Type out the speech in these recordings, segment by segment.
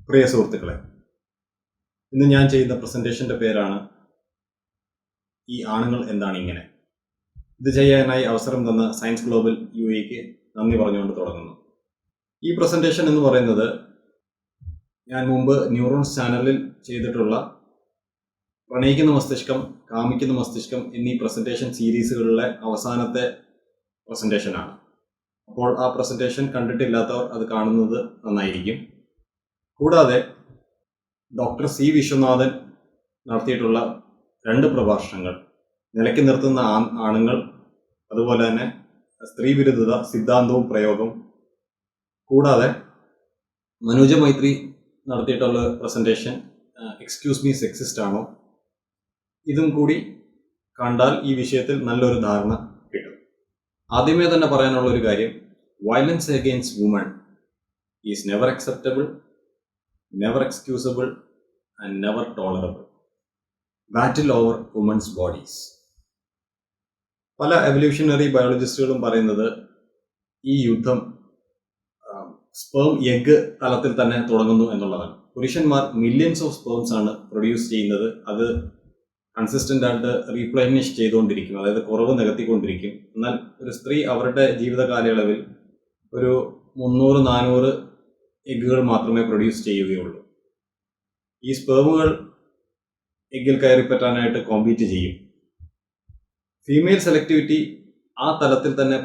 പ്രിയ സുഹൃത്തുക്കളെ, ഇന്ന് ഞാൻ ചെയ്യുന്ന പ്രസന്റേഷന്റെ പേരാണ് ഈ ആണുങ്ങൾ എന്താണ് ഇങ്ങനെ. ഇത് ചെയ്യാനായി അവസരം തന്ന സയൻസ് ഗ്ലോബൽ UAE നന്ദി പറഞ്ഞുകൊണ്ട് തുടങ്ങുന്നു. ഈ പ്രസന്റേഷൻ എന്ന് പറയുന്നത് ഞാൻ മുമ്പ് ന്യൂറോൺസ് ചാനലിൽ ചെയ്തിട്ടുള്ള പ്രണയിക്കുന്ന മസ്തിഷ്കം, കാമിക്കുന്ന മസ്തിഷ്കം എന്നീ പ്രസന്റേഷൻ സീരീസുകളിലെ അവസാനത്തെ പ്രസന്റേഷനാണ്. അപ്പോൾ ആ പ്രസന്റേഷൻ കണ്ടിട്ടില്ലാത്തവർ അത് കാണുന്നത് നന്നായിരിക്കും. കൂടാതെ ഡോക്ടർ C വിശ്വനാഥൻ നടത്തിയിട്ടുള്ള 2 പ്രഭാഷണങ്ങൾ, നിലയ്ക്ക് നിർത്തുന്ന ആണുങ്ങൾ, അതുപോലെ തന്നെ സ്ത്രീ വിരുദ്ധത സിദ്ധാന്തവും പ്രയോഗവും, കൂടാതെ മനുജ മൈത്രി നടത്തിയിട്ടുള്ള പ്രസന്റേഷൻ എക്സ്ക്യൂസ് മീ സെക്സിസ്റ്റ് ആണോ, ഇതും കൂടി കണ്ടാൽ ഈ വിഷയത്തിൽ നല്ലൊരു ധാരണ കിട്ടും. ആദ്യമേ തന്നെ പറയാനുള്ള ഒരു കാര്യം, violence against woman is never acceptable, never excusable and never tolerable. Battle over women's bodies. പല എവല്യൂഷണറി ബയോളജിസ്റ്റുകളും പറയുന്നത് ഈ യുദ്ധം സ്പേം എഗ് തലത്തിൽ തന്നെ തുടങ്ങുന്നു എന്നുള്ളതാണ്. പുരുഷന്മാർ മില്യൺസ് ഓഫ് സ്പേംസ് ആണ് പ്രൊഡ്യൂസ് ചെയ്യുന്നത്. അത് കൺസിസ്റ്റന്റ് ആയിട്ട് റീപ്ലനിഷ് ചെയ്തുകൊണ്ടിരിക്കും, അതായത് കുറവ് നികത്തിക്കൊണ്ടിരിക്കും. എന്നാൽ ഒരു സ്ത്രീ അവരുടെ ജീവിത കാലയളവിൽ ഒരു 300-400 എഗ്ഗുകൾ മാത്രമേ പ്രൊഡ്യൂസ് ചെയ്യുകയുള്ളൂ. ഈ സ്പേമുകൾ എഗ്ഗിൽ കയറിപ്പറ്റാനായിട്ട് കോമ്പീറ്റ് ചെയ്യും. ഫീമെയിൽ സെലക്ടിവിറ്റി ആ തലത്തിൽ തന്നെ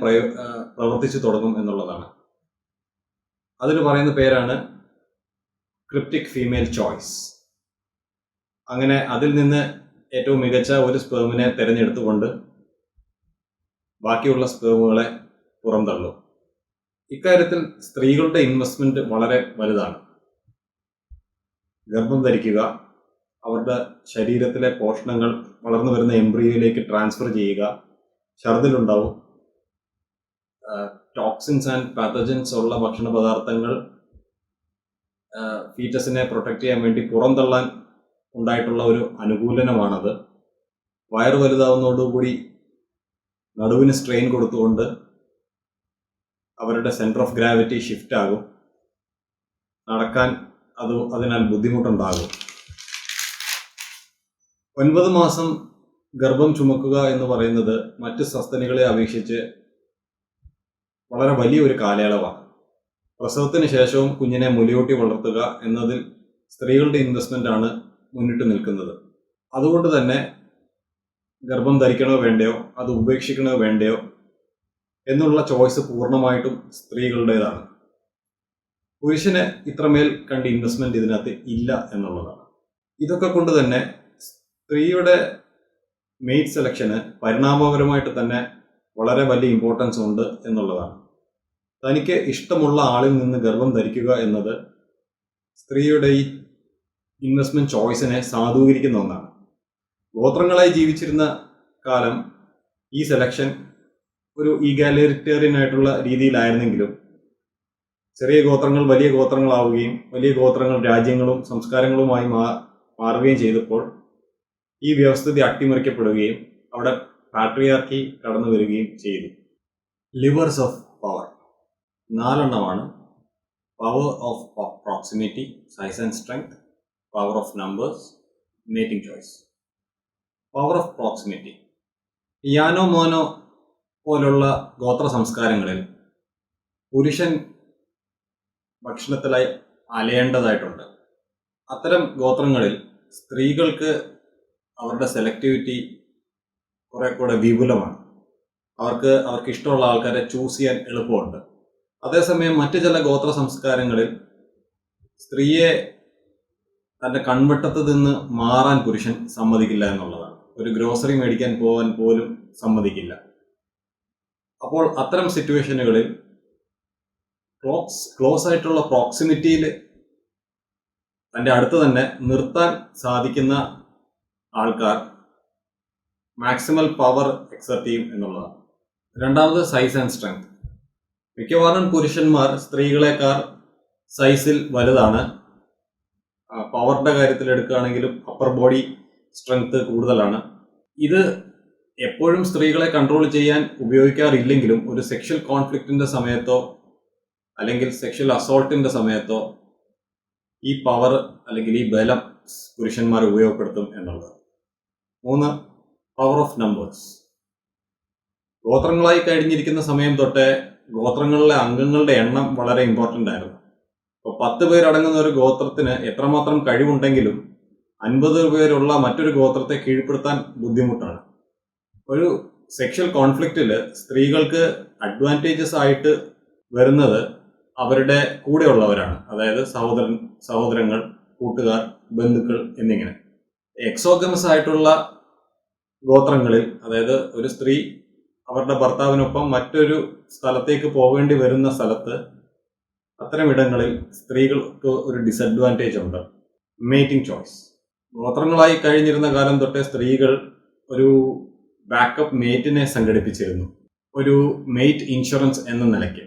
പ്രവർത്തിച്ചു തുടങ്ങും എന്നുള്ളതാണ്. അതിന് പറയുന്ന പേരാണ് ക്രിപ്റ്റിക് ഫീമെയിൽ ചോയ്സ്. അങ്ങനെ അതിൽ നിന്ന് ഏറ്റവും മികച്ച ഒരു സ്പേമിനെ തിരഞ്ഞെടുത്തുകൊണ്ട് ബാക്കിയുള്ള സ്പേമുകളെ പുറന്തള്ളും. ഇക്കാര്യത്തിൽ സ്ത്രീകളുടെ ഇൻവെസ്റ്റ്മെന്റ് വളരെ വലുതാണ്. ഗർഭം ധരിക്കുക, അവരുടെ ശരീരത്തിലെ പോഷണങ്ങൾ വളർന്നു വരുന്ന എംബ്രിയോയിലേക്ക് ട്രാൻസ്ഫർ ചെയ്യുക, ഛർദിലുണ്ടാവും, ടോക്സിൻസ് ആൻഡ് പാത്തജൻസ് ഉള്ള ഭക്ഷണ പദാർത്ഥങ്ങൾ ഫീറ്റസിനെ പ്രൊട്ടക്ട് ചെയ്യാൻ വേണ്ടി പുറന്തള്ളാൻ ഉണ്ടായിട്ടുള്ള ഒരു അനുകൂലനമാണത്. വയറ് വലുതാവുന്നതോടുകൂടി നടുവിന് സ്ട്രെയിൻ കൊടുത്തുകൊണ്ട് അവരുടെ സെന്റർ ഓഫ് ഗ്രാവിറ്റി ഷിഫ്റ്റ് ആകും. നടക്കാൻ അതിനാൽ ബുദ്ധിമുട്ടുണ്ടാകും. 9 മാസം ഗർഭം ചുമക്കുക എന്ന് പറയുന്നത് മറ്റ് സസ്തനികളെ അപേക്ഷിച്ച് വളരെ വലിയൊരു കാലയളവാണ്. പ്രസവത്തിന് ശേഷവും കുഞ്ഞിനെ മുലയൂട്ടി വളർത്തുക എന്നതിൽ സ്ത്രീകളുടെ ഇൻവെസ്റ്റ്മെന്റ് ആണ് മുന്നിട്ട് നിൽക്കുന്നത്. അതുകൊണ്ട് തന്നെ ഗർഭം ധരിക്കണോ വേണ്ടയോ, അത് ഉപേക്ഷിക്കണോ വേണ്ടയോ എന്നുള്ള ചോയ്സ് പൂർണ്ണമായിട്ടും സ്ത്രീകളുടേതാണ്. പുരുഷന് ഇത്രമേൽ കണ്ട് ഇൻവെസ്റ്റ്മെന്റ് ഇതിനകത്ത് ഇല്ല എന്നുള്ളതാണ്. ഇതൊക്കെ കൊണ്ട് തന്നെ സ്ത്രീയുടെ മെയ്റ്റ് സെലക്ഷന് പരിണാമപരമായിട്ട് തന്നെ വളരെ വലിയ ഇമ്പോർട്ടൻസ് ഉണ്ട് എന്നുള്ളതാണ്. തനിക്ക് ഇഷ്ടമുള്ള ആളിൽ നിന്ന് ഗർഭം ധരിക്കുക എന്നത് സ്ത്രീയുടെ ഈ ഇൻവെസ്റ്റ്മെന്റ് ചോയ്സിനെ സാധൂകരിക്കുന്ന ഒന്നാണ്. ഗോത്രങ്ങളായി ജീവിച്ചിരുന്ന കാലം ഈ സെലക്ഷൻ ഒരു ഈഗാലിറ്റേറിയൻ ആയിട്ടുള്ള രീതിയിലായിരുന്നെങ്കിലും ചെറിയ ഗോത്രങ്ങൾ വലിയ ഗോത്രങ്ങളാവുകയും വലിയ ഗോത്രങ്ങൾ രാജ്യങ്ങളും സംസ്കാരങ്ങളുമായി മാറുകയും ചെയ്തപ്പോൾ ഈ വ്യവസ്ഥിതി അട്ടിമറിക്കപ്പെടുകയും അവിടെ പാട്രിയാർക്കി കടന്നു വരികയും ചെയ്തു. Levers of power 4 power of proximity, size and strength, power of numbers, mating choice. Power of proximity. Yanomamo പോലുള്ള ഗോത്ര സംസ്കാരങ്ങളിൽ പുരുഷൻ ഭക്ഷണത്തിലായി അലയേണ്ടതായിട്ടുണ്ട്. അത്തരം ഗോത്രങ്ങളിൽ സ്ത്രീകൾക്ക് അവരുടെ സെലക്ടിവിറ്റി കുറെ കൂടെ വിപുലമാണ്. അവർക്ക് ഇഷ്ടമുള്ള ആൾക്കാരെ ചൂസ് ചെയ്യാൻ എളുപ്പമുണ്ട്. അതേസമയം മറ്റു ചില ഗോത്ര സംസ്കാരങ്ങളിൽ സ്ത്രീയെ തന്റെ കൺവെട്ടത്ത് നിന്ന് മാറാൻ പുരുഷൻ സമ്മതിക്കില്ല എന്നുള്ളതാണ്. ഒരു ഗ്രോസറി മേടിക്കാൻ പോകാൻ പോലും സമ്മതിക്കില്ല. അപ്പോൾ അത്തരം സിറ്റുവേഷനുകളിൽ ക്ലോസ് ആയിട്ടുള്ള പ്രോക്സിമിറ്റിയിൽ തൻ്റെ അടുത്ത് തന്നെ നിർത്താൻ സാധിക്കുന്ന ആൾക്കാർ മാക്സിമൽ പവർ എക്സർട്ട് ചെയ്യും എന്നുള്ളതാണ്. രണ്ടാമത് സൈസ് ആൻഡ് സ്ട്രെങ്ത്. മിക്കവാറും പുരുഷന്മാർ സ്ത്രീകളെക്കാൾ സൈസിൽ വലുതാണ്. പവറിന്റെ കാര്യത്തിൽ എടുക്കുകയാണെങ്കിലും അപ്പർ ബോഡി സ്ട്രെങ്ത് കൂടുതലാണ്. ഇത് എപ്പോഴും സ്ത്രീകളെ കൺട്രോൾ ചെയ്യാൻ ഉപയോഗിക്കാറില്ലെങ്കിലും ഒരു സെക്ഷൽ കോൺഫ്ലിക്റ്റിന്റെ സമയത്തോ അല്ലെങ്കിൽ സെക്ഷൽ അസോൾട്ടിന്റെ സമയത്തോ ഈ പവർ അല്ലെങ്കിൽ ഈ ബലം പുരുഷന്മാർ ഉപയോഗപ്പെടുത്തും എന്നുള്ളത്. 3, പവർ ഓഫ് നമ്പേഴ്സ്. ഗോത്രങ്ങളായി കഴിഞ്ഞിരിക്കുന്ന സമയം തൊട്ടേ ഗോത്രങ്ങളിലെ അംഗങ്ങളുടെ എണ്ണം വളരെ ഇമ്പോർട്ടൻ്റ് ആയിരുന്നു. അപ്പോൾ 10 പേരടങ്ങുന്ന ഒരു ഗോത്രത്തിന് എത്രമാത്രം കഴിവുണ്ടെങ്കിലും 50 പേരുള്ള മറ്റൊരു ഗോത്രത്തെ കീഴ്പ്പെടുത്താൻ ബുദ്ധിമുട്ടാണ്. ഒരു സെക്ഷൽ കോൺഫ്ലിക്റ്റിൽ സ്ത്രീകൾക്ക് അഡ്വാൻറ്റേജസ് ആയിട്ട് വരുന്നത് അവരുടെ കൂടെയുള്ളവരാണ്. അതായത് സഹോദരങ്ങൾ, കൂട്ടുകാർ, ബന്ധുക്കൾ എന്നിങ്ങനെ. എക്സോഗമസ് ആയിട്ടുള്ള ഗോത്രങ്ങളിൽ, അതായത് ഒരു സ്ത്രീ അവരുടെ ഭർത്താവിനൊപ്പം മറ്റൊരു സ്ഥലത്തേക്ക് പോകേണ്ടി വരുന്ന സ്ഥലത്ത്, അത്തരം ഇടങ്ങളിൽ സ്ത്രീകൾക്ക് ഒരു ഡിസഡ്വാൻറ്റേജ് ഉണ്ട്. Mating choice. ഗോത്രങ്ങളായി കഴിഞ്ഞിരുന്ന കാലം തൊട്ടേ സ്ത്രീകൾ ഒരു ബാക്കപ്പ് മേറ്റിനെ സംഘടിപ്പിച്ചിരുന്നു, ഒരു മേറ്റ് ഇൻഷുറൻസ് എന്ന നിലയ്ക്ക്.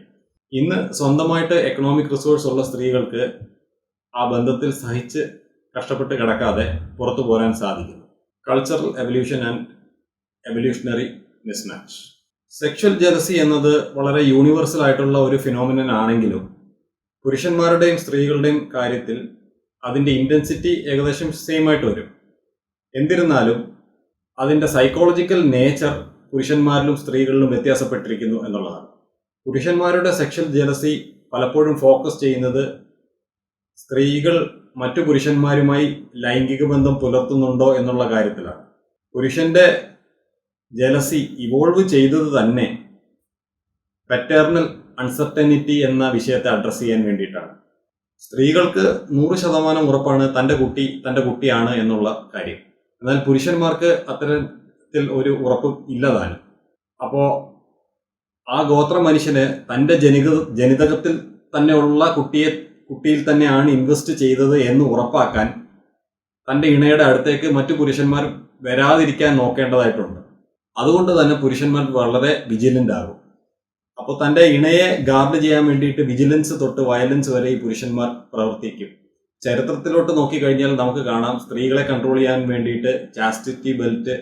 ഇന്ന് സ്വന്തമായിട്ട് എക്കണോമിക് റിസോഴ്സ് ഉള്ള സ്ത്രീകൾക്ക് ആ ബന്ധത്തിൽ സഹിച്ച് കഷ്ടപ്പെട്ട് കിടക്കാതെ പുറത്തു പോരാൻ സാധിക്കുന്നു. Cultural evolution and evolutionary mismatch. Sexual jealousy എന്നത് വളരെ യൂണിവേഴ്സൽ ആയിട്ടുള്ള ഒരു ഫിനോമിനൻ ആണെങ്കിലും പുരുഷന്മാരുടെയും സ്ത്രീകളുടെയും കാര്യത്തിൽ അതിൻ്റെ ഇൻറ്റൻസിറ്റി ഏകദേശം സെയിം ആയിട്ട് വരും. എന്നിരുന്നാലും അതിൻ്റെ സൈക്കോളജിക്കൽ നേച്ചർ പുരുഷന്മാരിലും സ്ത്രീകളിലും വ്യത്യാസപ്പെട്ടിരിക്കുന്നു എന്നുള്ളതാണ്. പുരുഷന്മാരുടെ സെക്ഷൽ ജലസി പലപ്പോഴും ഫോക്കസ് ചെയ്യുന്നത് സ്ത്രീകൾ മറ്റു പുരുഷന്മാരുമായി ലൈംഗിക ബന്ധം പുലർത്തുന്നുണ്ടോ എന്നുള്ള കാര്യത്തിലാണ്. പുരുഷന്റെ ജലസി ഇവോൾവ് ചെയ്തത് തന്നെ പാറ്റേർണൽ അൺസർട്ടനിറ്റി എന്ന വിഷയത്തെ അഡ്രസ്സ് ചെയ്യാൻ വേണ്ടിയിട്ടാണ്. സ്ത്രീകൾക്ക് 100% ഉറപ്പാണ് തൻ്റെ കുട്ടി തൻ്റെ കുട്ടിയാണ് എന്നുള്ള കാര്യം. എന്നാൽ പുരുഷന്മാർക്ക് അത്തരത്തിൽ ഒരു ഉറപ്പും ഇല്ലതാനും. അപ്പോൾ ആ ഗോത്ര മനുഷ്യന് തൻ്റെ ജനിതകത്തിൽ തന്നെയുള്ള കുട്ടിയിൽ തന്നെയാണ് ഇൻവെസ്റ്റ് ചെയ്തത് എന്ന് ഉറപ്പാക്കാൻ തൻ്റെ ഇണയുടെ അടുത്തേക്ക് മറ്റു പുരുഷന്മാർ വരാതിരിക്കാൻ നോക്കേണ്ടതായിട്ടുണ്ട്. അതുകൊണ്ട് തന്നെ പുരുഷന്മാർ വളരെ വിജിലൻ്റ് ആകും. അപ്പോൾ തൻ്റെ ഇണയെ ഗാർഡ് ചെയ്യാൻ വേണ്ടിയിട്ട് വിജിലൻസ് തൊട്ട് വയലൻസ് വരെ ഈ പുരുഷന്മാർ പ്രവർത്തിക്കും. ചരിത്രത്തിലോട്ട് നോക്കിക്കഴിഞ്ഞാൽ നമുക്ക് കാണാം, സ്ത്രീകളെ കൺട്രോൾ ചെയ്യാൻ വേണ്ടിയിട്ട് ചാസ്റ്റിറ്റി ബെൽറ്റ്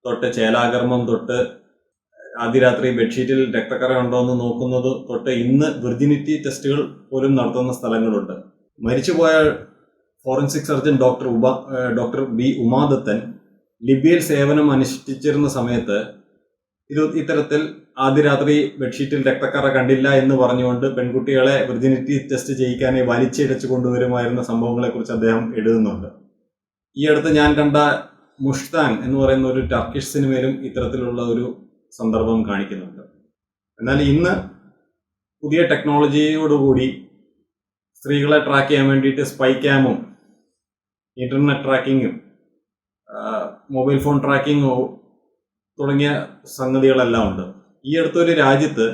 തൊട്ട് ചേലാകർമ്മം തൊട്ട് ആദ്യരാത്രി ബെഡ്ഷീറ്റിൽ രക്തക്കറ ഉണ്ടോ എന്ന് നോക്കുന്നത് തൊട്ട് ഇന്ന് വിർജിനിറ്റി ടെസ്റ്റുകൾ പോലും നടത്തുന്ന സ്ഥലങ്ങളുണ്ട്. മരിച്ചുപോയ forensic surgeon doctor B Umadathan ലിബിയയിൽ സേവനം അനുഷ്ഠിച്ചിരുന്ന സമയത്ത് ഇത്തരത്തിൽ ആദ്യരാത്രി ബെഡ്ഷീറ്റിൽ രക്തക്കറ കണ്ടില്ല എന്ന് പറഞ്ഞുകൊണ്ട് പെൺകുട്ടികളെ വിർജിനിറ്റി ടെസ്റ്റ് ചെയ്യിക്കാനായി വലിച്ചിഴച്ചു കൊണ്ടുവരുമായിരുന്ന സംഭവങ്ങളെക്കുറിച്ച് അദ്ദേഹം എഴുതുന്നുണ്ട്. ഈ അടുത്ത് ഞാൻ കണ്ട മുഷ്താങ് എന്ന് പറയുന്ന ഒരു ടർക്കിഷ് സിനിമയിലും ഇത്തരത്തിലുള്ള ഒരു സന്ദർഭം കാണിക്കുന്നുണ്ട്. എന്നാൽ ഇന്ന് പുതിയ ടെക്നോളജിയോടുകൂടി സ്ത്രീകളെ ട്രാക്ക് ചെയ്യാൻ വേണ്ടിയിട്ട് സ്പൈ ക്യാമും ഇന്റർനെറ്റ് ട്രാക്കിങ്ങും മൊബൈൽ ഫോൺ ട്രാക്കിങ്ങോ തുടങ്ങിയ സംഗതികളെല്ലാം ഉണ്ട്. ഈ അടുത്തൊരു രാജ്യത്ത്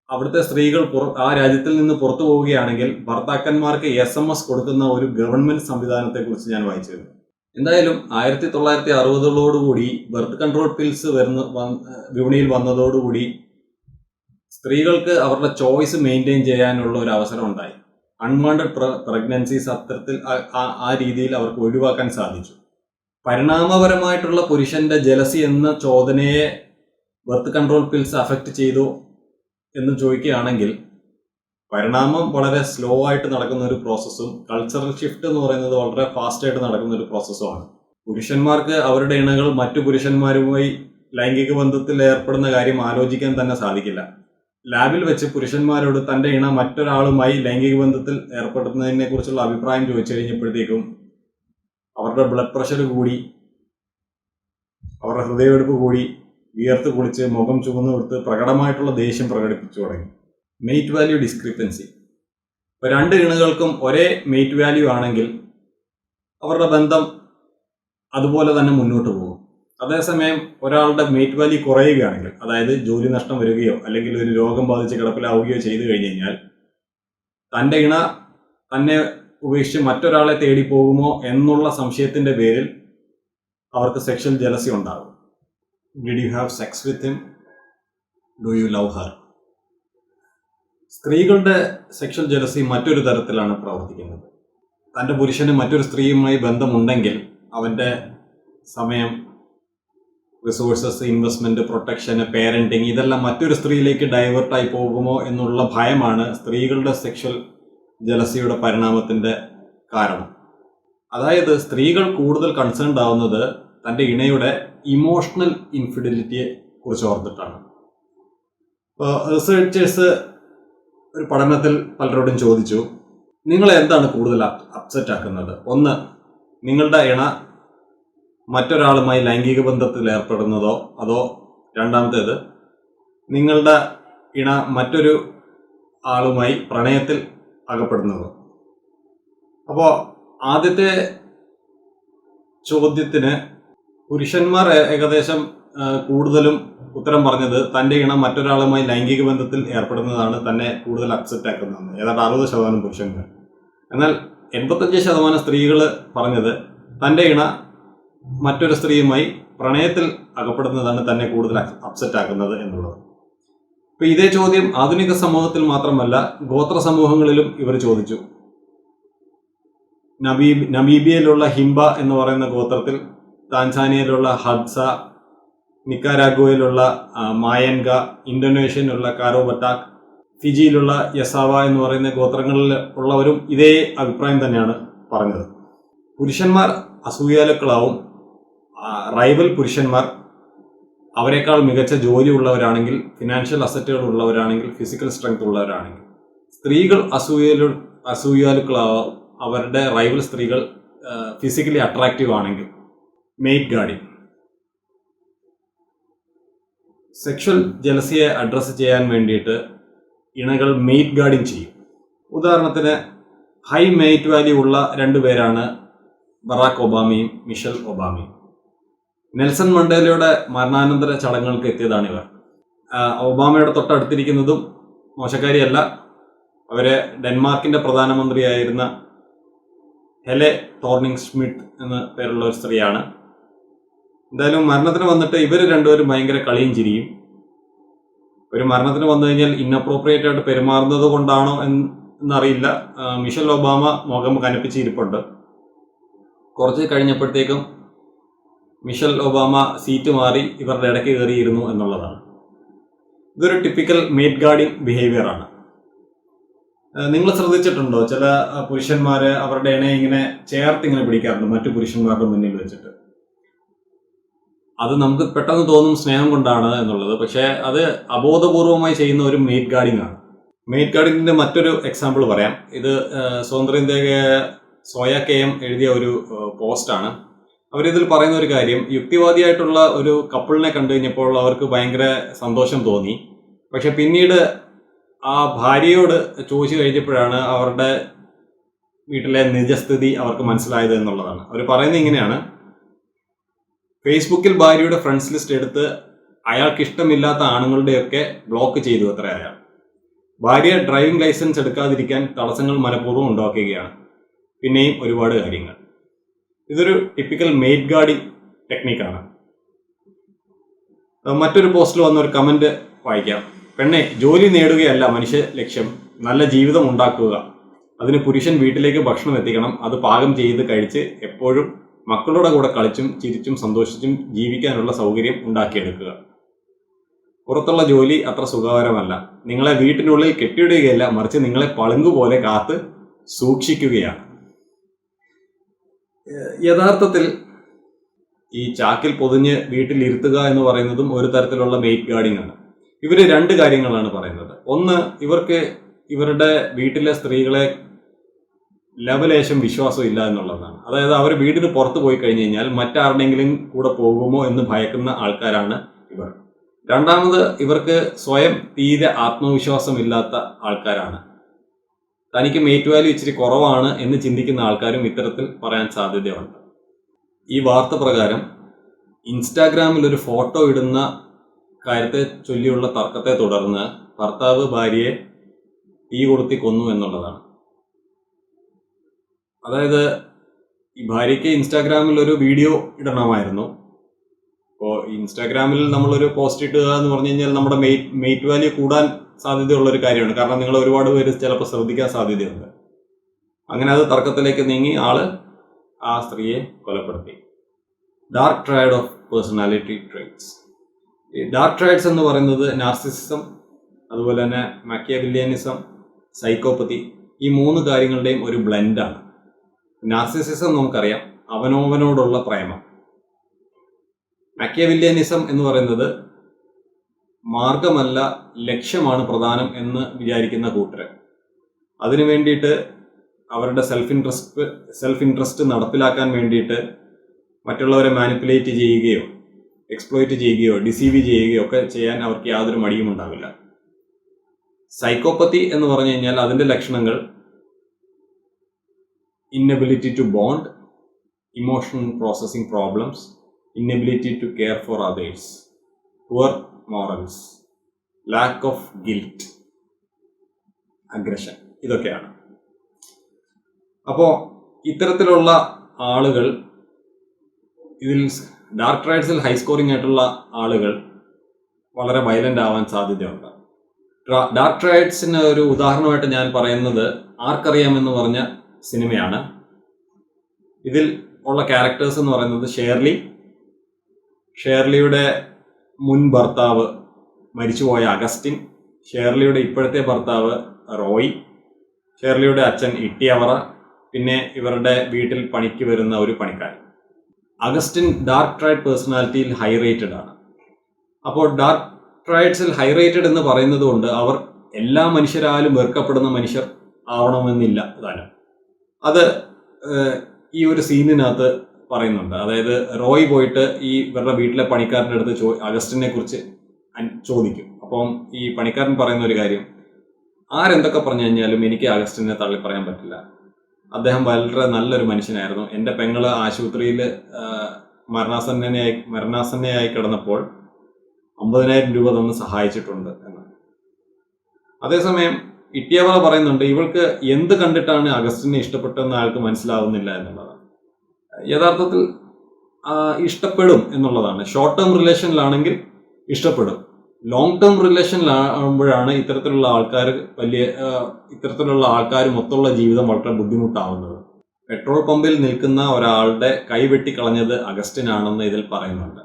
അവിടുത്തെ സ്ത്രീകൾ ആ രാജ്യത്തിൽ നിന്ന് പുറത്തു പോവുകയാണെങ്കിൽ ഭർത്താക്കന്മാർക്ക് SMS കൊടുക്കുന്ന ഒരു ഗവൺമെന്റ് സംവിധാനത്തെക്കുറിച്ച് ഞാൻ വായിച്ചിരുന്നു. എന്തായാലും 1960കളോടുകൂടി ബർത്ത് കൺട്രോൾ പിൽസ് വിപണിയിൽ വന്നതോടുകൂടി സ്ത്രീകൾക്ക് അവരുടെ ചോയ്സ് മെയിൻറ്റെയിൻ ചെയ്യാനുള്ള ഒരു അവസരം ഉണ്ടായി. അൺവാണ്ടഡ് പ്രഗ്നൻസീസ് അത്തരത്തിൽ ആ രീതിയിൽ അവർക്ക് ഒഴിവാക്കാൻ സാധിച്ചു. പരിണാമപരമായിട്ടുള്ള പുരുഷന്റെ ജലസി എന്ന ചോദനയെ ബർത്ത് കൺട്രോൾ പിൽസ് അഫക്റ്റ് ചെയ്തു എന്ന് ചോദിക്കുകയാണെങ്കിൽ പരിണാമം വളരെ സ്ലോ ആയിട്ട് നടക്കുന്ന ഒരു പ്രോസസ്സും കൾച്ചറൽ ഷിഫ്റ്റ് എന്ന് പറയുന്നത് വളരെ ഫാസ്റ്റായിട്ട് നടക്കുന്ന ഒരു പ്രോസസ്സുമാണ്. പുരുഷന്മാർക്ക് അവരുടെ ഇണകൾ മറ്റു പുരുഷന്മാരുമായി ലൈംഗിക ബന്ധത്തിൽ ഏർപ്പെടുന്ന കാര്യം ആലോചിക്കാൻ തന്നെ സാധിക്കില്ല. ലാബിൽ വെച്ച് പുരുഷന്മാരോട് തൻ്റെ ഇണ മറ്റൊരാളുമായി ലൈംഗിക ബന്ധത്തിൽ ഏർപ്പെടുന്നതിനെ കുറിച്ചുള്ള അഭിപ്രായം ചോദിച്ചു കഴിഞ്ഞപ്പോഴത്തേക്കും അവരുടെ ബ്ലഡ് പ്രഷർ കൂടി, അവരുടെ ഹൃദയമെടുപ്പ് കൂടി, വിയർത്ത് കുളിച്ച് മുഖം ചുവന്നു കൊടുത്ത് പ്രകടമായിട്ടുള്ള ദേഷ്യം പ്രകടിപ്പിച്ചു തുടങ്ങി. Made value discrepancy. ഇപ്പോൾ 2 ഇണകൾക്കും ഒരേ മെയ്റ്റ് വാല്യൂ ആണെങ്കിൽ അവരുടെ ബന്ധം അതുപോലെ തന്നെ മുന്നോട്ട് പോകും. അതേസമയം ഒരാളുടെ മെയ്റ്റ് വാല്യൂ കുറയുകയാണെങ്കിൽ, അതായത് ജോലി നഷ്ടം വരികയോ അല്ലെങ്കിൽ ഒരു രോഗം ബാധിച്ച് കിടപ്പിലാവുകയോ ചെയ്തു കഴിഞ്ഞു കഴിഞ്ഞാൽ തൻ്റെ ഇണ തന്നെ ഉപേക്ഷിച്ച് മറ്റൊരാളെ തേടി പോകുമോ എന്നുള്ള സംശയത്തിൻ്റെ പേരിൽ അവർക്ക് സെക്ഷൽ ജലസി ഉണ്ടാകും. Did you have sex with him? Do you love her? സ്ത്രീകളുടെ സെക്ഷൽ ജലസി മറ്റൊരു തരത്തിലാണ് പ്രവർത്തിക്കുന്നത്. തൻ്റെ പുരുഷന് മറ്റൊരു സ്ത്രീയുമായി ബന്ധമുണ്ടെങ്കിൽ അവൻ്റെ സമയം, റിസോഴ്സസ്, ഇൻവെസ്റ്റ്മെന്റ്, പ്രൊട്ടക്ഷൻ, പേരന്റിങ് ഇതെല്ലാം മറ്റൊരു സ്ത്രീയിലേക്ക് ഡൈവേർട്ടായി പോകുമോ എന്നുള്ള ഭയമാണ് സ്ത്രീകളുടെ സെക്ഷൽ ജലസിയുടെ പരിണാമത്തിൻ്റെ കാരണം. അതായത് സ്ത്രീകൾ കൂടുതൽ കൺസേൺഡ് ആവുന്നത് തൻ്റെ ഇണയുടെ ഇമോഷണൽ ഇൻഫിഡിലിറ്റിയെ കുറിച്ച് ഓർത്തിട്ടാണ്. ഇപ്പോൾ റിസർച്ചേഴ്സ് ഒരു പഠനത്തിൽ പലരോടും ചോദിച്ചു, നിങ്ങളെ എന്താണ് കൂടുതൽ അപ്സെറ്റ് ആക്കുന്നത്? ഒന്ന്, നിങ്ങളുടെ ഇണ മറ്റൊരാളുമായി ലൈംഗിക ബന്ധത്തിൽ ഏർപ്പെടുന്നതോ, അതോ രണ്ടാമത്തേത് നിങ്ങളുടെ ഇണ മറ്റൊരു ആളുമായി പ്രണയത്തിൽ അകപ്പെടുന്നതോ? അപ്പോൾ ആദ്യത്തെ ചോദ്യത്തിന് പുരുഷന്മാർ ഏകദേശം കൂടുതലും ഉത്തരം പറഞ്ഞത് തൻ്റെ ഇണ മറ്റൊരാളുമായി ലൈംഗിക ബന്ധത്തിൽ ഏർപ്പെടുന്നതാണ് തന്നെ കൂടുതൽ അപ്സെറ്റ് ആക്കുന്നതെന്ന്. ഏതാണ്ട് 60% പുരുഷന്മാർ. എന്നാൽ 85% സ്ത്രീകൾ പറഞ്ഞത് തൻ്റെ ഇണ മറ്റൊരു സ്ത്രീയുമായി പ്രണയത്തിൽ അകപ്പെടുന്നതാണ് തന്നെ കൂടുതൽ അപ്സെറ്റ് ആക്കുന്നത് എന്നുള്ളത്. ഇപ്പൊ ഇതേ ചോദ്യം ആധുനിക സമൂഹത്തിൽ മാത്രമല്ല, ഗോത്ര സമൂഹങ്ങളിലും ഇവർ ചോദിച്ചു. നമീബിയയിലുള്ള ഹിംബ എന്ന് പറയുന്ന ഗോത്രത്തിൽ, താൻസാനിയയിലുള്ള ഹദ്സ, നിക്കാരാഗോയിലുള്ള മായൻഗ, ഇന്തോനേഷ്യയിലുള്ള കാരോബറ്റാക്, ഫിജിയിലുള്ള യസാവ എന്ന് പറയുന്ന ഗോത്രങ്ങളിൽ ഉള്ളവരും ഇതേ അഭിപ്രായം തന്നെയാണ് പറഞ്ഞത്. പുരുഷന്മാർ അസൂയാലുക്കളാവും. റൈവൽ പുരുഷന്മാർ അവരെക്കാൾ മികച്ച ജോലി ഉള്ളവരാണെങ്കിൽ, ഫിനാൻഷ്യൽ അസറ്റുകൾ ഉള്ളവരാണെങ്കിൽ, ഫിസിക്കൽ സ്ട്രെങ്ത് ഉള്ളവരാണെങ്കിൽ. സ്ത്രീകൾ അസൂയാലുക്കളാവും അവരുടെ റൈവൽ സ്ത്രീകൾ ഫിസിക്കലി അട്രാക്റ്റീവ് ആണെങ്കിൽ. Made guarding. സെക്ഷൽ ജലസിയെ അഡ്രസ്സ് ചെയ്യാൻ വേണ്ടിയിട്ട് ഇണകൾ മെയ്റ്റ് ഗാർഡിംഗ് ചെയ്യും. ഉദാഹരണത്തിന് ഹൈ മെയ്റ്റ് വാല്യൂ ഉള്ള 2 പേരാണ് ബറാക് ഒബാമയും മിഷൽ ഒബാമയും. നെൽസൺ മണ്ടേലയുടെ മരണാനന്തര ചടങ്ങുകൾക്ക് എത്തിയതാണിവർ. ഒബാമയുടെ തൊട്ടടുത്തിരിക്കുന്നതും മോശക്കാരിയല്ല, അവരെ ഡെൻമാർക്കിന്റെ പ്രധാനമന്ത്രിയായിരുന്ന ഹെലെ തോർണിംഗ് സ്മിത്ത് എന്ന പേരുള്ള ഒരു സ്ത്രീയാണ്. എന്തായാലും മരണത്തിന് വന്നിട്ട് ഇവർ രണ്ടുപേരും ഭയങ്കര കളിയും ചിരിയും. ഒരു മരണത്തിന് വന്നു കഴിഞ്ഞാൽ ഇന്നപ്രോപ്രിയേറ്റ് ആയിട്ട് പെരുമാറുന്നത് കൊണ്ടാണോ എന്നറിയില്ല, മിഷൽ ഒബാമ മുഖം കനപ്പിച്ചിരിപ്പുണ്ട്. കുറച്ച് കഴിഞ്ഞപ്പോഴത്തേക്കും മിഷൽ ഒബാമ സീറ്റ് മാറി ഇവരുടെ ഇടയ്ക്ക് കയറിയിരുന്നു എന്നുള്ളതാണ്. ഇതൊരു ടിപ്പിക്കൽ മെയ്റ്റ് ഗാർഡിംഗ് ബിഹേവിയർ ആണ്. നിങ്ങൾ ശ്രദ്ധിച്ചിട്ടുണ്ടോ, ചില പുരുഷന്മാര് അവരുടെ ഇണയെ ഇങ്ങനെ ചേർത്തിങ്ങനെ പിടിക്കാറുണ്ട് മറ്റു പുരുഷന്മാരുടെ മുന്നിൽ വെച്ചിട്ട്. അത് നമുക്ക് പെട്ടെന്ന് തോന്നും സ്നേഹം കൊണ്ടാണ് എന്നുള്ളത്, പക്ഷേ അത് അബോധപൂർവമായി ചെയ്യുന്ന ഒരു മെയ്റ്റ് ഗാർഡിംഗ് ആണ്. മെയ്റ്റ് ഗാർഡിങ്ങിന്റെ മറ്റൊരു എക്സാമ്പിൾ പറയാം. ഇത് സ്വതന്ത്രഇന്ത്യ സോയ KM എഴുതിയ ഒരു പോസ്റ്റാണ്. അവരിതിൽ പറയുന്ന ഒരു കാര്യം, യുക്തിവാദിയായിട്ടുള്ള ഒരു കപ്പിളിനെ കണ്ടു കഴിഞ്ഞപ്പോൾ അവർക്ക് ഭയങ്കര സന്തോഷം തോന്നി. പക്ഷെ പിന്നീട് ആ ഭാര്യയോട് ചോദിച്ചു കഴിഞ്ഞപ്പോഴാണ് അവരുടെ വീട്ടിലെ നിജസ്ഥിതി അവർക്ക് മനസ്സിലായത് എന്നുള്ളതാണ്. അവർ പറയുന്നത് ഇങ്ങനെയാണ്: ഫേസ്ബുക്കിൽ ഭാര്യയുടെ ഫ്രണ്ട്സ് ലിസ്റ്റ് എടുത്ത് അയാൾക്ക് ഇഷ്ടമില്ലാത്ത ആണുങ്ങളുടെയൊക്കെ ബ്ലോക്ക് ചെയ്തു അത്ര അയാൾ. ഭാര്യ ഡ്രൈവിംഗ് ലൈസൻസ് എടുക്കാതിരിക്കാൻ തടസ്സങ്ങൾ മനഃപൂർവ്വം ഉണ്ടാക്കുകയാണ്. പിന്നെയും ഒരുപാട് കാര്യങ്ങൾ. ഇതൊരു ടിപ്പിക്കൽ മെയ്റ്റ് ഗാർഡിംഗ് ടെക്നിക്കാണ്. മറ്റൊരു പോസ്റ്റിൽ വന്ന ഒരു കമന്റ് വായിക്കാം. പെണ്ണെ, ജോലി നേടുകയല്ല മനുഷ്യ ലക്ഷ്യം, നല്ല ജീവിതം ഉണ്ടാക്കുക. അതിന് പുരുഷൻ വീട്ടിലേക്ക് ഭക്ഷണം എത്തിക്കണം, അത് പാകം ചെയ്ത് കഴിച്ച് എപ്പോഴും മക്കളുടെ കൂടെ കളിച്ചും ചിരിച്ചും സന്തോഷിച്ചും ജീവിക്കാനുള്ള സൗകര്യം ഉണ്ടാക്കിയെടുക്കുക. പുറത്തുള്ള ജോലി അത്ര സുഖകരമല്ല. നിങ്ങളെ വീട്ടിനുള്ളിൽ കെട്ടിയിടുകയല്ല, മറിച്ച് നിങ്ങളെ പളുങ്കുപോലെ കാത്ത് സൂക്ഷിക്കുകയാണ്. യഥാർത്ഥത്തിൽ ഈ ചാക്കിൽ പൊതിഞ്ഞ് വീട്ടിൽ ഇരുത്തുക എന്ന് പറയുന്നതും ഒരു തരത്തിലുള്ള മെയ്റ്റ് ഗാർഡിംഗ് ആണ്. ഇവര് 2 കാര്യങ്ങളാണ് പറയുന്നത്. ഒന്ന്, ഇവർക്ക് ഇവരുടെ വീട്ടിലെ സ്ത്രീകളെ ലവലേശം വിശ്വാസം ഇല്ല എന്നുള്ളതാണ്. അതായത് അവർ വീടിന് പുറത്ത് പോയി കഴിഞ്ഞു കഴിഞ്ഞാൽ മറ്റാരുടെങ്കിലും കൂടെ പോകുമോ എന്ന് ഭയക്കുന്ന ആൾക്കാരാണ് ഇവർ. രണ്ടാമത്, ഇവർക്ക് സ്വയം തീരെ ആത്മവിശ്വാസമില്ലാത്ത ആൾക്കാരാണ്. തനിക്ക് മെയ്റ്റ് വാല്യൂ ഇച്ചിരി കുറവാണ് എന്ന് ചിന്തിക്കുന്ന ആൾക്കാരും ഇത്തരത്തിൽ പറയാൻ സാധ്യതയുണ്ട്. ഈ വാർത്ത പ്രകാരം ഇൻസ്റ്റാഗ്രാമിൽ ഒരു ഫോട്ടോ ഇടുന്ന കാര്യത്തെ ചൊല്ലിയുള്ള തർക്കത്തെ തുടർന്ന് ഭർത്താവ് ഭാര്യയെ തീ കൊളുത്തി കൊന്നു എന്നുള്ളതാണ്. അതായത് ഈ ഭാര്യയ്ക്ക് ഇൻസ്റ്റാഗ്രാമിൽ ഒരു വീഡിയോ ഇടണമായിരുന്നു. അപ്പോൾ ഇൻസ്റ്റാഗ്രാമിൽ നമ്മളൊരു പോസ്റ്റ് ഇടുക എന്ന് പറഞ്ഞു കഴിഞ്ഞാൽ നമ്മുടെ മെയ്റ്റ് വാല്യൂ കൂടാൻ സാധ്യതയുള്ള ഒരു കാര്യമാണ്. കാരണം നിങ്ങൾ ഒരുപാട് പേര് ചിലപ്പോൾ ശ്രദ്ധിക്കാൻ സാധ്യതയുണ്ട്. അങ്ങനെ അത് തർക്കത്തിലേക്ക് നീങ്ങി ആള് ആ സ്ത്രീയെ കൊലപ്പെടുത്തി. Dark triad of personality traits. ഈ ഡാർക്ക് ട്രയഡ്സ് എന്ന് പറയുന്നത് നാർസിസിസം, അതുപോലെ തന്നെ മാക്കിയവെല്ലിയനിസം, സൈക്കോപ്പതി, ഈ 3 കാര്യങ്ങളുടെയും ഒരു ബ്ലെൻഡാണ്. നാർസിസിസം നമുക്കറിയാം, അവനോവനോടുള്ള പ്രേമം. മാക്കിയവെല്ലിയനിസം എന്ന് പറയുന്നത് മാർഗമല്ല ലക്ഷ്യമാണ് പ്രധാനം എന്ന് വിചാരിക്കുന്ന കൂട്ടർ. അതിനു വേണ്ടിയിട്ട് അവരുടെ സെൽഫ് ഇൻട്രസ്റ്റ് നടപ്പിലാക്കാൻ വേണ്ടിയിട്ട് മറ്റുള്ളവരെ മാനിപ്പുലേറ്റ് ചെയ്യുകയോ എക്സ്പ്ലോയിറ്റ് ചെയ്യുകയോ ഡിസീവ് ചെയ്യുകയോ ഒക്കെ ചെയ്യാൻ അവർക്ക് യാതൊരു മടിയും ഉണ്ടാവില്ല. സൈക്കോപ്പത്തി എന്ന് പറഞ്ഞു കഴിഞ്ഞാൽ അതിൻ്റെ ലക്ഷണങ്ങൾ inability to bond, emotional processing problems, inability to care for others, poor morals, lack of guilt, aggression, ഇതൊക്കെയാണ്. അപ്പോൾ ഇത്തരത്തിലുള്ള ആളുകൾ, ഇതിൽ ഡാർക്ക് ട്രയഡ്സിൽ ഹൈ സ്കോറിംഗ് ആയിട്ടുള്ള ആളുകൾ വളരെ വയലന്റ് ആവാൻ സാധ്യതയുണ്ട്. ഡാർക്ക് ട്രയഡ്സിന് ഒരു ഉദാഹരണമായിട്ട് ഞാൻ പറയുന്നത് ആർക്കറിയാമെന്ന് പറഞ്ഞ സിനിമയാണ്. ഇതിൽ ഉള്ള ക്യാരക്ടേഴ്സ് എന്ന് പറയുന്നത് ഷേർലിയുടെ മുൻ ഭർത്താവ് മരിച്ചുപോയ അഗസ്റ്റിൻ, ഷേർലിയുടെ ഇപ്പോഴത്തെ ഭർത്താവ് റോയ്, ഷേർലിയുടെ അച്ഛൻ ഇട്ടിയവറ, പിന്നെ ഇവരുടെ വീട്ടിൽ പണിക്ക് വരുന്ന ഒരു പണിക്കാരൻ. അഗസ്റ്റിൻ ഡാർക്ക് ട്രയഡ് പേഴ്സണാലിറ്റിയിൽ ഹൈ റേറ്റഡ് ആണ്. അപ്പോൾ ഡാർക്ക് ട്രയഡ്സിൽ ഹൈ റേറ്റഡ് എന്ന് പറയുന്നത് കൊണ്ട് അവർ എല്ലാ മനുഷ്യരാലും വെറുക്കപ്പെടുന്ന മനുഷ്യർ ആവണമെന്നില്ല താനും. അത് ഈ ഒരു സീനിനകത്ത് പറയുന്നുണ്ട്. അതായത് റോയ് പോയിട്ട് ഈ ഇവരുടെ വീട്ടിലെ പണിക്കാരൻ്റെ അടുത്ത് അഗസ്റ്റിനെ കുറിച്ച് ചോദിക്കും. അപ്പം ഈ പണിക്കാരൻ പറയുന്ന ഒരു കാര്യം, ആരെന്തൊക്കെ പറഞ്ഞു കഴിഞ്ഞാലും എനിക്ക് അഗസ്റ്റിനെ തള്ളി പറയാൻ പറ്റില്ല. അദ്ദേഹം വളരെ നല്ലൊരു മനുഷ്യനായിരുന്നു. എൻ്റെ പെങ്ങള് ആശുപത്രിയിൽ മരണാസന്നയായി കിടന്നപ്പോൾ 50,000 രൂപ തന്ന് സഹായിച്ചിട്ടുണ്ട് എന്ന്. അതേസമയം ഇട്ടിയവറ പറയുന്നുണ്ട്, ഇവൾക്ക് എന്ത് കണ്ടിട്ടാണ് അഗസ്റ്റിനെ ഇഷ്ടപ്പെട്ടതെന്ന് ആൾക്ക് മനസ്സിലാവുന്നില്ല എന്നുള്ളതാണ്. യഥാർത്ഥത്തിൽ ഇഷ്ടപ്പെടും എന്നുള്ളതാണ്. ഷോർട്ട് ടേം റിലേഷനിലാണെങ്കിൽ ഇഷ്ടപ്പെടും. ലോങ് ടേം റിലേഷനിലാകുമ്പോഴാണ് ഇത്തരത്തിലുള്ള ആൾക്കാർ മൊത്തമുള്ള ജീവിതം വളരെ ബുദ്ധിമുട്ടാവുന്നത്. പെട്രോൾ പമ്പിൽ നിൽക്കുന്ന ഒരാളുടെ കൈ വെട്ടിക്കളഞ്ഞത് അഗസ്റ്റിൻ ആണെന്ന് ഇതിൽ പറയുന്നുണ്ട്.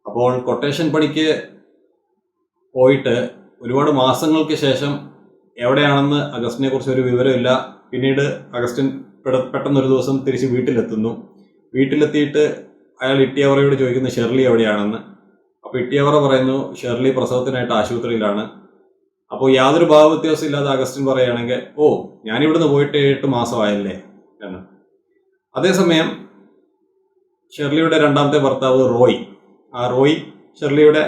അപ്പോൾ കൊട്ടേഷൻ പണിക്ക് പോയിട്ട് ഒരുപാട് മാസങ്ങൾക്ക് ശേഷം എവിടെയാണെന്ന് അഗസ്റ്റിനെ കുറിച്ച് ഒരു വിവരമില്ല. പിന്നീട് അഗസ്റ്റിൻ പെട്ടെന്നൊരു ദിവസം തിരിച്ച് വീട്ടിലെത്തിയിട്ട് അയാൾ ഇട്ടിയവറയോട് ചോദിക്കുന്നു ഷെർലി എവിടെയാണെന്ന്. അപ്പോൾ ഇട്ടിയവറ പറയുന്നു ഷെർലി പ്രസവത്തിനായിട്ട് ആശുപത്രിയിലാണ്. അപ്പോൾ യാതൊരു ഭാവവ്യത്യാസം ഇല്ലാതെ അഗസ്റ്റിൻ പറയുകയാണെങ്കിൽ, ഓ ഞാനിവിടുന്ന് പോയിട്ട് 8 മാസമായല്ലേ എന്ന്. അതേസമയം ഷെർലിയുടെ രണ്ടാമത്തെ ഭർത്താവ് റോയ് ഷെർലിയുടെ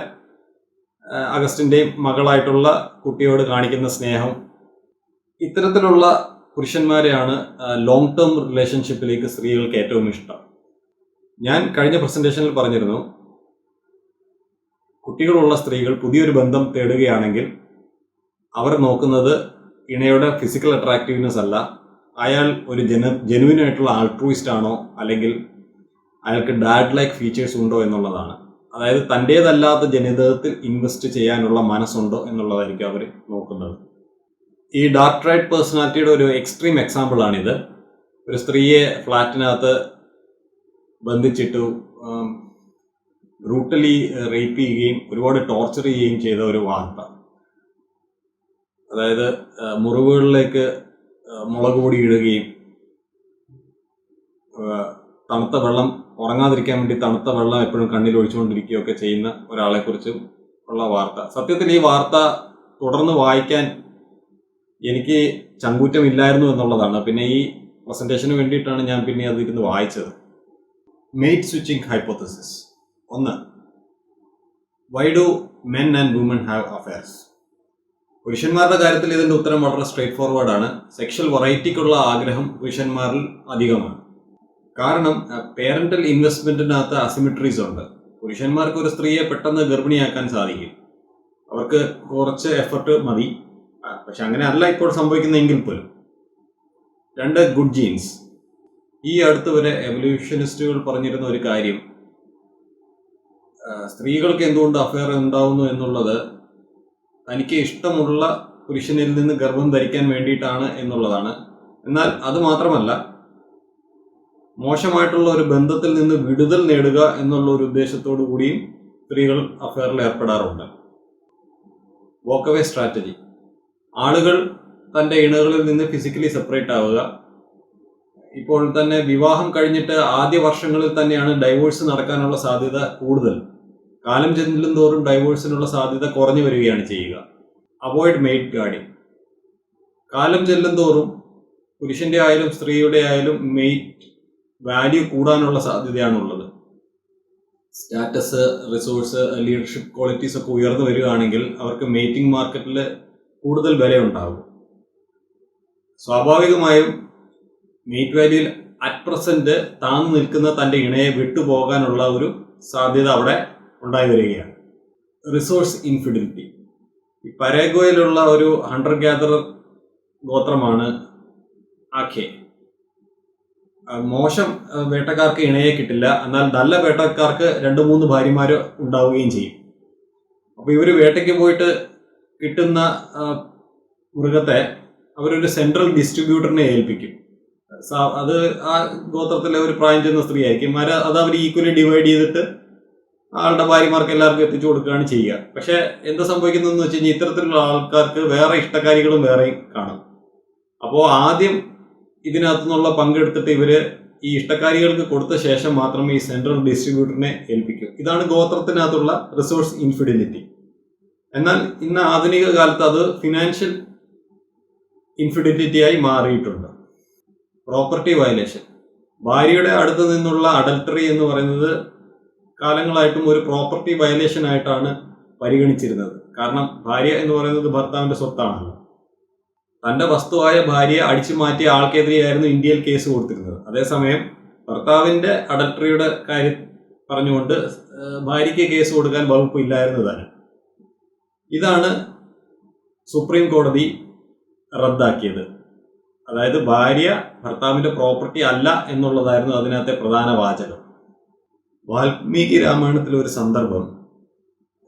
അഗസ്റ്റിൻ്റെയും മകളായിട്ടുള്ള കുട്ടിയോട് കാണിക്കുന്ന സ്നേഹം, ഇത്തരത്തിലുള്ള പുരുഷന്മാരെയാണ് ലോങ് ടേം റിലേഷൻഷിപ്പിലേക്ക് സ്ത്രീകൾക്ക് ഏറ്റവും ഇഷ്ടം. ഞാൻ കഴിഞ്ഞ പ്രസന്റേഷനിൽ പറഞ്ഞിരുന്നു, കുട്ടികളുള്ള സ്ത്രീകൾ പുതിയൊരു ബന്ധം തേടുകയാണെങ്കിൽ അവർ നോക്കുന്നത് ഇണയുടെ ഫിസിക്കൽ അട്രാക്റ്റീവ്നെസ് അല്ല, അയാൾ ഒരു ജെനുവിൻ ആയിട്ടുള്ള ആൾട്രൂയിസ്റ്റ് ആണോ, അല്ലെങ്കിൽ അയാൾക്ക് ഡാഡ് ലൈക്ക് ഫീച്ചേഴ്സ് ഉണ്ടോ എന്നുള്ളതാണ്. അതായത് തൻ്റേതല്ലാത്ത ജനിതകത്തിൽ ഇൻവെസ്റ്റ് ചെയ്യാനുള്ള മനസ്സുണ്ടോ എന്നുള്ളതായിരിക്കും അവർ നോക്കുന്നത്. ഈ ഡാർക്ക് ട്രയഡ് പേഴ്സണാലിറ്റിയുടെ ഒരു എക്സ്ട്രീം എക്സാമ്പിളാണിത്. ഒരു സ്ത്രീയെ ഫ്ലാറ്റിനകത്ത് ബന്ധിച്ചിട്ടു ബ്രൂട്ടലി റേപ്പ് ചെയ്യുകയും ഒരുപാട് ടോർച്ചർ ചെയ്യുകയും ചെയ്ത ഒരു വാർത്ത. അതായത് മുറിവുകളിലേക്ക് മുളക് പൊടി ഇടുകയും തണുത്ത വെള്ളം, ഉറങ്ങാതിരിക്കാൻ വേണ്ടി തണുത്ത വെള്ളം എപ്പോഴും കണ്ണിൽ ഒഴിച്ചുകൊണ്ടിരിക്കുകയൊക്കെ ചെയ്യുന്ന ഒരാളെ കുറിച്ചും ഉള്ള വാർത്ത. സത്യത്തിൽ ഈ വാർത്ത തുടർന്ന് വായിക്കാൻ എനിക്ക് ചങ്കൂറ്റമില്ലായിരുന്നു എന്നുള്ളതാണ്. പിന്നെ ഈ പ്രസന്റേഷന് വേണ്ടിയിട്ടാണ് ഞാൻ പിന്നെ അതിരുന്ന് വായിച്ചത്. Mate switching hypothesis. 1. Why do men and women have affairs? പുരുഷന്മാരുടെ കാര്യത്തിൽ ഇതിന്റെ ഉത്തരം വളരെ സ്ട്രേറ്റ് ഫോർവേഡാണ്. സെക്ഷൽ വെറൈറ്റിക്കുള്ള ആഗ്രഹം പുരുഷന്മാരിൽ അധികമാണ്. കാരണം പേരന്റൽ ഇൻവെസ്റ്റ്മെന്റിനകത്ത് അസിമെട്രീസ് ഉണ്ട്. പുരുഷന്മാർക്ക് ഒരു സ്ത്രീയെ പെട്ടെന്ന് ഗർഭിണിയാക്കാൻ സാധിക്കും, അവർക്ക് കുറച്ച് എഫർട്ട് മതി. പക്ഷെ അങ്ങനെ അല്ല ഇപ്പോൾ സംഭവിക്കുന്നതെങ്കിൽ പോലും. 2. Good genes. ഈ അടുത്ത് വരെ എവല്യൂഷനിസ്റ്റുകൾ പറഞ്ഞിരുന്ന ഒരു കാര്യം, സ്ത്രീകൾക്ക് എന്തുകൊണ്ട് അഫെയർ ഉണ്ടാവുന്നു എന്നുള്ളത് തനിക്ക് ഇഷ്ടമുള്ള പുരുഷനിൽ നിന്ന് ഗർഭം ധരിക്കാൻ വേണ്ടിയിട്ടാണ് എന്നുള്ളതാണ്. എന്നാൽ അത് മാത്രമല്ല, മോശമായിട്ടുള്ള ഒരു ബന്ധത്തിൽ നിന്ന് വിടുതൽ നേടുക എന്നുള്ള ഒരു ഉദ്ദേശത്തോടു കൂടിയും സ്ത്രീകൾ അഫെയറിൽ ഏർപ്പെടാറുണ്ട്. വോക്കവേ സ്ട്രാറ്റജി. ആളുകൾ തൻ്റെ ഇണകളിൽ നിന്ന് ഫിസിക്കലി സെപ്പറേറ്റ് ആവുക, ഇപ്പോൾ തന്നെ വിവാഹം കഴിഞ്ഞിട്ട് ആദ്യ വർഷങ്ങളിൽ തന്നെയാണ് ഡൈവോഴ്സ് നടക്കാനുള്ള സാധ്യത കൂടുതൽ. കാലം ചെല്ലും തോറും ഡൈവോഴ്സിനുള്ള സാധ്യത കുറഞ്ഞു വരികയാണ് ചെയ്യുക. Avoid made guarding. കാലം ചെല്ലും തോറും പുരുഷന്റെ ആയാലും സ്ത്രീയുടെ ആയാലും മെയ്റ്റ് വാല്യൂ കൂടാനുള്ള സാധ്യതയാണുള്ളത്. സ്റ്റാറ്റസ്, റിസോഴ്സ്, ലീഡർഷിപ്പ് ക്വാളിറ്റീസ് ഒക്കെ ഉയർന്നു വരികയാണെങ്കിൽ അവർക്ക് മേറ്റിംഗ് മാർക്കറ്റിൽ കൂടുതൽ വിലയുണ്ടാകും. സ്വാഭാവികമായും മെയ്റ്റ് വാല്യൂയിൽ അറ്റ് പ്രസന്റ് താന്നു നിൽക്കുന്ന തൻ്റെ ഇണയെ വിട്ടുപോകാനുള്ള ഒരു സാധ്യത അവിടെ ഉണ്ടായി വരികയാണ്. Resource infidelity. ഈ പരാഗ്വേയിലുള്ള ഒരു ഹണ്ടർ ഗ്യാദറർ ഗോത്രമാണ് ആഖെ. മോശം വേട്ടക്കാർക്ക് ഇണയെ കിട്ടില്ല, എന്നാൽ നല്ല വേട്ടക്കാർക്ക് 2-3 ഭാര്യമാര് ഉണ്ടാവുകയും ചെയ്യും. അപ്പൊ ഇവര് വേട്ടയ്ക്ക് പോയിട്ട് കിട്ടുന്ന മൃഗത്തെ അവരൊരു സെൻട്രൽ ഡിസ്ട്രിബ്യൂട്ടറിനെ ഏൽപ്പിക്കും. അത് ആ ഗോത്രത്തിലെ ഒരു പ്രായം ചെന്ന സ്ത്രീ ആയിരിക്കും. അത് അവർ ഈക്വലി ഡിവൈഡ് ചെയ്തിട്ട് ആളുടെ ഭാര്യമാർക്ക് എല്ലാവർക്കും എത്തിച്ചു കൊടുക്കുകയാണ് ചെയ്യുക. പക്ഷെ എന്താ സംഭവിക്കുന്നതെന്ന് വെച്ച് കഴിഞ്ഞാൽ ഇത്തരത്തിലുള്ള ആൾക്കാർക്ക് വേറെ ഇഷ്ടക്കാരികളും വേറെയും കാണും. അപ്പോൾ ആദ്യം ഇതിനകത്തു നിന്നുള്ള പങ്കെടുത്തിട്ട് ഇവര് ഈ ഇഷ്ടക്കാരികൾക്ക് കൊടുത്ത ശേഷം മാത്രമേ ഈ സെൻട്രൽ ഡിസ്ട്രിബ്യൂട്ടറിനെ ഏൽപ്പിക്കൂ. ഇതാണ് ഗോത്രത്തിനകത്തുള്ള റിസോഴ്സ് ഇൻഫിഡിലിറ്റി. എന്നാൽ ഇന്ന് ആധുനിക കാലത്ത് അത് ഫിനാൻഷ്യൽ ഇൻഫിഡിലിറ്റിയായി മാറിയിട്ടുണ്ട്. Property violation. ഭാര്യയുടെ അടുത്ത് നിന്നുള്ള അഡൽട്ടറി എന്ന് പറയുന്നത് കാലങ്ങളായിട്ടും ഒരു പ്രോപ്പർട്ടി വയലേഷൻ ആയിട്ടാണ് പരിഗണിച്ചിരുന്നത്. കാരണം ഭാര്യ എന്ന് പറയുന്നത് ഭർത്താവിന്റെ സ്വത്താണല്ലോ. തന്റെ വസ്തുവായ ഭാര്യയെ അടിച്ചു മാറ്റിയ ആൾക്കെതിരെയായിരുന്നു ഇന്ത്യയിൽ കേസ് കൊടുത്തിരുന്നത്. അതേസമയം ഭർത്താവിന്റെ അഡൽട്ടറിയുടെ കാര്യം പറഞ്ഞുകൊണ്ട് ഭാര്യയ്ക്ക് കേസ് കൊടുക്കാൻ വകുപ്പ് ഇല്ലായിരുന്നതാണ്. ഇതാണ് സുപ്രീം കോടതി റദ്ദാക്കിയത്. അതായത് ഭാര്യ ഭർത്താവിന്റെ പ്രോപ്പർട്ടി അല്ല എന്നുള്ളതായിരുന്നു അതിനകത്തെ പ്രധാന വാചകം. വാൽമീകി രാമായണത്തിലെ ഒരു സന്ദർഭം,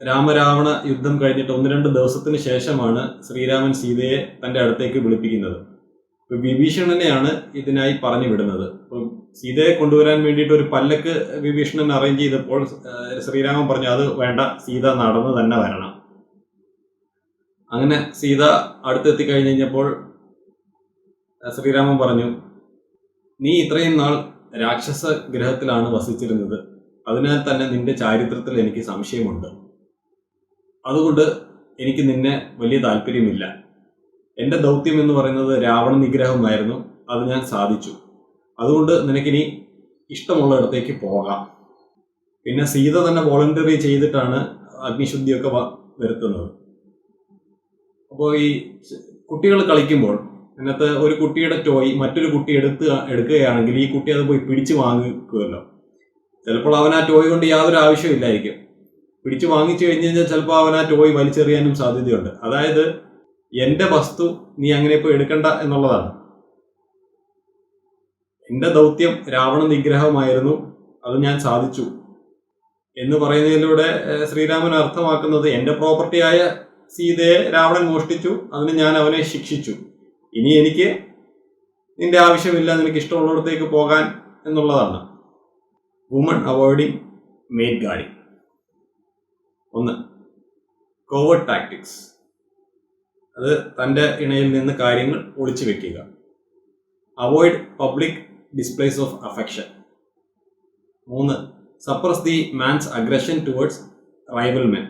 രാമരാവണ യുദ്ധം കഴിഞ്ഞിട്ട് 1-2 ദിവസത്തിന് ശേഷമാണ് ശ്രീരാമൻ സീതയെ തന്റെ അടുത്തേക്ക് വിളിപ്പിക്കുന്നത്. വിഭീഷണനെയാണ് ഇതിനായി പറഞ്ഞു വിടുന്നത്. സീതയെ കൊണ്ടുവരാൻ വേണ്ടിയിട്ട് ഒരു പല്ലക്ക് വിഭീഷണൻ അറേഞ്ച് ചെയ്തപ്പോൾ ശ്രീരാമൻ പറഞ്ഞു അത് വേണ്ട, സീത നടന്ന് തന്നെ വരണം. അങ്ങനെ സീത അടുത്തെത്തി കഴിഞ്ഞപ്പോൾ ശ്രീരാമൻ പറഞ്ഞു, നീ ഇത്രയും നാൾ രാക്ഷസ ഗ്രഹത്തിലാണ് വസിച്ചിരുന്നത്, അതിനാൽ തന്നെ നിന്റെ ചാരിത്രത്തിൽ എനിക്ക് സംശയമുണ്ട്. അതുകൊണ്ട് എനിക്ക് നിന്നെ വലിയ താല്പര്യമില്ല. എൻ്റെ ദൗത്യം എന്ന് പറയുന്നത് രാവണ നിഗ്രഹമായിരുന്നു, അത് ഞാൻ സാധിച്ചു. അതുകൊണ്ട് നിനക്കിനി ഇഷ്ടമുള്ളിടത്തേക്ക് പോകാം. പിന്നെ സീത തന്നെ വോളണ്ടറി ചെയ്തിട്ടാണ് അഗ്നിശുദ്ധിയൊക്കെ വരുത്തുന്നത്. അപ്പോൾ ഈ കുട്ടികൾ കളിക്കുമ്പോൾ അതിനകത്ത് ഒരു കുട്ടിയുടെ ടോയ് മറ്റൊരു കുട്ടി എടുക്കുകയാണെങ്കിൽ ഈ കുട്ടി അത് പോയി പിടിച്ചു വാങ്ങിക്കുമല്ലോ. ചിലപ്പോൾ അവൻ ആ ടോയ് കൊണ്ട് യാതൊരു ആവശ്യമില്ലായിരിക്കും. പിടിച്ചു വാങ്ങിച്ചു കഴിഞ്ഞ് കഴിഞ്ഞാൽ ചിലപ്പോൾ അവൻ ആ ടോയ് വലിച്ചെറിയാനും സാധ്യതയുണ്ട്. അതായത് എന്റെ വസ്തു നീ അങ്ങനെ ഇപ്പോൾ എടുക്കണ്ട എന്നുള്ളതാണ്. എന്റെ ദൗത്യം രാവണ നിഗ്രഹമായിരുന്നു, അത് ഞാൻ സാധിച്ചു എന്ന് പറയുന്നതിലൂടെ ശ്രീരാമൻ അർത്ഥമാക്കുന്നത് എന്റെ പ്രോപ്പർട്ടിയായ സീതയെ രാവണൻ മോഷ്ടിച്ചു, അതിന് ഞാൻ അവനെ ശിക്ഷിച്ചു. ഇനി എനിക്ക് നിന്റെ ആവശ്യമില്ല, നിനക്ക് ഇഷ്ടമുള്ളിടത്തേക്ക് പോകാൻ എന്നുള്ളതാണ്. Women avoiding mate guarding. 1. Covert tactics. അത് തൻ്റെ ഇണയിൽ നിന്ന് കാര്യങ്ങൾ ഒളിച്ചു വെക്കുക. Avoid public displays of affection. 3. Suppress the man's aggression towards rival men.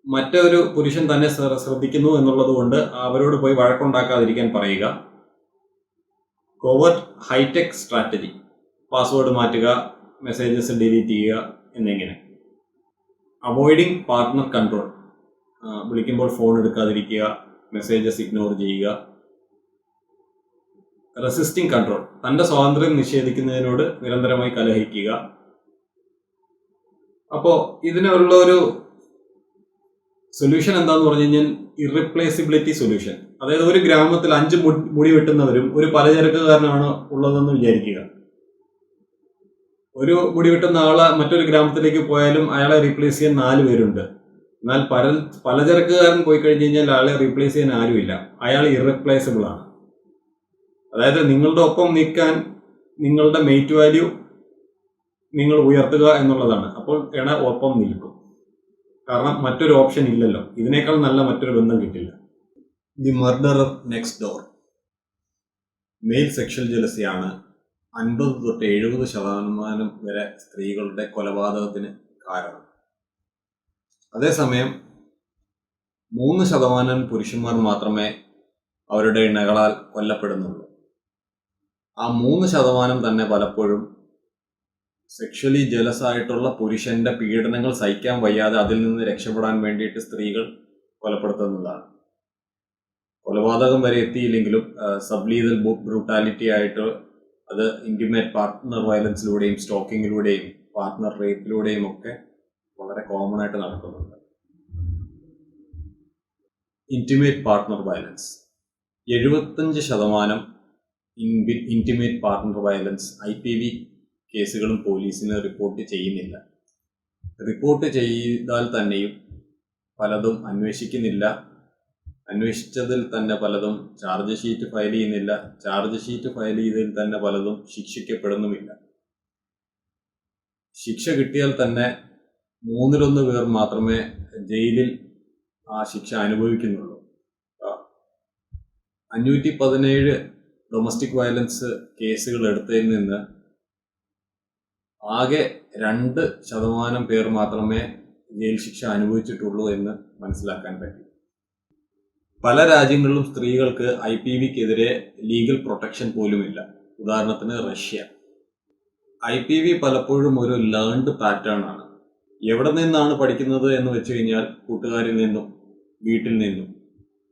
മറ്റൊരു പുരുഷൻ തന്നെ ശ്രദ്ധിക്കുന്നു എന്നുള്ളത് കൊണ്ട് അവരോട് പോയി വഴക്കുണ്ടാക്കാതിരിക്കാൻ പറയുക. Covert hi-tech strategy. പാസ്വേഡ് മാറ്റുക, മെസ്സേജസ് ഡിലീറ്റ് ചെയ്യുക എന്നിങ്ങനെ. Avoiding partner control. വിളിക്കുമ്പോൾ ഫോൺ എടുക്കാതിരിക്കുക, മെസ്സേജസ് ഇഗ്നോർ ചെയ്യുക. Resisting control. തൻ്റെ സ്വാതന്ത്ര്യം നിഷേധിക്കുന്നതിനോട് നിരന്തരമായി കലഹിക്കുക. അപ്പോൾ ഇതിനുള്ള ഒരു സൊല്യൂഷൻ എന്താന്ന് പറഞ്ഞു കഴിഞ്ഞാൽ ഇറപ്ലേസിബിലിറ്റി സൊല്യൂഷൻ. അതായത് ഒരു ഗ്രാമത്തിൽ 5 മുടി വെട്ടുന്നവരും ഒരു പലചരക്കുകാരനാണ് ഉള്ളതെന്ന് വിചാരിക്കുക. ഒരു മുടി വെട്ടുന്ന ആളെ മറ്റൊരു ഗ്രാമത്തിലേക്ക് പോയാലും അയാളെ റീപ്ലേസ് ചെയ്യാൻ 4 പേരുണ്ട്. എന്നാൽ പലചരക്കുകാരൻ പോയി കഴിഞ്ഞ് കഴിഞ്ഞാൽ അയാളെ റീപ്ലേസ് ചെയ്യാൻ ആരുമില്ല. അയാൾ ഇറപ്ലേസിബിൾ ആണ്. അതായത് നിങ്ങളുടെ ഒപ്പം നിൽക്കാൻ നിങ്ങളുടെ മെയ്റ്റ് വാല്യൂ നിങ്ങൾ ഉയർത്തുക എന്നുള്ളതാണ്. അപ്പോൾ ഇണ ഒപ്പം നിൽക്കും. കാരണം മറ്റൊരു ഓപ്ഷൻ ഇല്ലല്ലോ. ഇതിനേക്കാൾ നല്ല മറ്റൊരു ബന്ധം കിട്ടില്ല. The murderer next door. Male sexual ജലസിയാണ് 50-70% വരെ സ്ത്രീകളുടെ കൊലപാതകത്തിന് കാരണം. അതേസമയം 3% പുരുഷന്മാർ മാത്രമേ അവരുടെ ഇണകളാൽ കൊല്ലപ്പെടുന്നുള്ളൂ. ആ 3% തന്നെ പലപ്പോഴും സെക്ഷലി ജലസ് ആയിട്ടുള്ള പുരുഷന്റെ പീഡനങ്ങൾ സഹിക്കാൻ വയ്യാതെ അതിൽ നിന്ന് രക്ഷപ്പെടാൻ വേണ്ടിയിട്ട് സ്ത്രീകൾ കൊലപ്പെടുത്തുന്നതാണ്. കൊലപാതകം വരെ എത്തിയില്ലെങ്കിലും സബ്ലീതൽ ബ്രൂട്ടാലിറ്റി ആയിട്ട് അത് ഇന്റിമേറ്റ് പാർട്ട്ണർ വയലൻസിലൂടെയും സ്റ്റോക്കിങ്ങിലൂടെയും പാർട്ട്ണർ റേപ്പിലൂടെയും ഒക്കെ വളരെ കോമൺ ആയിട്ട് നടക്കുന്നുണ്ട്. Intimate partner violence 75% intimate partner violence IPV കേസുകളും പോലീസിന് റിപ്പോർട്ട് ചെയ്യുന്നില്ല. റിപ്പോർട്ട് ചെയ്താൽ തന്നെയും പലതും അന്വേഷിക്കുന്നില്ല. അന്വേഷിച്ചതിൽ തന്നെ പലതും ചാർജ് ഷീറ്റ് ഫയൽ ചെയ്യുന്നില്ല. ചാർജ് ഷീറ്റ് ഫയൽ ചെയ്തതിൽ തന്നെ പലതും ശിക്ഷിക്കപ്പെടുന്നുമില്ല. ശിക്ഷ കിട്ടിയാൽ തന്നെ 1/3 പേർ മാത്രമേ ജയിലിൽ ആ ശിക്ഷ അനുഭവിക്കുന്നുള്ളൂ. 517 ഡൊമസ്റ്റിക് വയലൻസ് കേസുകൾ എടുത്തതിൽ നിന്ന് ആകെ 2% പേർ മാത്രമേ ജയിൽ ശിക്ഷ അനുഭവിച്ചിട്ടുള്ളൂ എന്ന് മനസ്സിലാക്കാൻ പറ്റി. പല രാജ്യങ്ങളിലും സ്ത്രീകൾക്ക് IPVക്കെതിരെ ലീഗൽ പ്രൊട്ടക്ഷൻ പോലുമില്ല. ഉദാഹരണത്തിന് റഷ്യ. IPV പലപ്പോഴും ഒരു ലേൺഡ് പാറ്റേൺ ആണ്. എവിടെ നിന്നാണ് പഠിക്കുന്നത് എന്ന് വെച്ച് കഴിഞ്ഞാൽ കൂട്ടുകാരിൽ നിന്നും വീട്ടിൽ നിന്നും.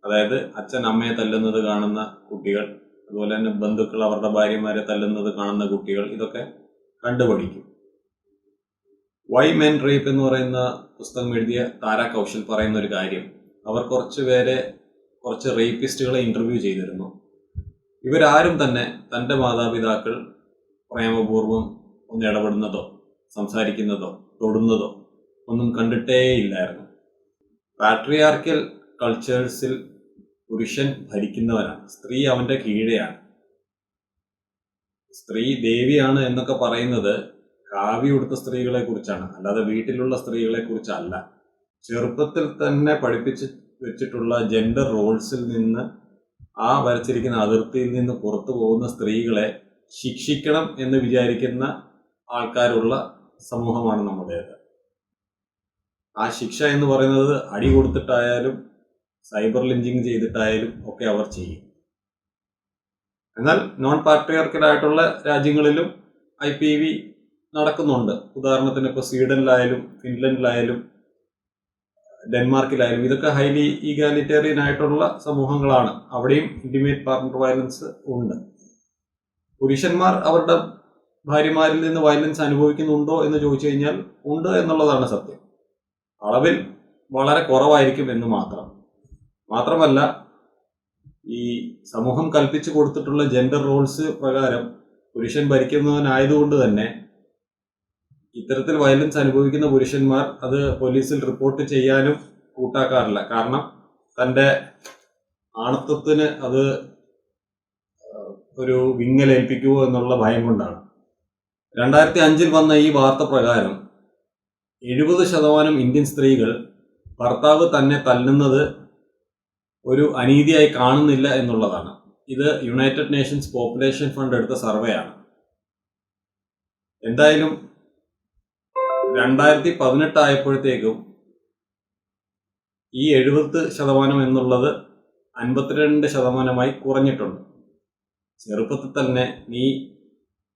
അതായത് അച്ഛൻ അമ്മയെ തല്ലുന്നത് കാണുന്ന കുട്ടികൾ, അതുപോലെ തന്നെ ബന്ധുക്കൾ അവരുടെ ഭാര്യമാരെ തല്ലുന്നത് കാണുന്ന കുട്ടികൾ, ഇതൊക്കെ കണ്ടുപഠിക്കും. വൈ മെൻ റേപ്പ് എന്ന് പറയുന്ന പുസ്തകം എഴുതിയ താര കൗശൽ പറയുന്ന ഒരു കാര്യം, അവർ കുറച്ച് റേപ്പിസ്റ്റുകളെ ഇന്റർവ്യൂ ചെയ്തിരുന്നു. ഇവരാരും തന്നെ തൻ്റെ മാതാപിതാക്കൾ പ്രേമപൂർവ്വം ഒന്ന് ഇടപെടുന്നതോ സംസാരിക്കുന്നതോ തൊടുന്നതോ ഒന്നും കണ്ടിട്ടേയില്ലായിരുന്നു. പാട്രിയാർക്കൽ കൾച്ചേഴ്സിൽ പുരുഷൻ ഭരിക്കുന്നവനാണ്, സ്ത്രീ അവന്റെ കീഴെയാണ്. സ്ത്രീ ദേവിയാണ് എന്നൊക്കെ പറയുന്നത് കാവ്യ ഉടുത്ത സ്ത്രീകളെ കുറിച്ചാണ്, അല്ലാതെ വീട്ടിലുള്ള സ്ത്രീകളെ കുറിച്ചല്ല. ചെറുപ്പത്തിൽ തന്നെ പഠിപ്പിച്ച് വെച്ചിട്ടുള്ള ജെൻഡർ റോൾസിൽ നിന്ന്, ആ വരച്ചിരിക്കുന്ന അതിർത്തിയിൽ നിന്ന് പുറത്തു പോകുന്ന സ്ത്രീകളെ ശിക്ഷിക്കണം എന്ന് വിചാരിക്കുന്ന ആൾക്കാരുള്ള സമൂഹമാണ് നമ്മുടേത്. ആ ശിക്ഷ എന്ന് പറയുന്നത് അടി കൊടുത്തിട്ടായാലും സൈബർ ലിഞ്ചിങ് ചെയ്തിട്ടായാലും ഒക്കെ അവർ ചെയ്യും. എന്നാൽ നോൺ പാട്രിയാർക്കലായിട്ടുള്ള രാജ്യങ്ങളിലും IPV നടക്കുന്നുണ്ട്. ഉദാഹരണത്തിന് ഇപ്പോൾ സ്വീഡനിലായാലും ഫിൻലൻഡിലായാലും ഡെൻമാർക്കിലായാലും ഇതൊക്കെ ഹൈലി ഈഗാലിറ്റേറിയൻ ആയിട്ടുള്ള സമൂഹങ്ങളാണ്. അവിടെയും ഇന്റിമേറ്റ് പാർട്ട്ണർ വയലൻസ് ഉണ്ട്. പുരുഷന്മാർ അവരുടെ ഭാര്യമാരിൽ നിന്ന് വയലൻസ് അനുഭവിക്കുന്നുണ്ടോ എന്ന് ചോദിച്ചു കഴിഞ്ഞാൽ ഉണ്ട് എന്നുള്ളതാണ് സത്യം. അളവിൽ വളരെ കുറവായിരിക്കും എന്ന് മാത്രമല്ല ഈ സമൂഹം കൽപ്പിച്ചു കൊടുത്തിട്ടുള്ള ജെൻഡർ റോൾസ് പ്രകാരം പുരുഷൻ ഭരിക്കുന്നവനായതുകൊണ്ട് തന്നെ ഇത്തരത്തിൽ വയലൻസ് അനുഭവിക്കുന്ന പുരുഷന്മാർ അത് പോലീസിൽ റിപ്പോർട്ട് ചെയ്യാനും കൂട്ടാക്കാറില്ല. കാരണം തൻ്റെ ആണത്വത്തിന് അത് ഒരു വിങ്ങലേൽപ്പിക്കുമോ എന്നുള്ള ഭയം കൊണ്ടാണ്. 2005 വന്ന ഈ വാർത്ത പ്രകാരം 70% ഇന്ത്യൻ സ്ത്രീകൾ ഭർത്താവ് തന്നെ തല്ലുന്നത് ഒരു അനീതിയായി കാണുന്നില്ല എന്നുള്ളതാണ്. ഇത് യുണൈറ്റഡ് നേഷൻസ് പോപ്പുലേഷൻ ഫണ്ട് എടുത്ത സർവേ ആണ്. എന്തായാലും 2018 ആയപ്പോഴത്തേക്കും ഈ 70% എന്നുള്ളത് 52% കുറഞ്ഞിട്ടുണ്ട്. ചെറുപ്പത്തിൽ തന്നെ നീ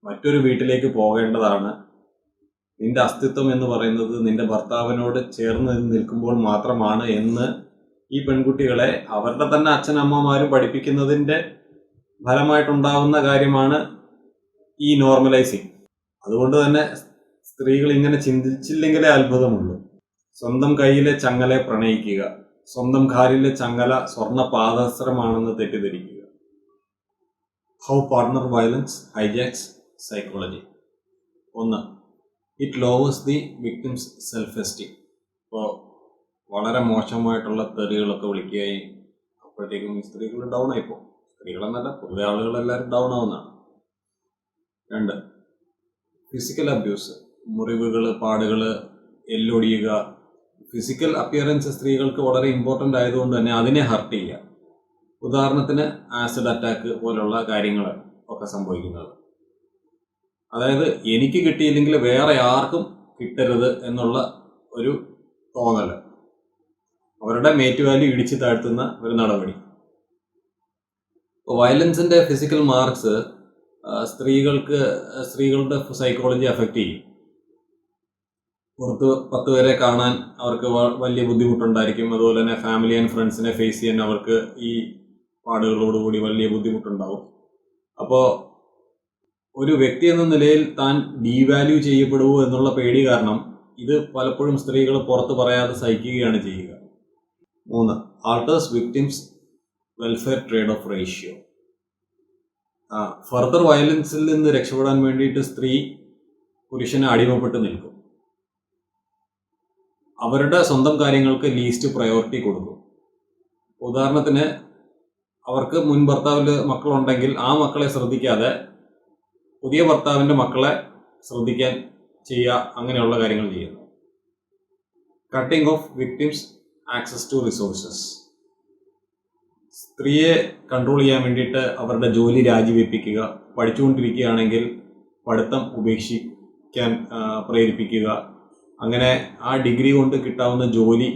മറ്റൊരു വീട്ടിലേക്ക് പോകേണ്ടതാണ്. നിന്റെ അസ്തിത്വം എന്ന് പറയുന്നത് നിന്റെ ഭർത്താവിനോട് ചേർന്ന് നിൽക്കുമ്പോൾ മാത്രമാണ് എന്ന് ഈ പെൺകുട്ടികളെ അവരുടെ തന്നെ അച്ഛനമ്മമാരും പഠിപ്പിക്കുന്നതിൻ്റെ ഫലമായിട്ടുണ്ടാകുന്ന കാര്യമാണ് ഈ നോർമലൈസിങ്. അതുകൊണ്ട് തന്നെ സ്ത്രീകൾ ഇങ്ങനെ ചിന്തിച്ചില്ലെങ്കിലേ അത്ഭുതമുള്ളൂ. സ്വന്തം കയ്യിലെ ചങ്ങലെ പ്രണയിക്കുക, സ്വന്തം കാലിലെ ചങ്ങല സ്വർണ്ണ പാദസ്ത്രമാണെന്ന് തെറ്റിദ്ധരിക്കുക. How partner violence hijacks psychology. 1. It lowers the victim's self esteem. ഇപ്പോൾ വളരെ മോശമായിട്ടുള്ള തെറികളൊക്കെ വിളിക്കുകയും അപ്പോഴത്തേക്കും ഈ സ്ത്രീകൾ ഡൗൺ ആയിപ്പോകും. സ്ത്രീകളെന്നല്ല, പൊതുവെ ആളുകളെല്ലാവരും ഡൗൺ ആവുന്നതാണ്. 2. ഫിസിക്കൽ അബ്യൂസ്, മുറിവുകൾ, പാടുകൾ, എല്ലൊടിയുക. ഫിസിക്കൽ അപ്പിയറൻസ് സ്ത്രീകൾക്ക് വളരെ ഇമ്പോർട്ടൻ്റ് ആയതുകൊണ്ട് തന്നെ അതിനെ ഹർട്ട് ചെയ്യുക. ഉദാഹരണത്തിന് ആസിഡ് അറ്റാക്ക് പോലുള്ള കാര്യങ്ങൾ ഒക്കെ സംഭവിക്കുന്നത്. അതായത് എനിക്ക് കിട്ടിയില്ലെങ്കിൽ വേറെ ആർക്കും കിട്ടരുത് എന്നുള്ള ഒരു തോന്നല്, അവരുടെ മേറ്റ് വാല്യൂ ഇടിച്ചു താഴ്ത്തുന്ന ഒരു നടപടി. വയലൻസിന്റെ ഫിസിക്കൽ മാർക്സ് സ്ത്രീകളുടെ സൈക്കോളജി അഫക്റ്റ് ചെയ്യും. പുറത്ത് 10 പേരെ കാണാൻ അവർക്ക് വലിയ ബുദ്ധിമുട്ടുണ്ടായിരിക്കും. അതുപോലെ തന്നെ ഫാമിലി ആൻഡ് ഫ്രണ്ട്സിനെ ഫേസ് ചെയ്യാൻ അവർക്ക് ഈ പാടുകളോടുകൂടി വലിയ ബുദ്ധിമുട്ടുണ്ടാവും. അപ്പോൾ ഒരു വ്യക്തി എന്ന നിലയിൽ താൻ ഡീവാല്യൂ ചെയ്യപ്പെടുമോ എന്നുള്ള പേടി കാരണം ഇത് പലപ്പോഴും സ്ത്രീകൾ പുറത്ത് പറയാതെ സഹിക്കുകയാണ് ചെയ്യുക. 3. Alters victim's welfare trade off ratio. Further വയലൻസിൽ നിന്ന് രക്ഷപ്പെടാൻ വേണ്ടിയിട്ട് സ്ത്രീ പുരുഷന് അടിമപ്പെട്ട് നിൽക്കും. അവരുടെ സ്വന്തം കാര്യങ്ങൾക്ക് ലീസ്റ്റ് പ്രയോറിറ്റി കൊടുക്കും. ഉദാഹരണത്തിന് അവർക്ക് മുൻ ഭർത്താവിൽ മക്കളുണ്ടെങ്കിൽ ആ മക്കളെ ശ്രദ്ധിക്കാതെ പുതിയ ഭർത്താവിൻ്റെ മക്കളെ ശ്രദ്ധിക്കാൻ ചെയ്യുക, അങ്ങനെയുള്ള കാര്യങ്ങൾ ചെയ്യുന്നു. Cutting off victims access to resources. സ്ത്രീയെ കൺട്രോൾ ചെയ്യാൻ വേണ്ടിയിട്ട് അവരുടെ ജോലി രാജിവെപ്പിക്കുക, പഠിച്ചുകൊണ്ടിരിക്കുകയാണെങ്കിൽ പഠിത്തം ഉപേക്ഷിക്കാൻ പ്രേരിപ്പിക്കുക, അങ്ങനെ ആ ഡിഗ്രി കൊണ്ട് കിട്ടാവുന്ന ജോലി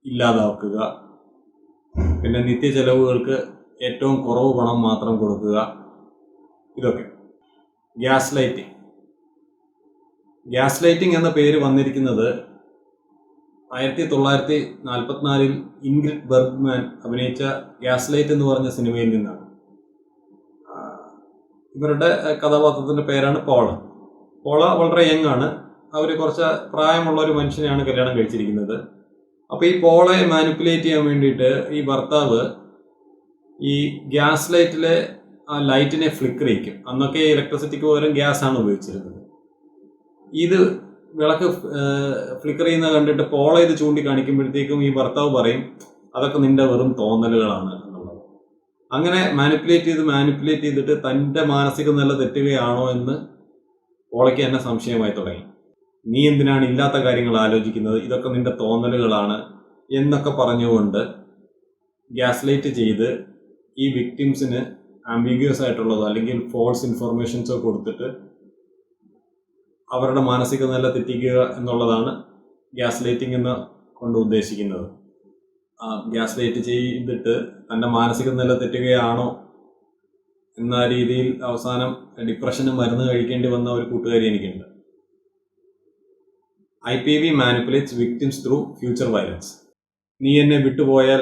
ഇല്ലാതാക്കുക, പിന്നെ നിത്യ ചെലവുകൾക്ക് ഏറ്റവും കുറവ് പണം മാത്രം കൊടുക്കുക, ഇതൊക്കെ. ഗ്യാസ് ലൈറ്റിംഗ് എന്ന പേര് വന്നിരിക്കുന്നത് 1944 ഇൻഗ്രിഡ് ബെർഗ്മാൻ അഭിനയിച്ച ഗ്യാസ് ലൈറ്റ് എന്ന് പറഞ്ഞ സിനിമയിൽ നിന്നാണ്. ഇവരുടെ കഥാപാത്രത്തിന്റെ പേരാണ് പോള. വളരെ യങ് ആണ്. അവർ കുറച്ച് പ്രായമുള്ള ഒരു മനുഷ്യനെയാണ് കല്യാണം കഴിച്ചിരിക്കുന്നത്. അപ്പോൾ ഈ പോളയെ മാനിപ്പുലേറ്റ് ചെയ്യാൻ വേണ്ടിയിട്ട് ഈ ഭർത്താവ് ഈ ഗ്യാസ് ലൈറ്റിലെ ആ ലൈറ്റിനെ ഫ്ലിക്കർ ചെയ്യിക്കും. അന്നൊക്കെ ഇലക്ട്രിസിറ്റിക്ക് പകരം ഗ്യാസ് ആണ് ഉപയോഗിച്ചിരുന്നത്. ഇത് വിളക്ക് ഫ്ലിക്കർ ചെയ്യുന്നത് കണ്ടിട്ട് പോള ഇത് ചൂണ്ടിക്കാണിക്കുമ്പോഴത്തേക്കും ഈ ഭർത്താവ് പറയും അതൊക്കെ നിന്റെ വെറും തോന്നലുകളാണ് എന്നുള്ളത്. അങ്ങനെ മാനിപ്പുലേറ്റ് ചെയ്തിട്ട് തൻ്റെ മാനസിക നില തെറ്റുകയാണോ എന്ന് പോളയ്ക്ക് തന്നെ സംശയമായി തുടങ്ങി. നീ എന്തിനാണ് ഇല്ലാത്ത കാര്യങ്ങൾ ആലോചിക്കുന്നത്, ഇതൊക്കെ നിന്റെ തോന്നലുകളാണ് എന്നൊക്കെ പറഞ്ഞുകൊണ്ട് ഗ്യാസ് ലൈറ്റ് ചെയ്ത് ഈ വിക്ടിംസിന് ആംബിഗ്യൂസ് ആയിട്ടുള്ളതോ അല്ലെങ്കിൽ ഫോൾസ് ഇൻഫർമേഷൻസോ കൊടുത്തിട്ട് അവരുടെ മാനസിക നില തെറ്റിക്കുക എന്നുള്ളതാണ് ഗ്യാസ് ലൈറ്റിംഗ് എന്ന് കൊണ്ട് ഉദ്ദേശിക്കുന്നത്. ഗ്യാസ് ലൈറ്റ് ചെയ്തിട്ട് തൻ്റെ മാനസിക നില തെറ്റുകയാണോ എന്ന രീതിയിൽ അവസാനം ഡിപ്രഷന് മരുന്ന് കഴിക്കേണ്ടി വന്ന ഒരു കൂട്ടുകാരി എനിക്കുണ്ട്. IPV manipulates victims through future violence. നീ എന്നെ വിട്ടുപോയാൽ